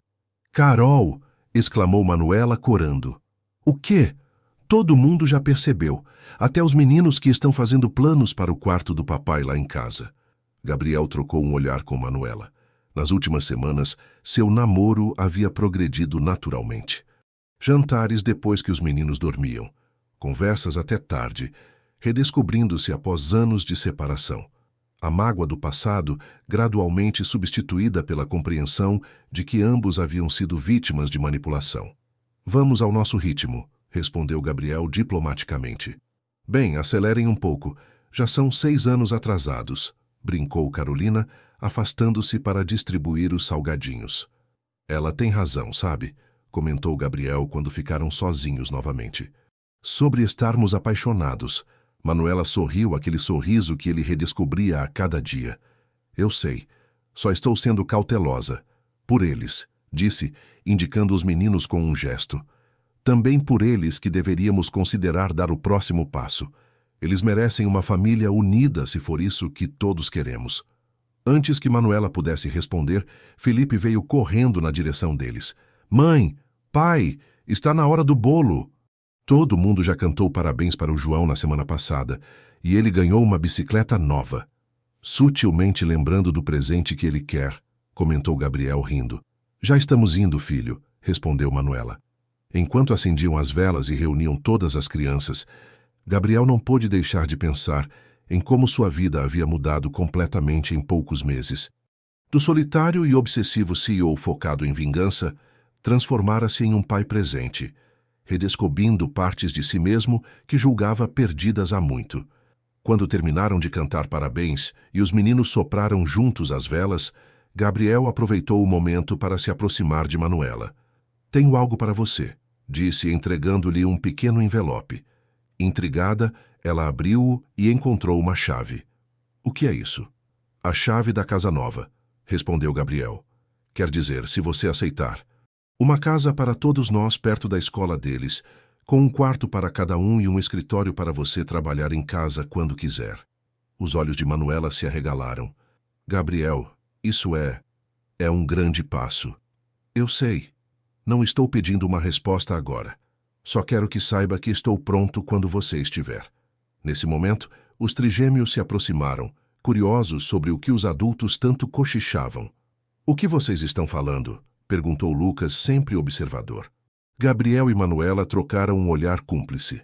Carol! Exclamou Manuela, corando. O quê? Todo mundo já percebeu, até os meninos que estão fazendo planos para o quarto do papai lá em casa. Gabriel trocou um olhar com Manuela. Nas últimas semanas, seu namoro havia progredido naturalmente. Jantares depois que os meninos dormiam. Conversas até tarde, redescobrindo-se após anos de separação. A mágoa do passado gradualmente substituída pela compreensão de que ambos haviam sido vítimas de manipulação. Vamos ao nosso ritmo, respondeu Gabriel diplomaticamente. Bem, acelerem um pouco. Já são 6 anos atrasados, brincou Carolina, afastando-se para distribuir os salgadinhos. Ela tem razão, sabe? Comentou Gabriel quando ficaram sozinhos novamente. Sobre estarmos apaixonados. Manuela sorriu aquele sorriso que ele redescobria a cada dia. Eu sei. Só estou sendo cautelosa. Por eles, disse, indicando os meninos com um gesto. Também por eles que deveríamos considerar dar o próximo passo. Eles merecem uma família unida, se for isso que todos queremos. Antes que Manuela pudesse responder, Felipe veio correndo na direção deles. Mãe! Pai! Está na hora do bolo! Todo mundo já cantou parabéns para o João na semana passada, e ele ganhou uma bicicleta nova. Sutilmente lembrando do presente que ele quer, comentou Gabriel rindo. Já estamos indo, filho, respondeu Manuela. Enquanto acendiam as velas e reuniam todas as crianças, Gabriel não pôde deixar de pensar em como sua vida havia mudado completamente em poucos meses. Do solitário e obsessivo CEO focado em vingança, transformara-se em um pai presente, redescobrindo partes de si mesmo que julgava perdidas há muito. Quando terminaram de cantar parabéns e os meninos sopraram juntos as velas, Gabriel aproveitou o momento para se aproximar de Manuela. Tenho algo para você, disse, entregando-lhe um pequeno envelope. Intrigada, ela abriu-o e encontrou uma chave. O que é isso? A chave da casa nova, respondeu Gabriel. Quer dizer, se você aceitar. Uma casa para todos nós perto da escola deles, com um quarto para cada um e um escritório para você trabalhar em casa quando quiser. Os olhos de Manuela se arregalaram. Gabriel, isso é um grande passo. Eu sei. Não estou pedindo uma resposta agora. Só quero que saiba que estou pronto quando você estiver. Nesse momento, os trigêmeos se aproximaram, curiosos sobre o que os adultos tanto cochichavam. O que vocês estão falando? Perguntou Lucas, sempre observador. Gabriel e Manuela trocaram um olhar cúmplice.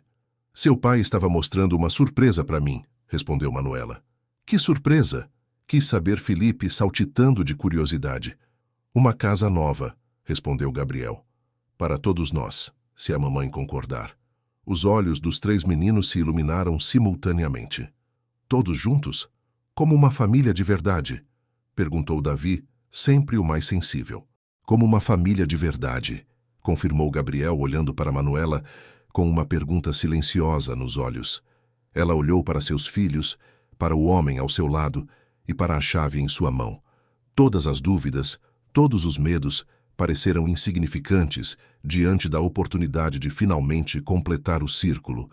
Seu pai estava mostrando uma surpresa para mim, respondeu Manuela. Que surpresa? Quis saber Felipe, saltitando de curiosidade. Uma casa nova, respondeu Gabriel. Para todos nós. se a mamãe concordar. Os olhos dos 3 meninos se iluminaram simultaneamente. Todos juntos? Como uma família de verdade? Perguntou Davi, sempre o mais sensível. Como uma família de verdade, confirmou Gabriel olhando para Manuela com uma pergunta silenciosa nos olhos. Ela olhou para seus filhos, para o homem ao seu lado e para a chave em sua mão. Todas as dúvidas, todos os medos pareceram insignificantes diante da oportunidade de finalmente completar o círculo,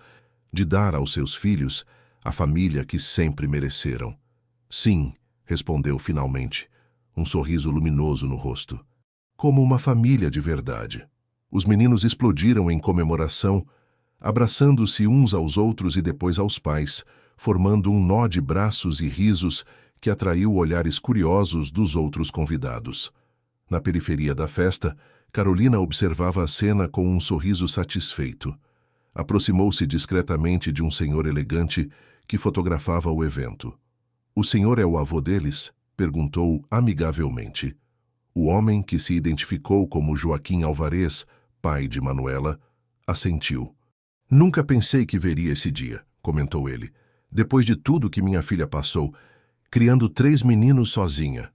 de dar aos seus filhos a família que sempre mereceram. Sim, respondeu finalmente, um sorriso luminoso no rosto. Como uma família de verdade. Os meninos explodiram em comemoração, abraçando-se uns aos outros e depois aos pais, formando um nó de braços e risos que atraiu olhares curiosos dos outros convidados. Na periferia da festa, Carolina observava a cena com um sorriso satisfeito. Aproximou-se discretamente de um senhor elegante que fotografava o evento. "O senhor é o avô deles?" perguntou amigavelmente. O homem, que se identificou como Joaquim Alvarez, pai de Manuela, assentiu. "Nunca pensei que veria esse dia", comentou ele, "depois de tudo que minha filha passou, criando 3 meninos sozinha."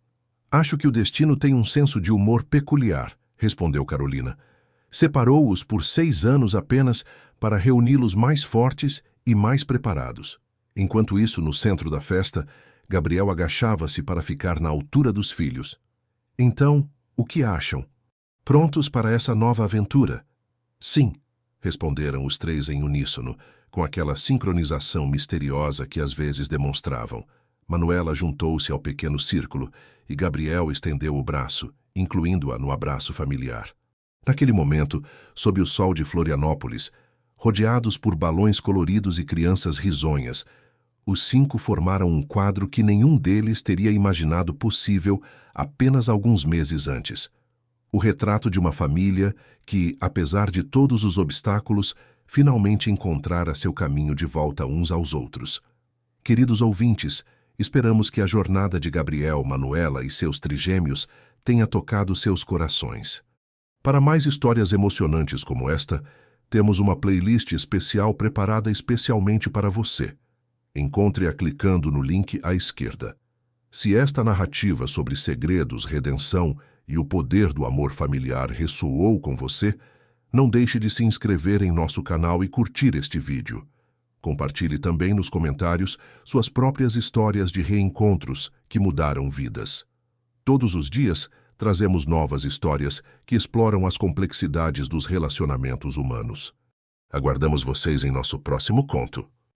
"Acho que o destino tem um senso de humor peculiar", respondeu Carolina. "Separou-os por 6 anos apenas para reuni-los mais fortes e mais preparados." Enquanto isso, no centro da festa, Gabriel agachava-se para ficar na altura dos filhos. "Então, o que acham? Prontos para essa nova aventura?" "Sim", responderam os 3 em uníssono, com aquela sincronização misteriosa que às vezes demonstravam. Manuela juntou-se ao pequeno círculo e Gabriel estendeu o braço, incluindo-a no abraço familiar. Naquele momento, sob o sol de Florianópolis, rodeados por balões coloridos e crianças risonhas, os 5 formaram um quadro que nenhum deles teria imaginado possível apenas alguns meses antes. O retrato de uma família que, apesar de todos os obstáculos, finalmente encontrara seu caminho de volta uns aos outros. Queridos ouvintes, esperamos que a jornada de Gabriel, Manuela e seus trigêmeos tenha tocado seus corações. Para mais histórias emocionantes como esta, temos uma playlist especial preparada especialmente para você. Encontre-a clicando no link à esquerda. Se esta narrativa sobre segredos, redenção e o poder do amor familiar ressoou com você, não deixe de se inscrever em nosso canal e curtir este vídeo. Compartilhe também nos comentários suas próprias histórias de reencontros que mudaram vidas. Todos os dias, trazemos novas histórias que exploram as complexidades dos relacionamentos humanos. Aguardamos vocês em nosso próximo conto.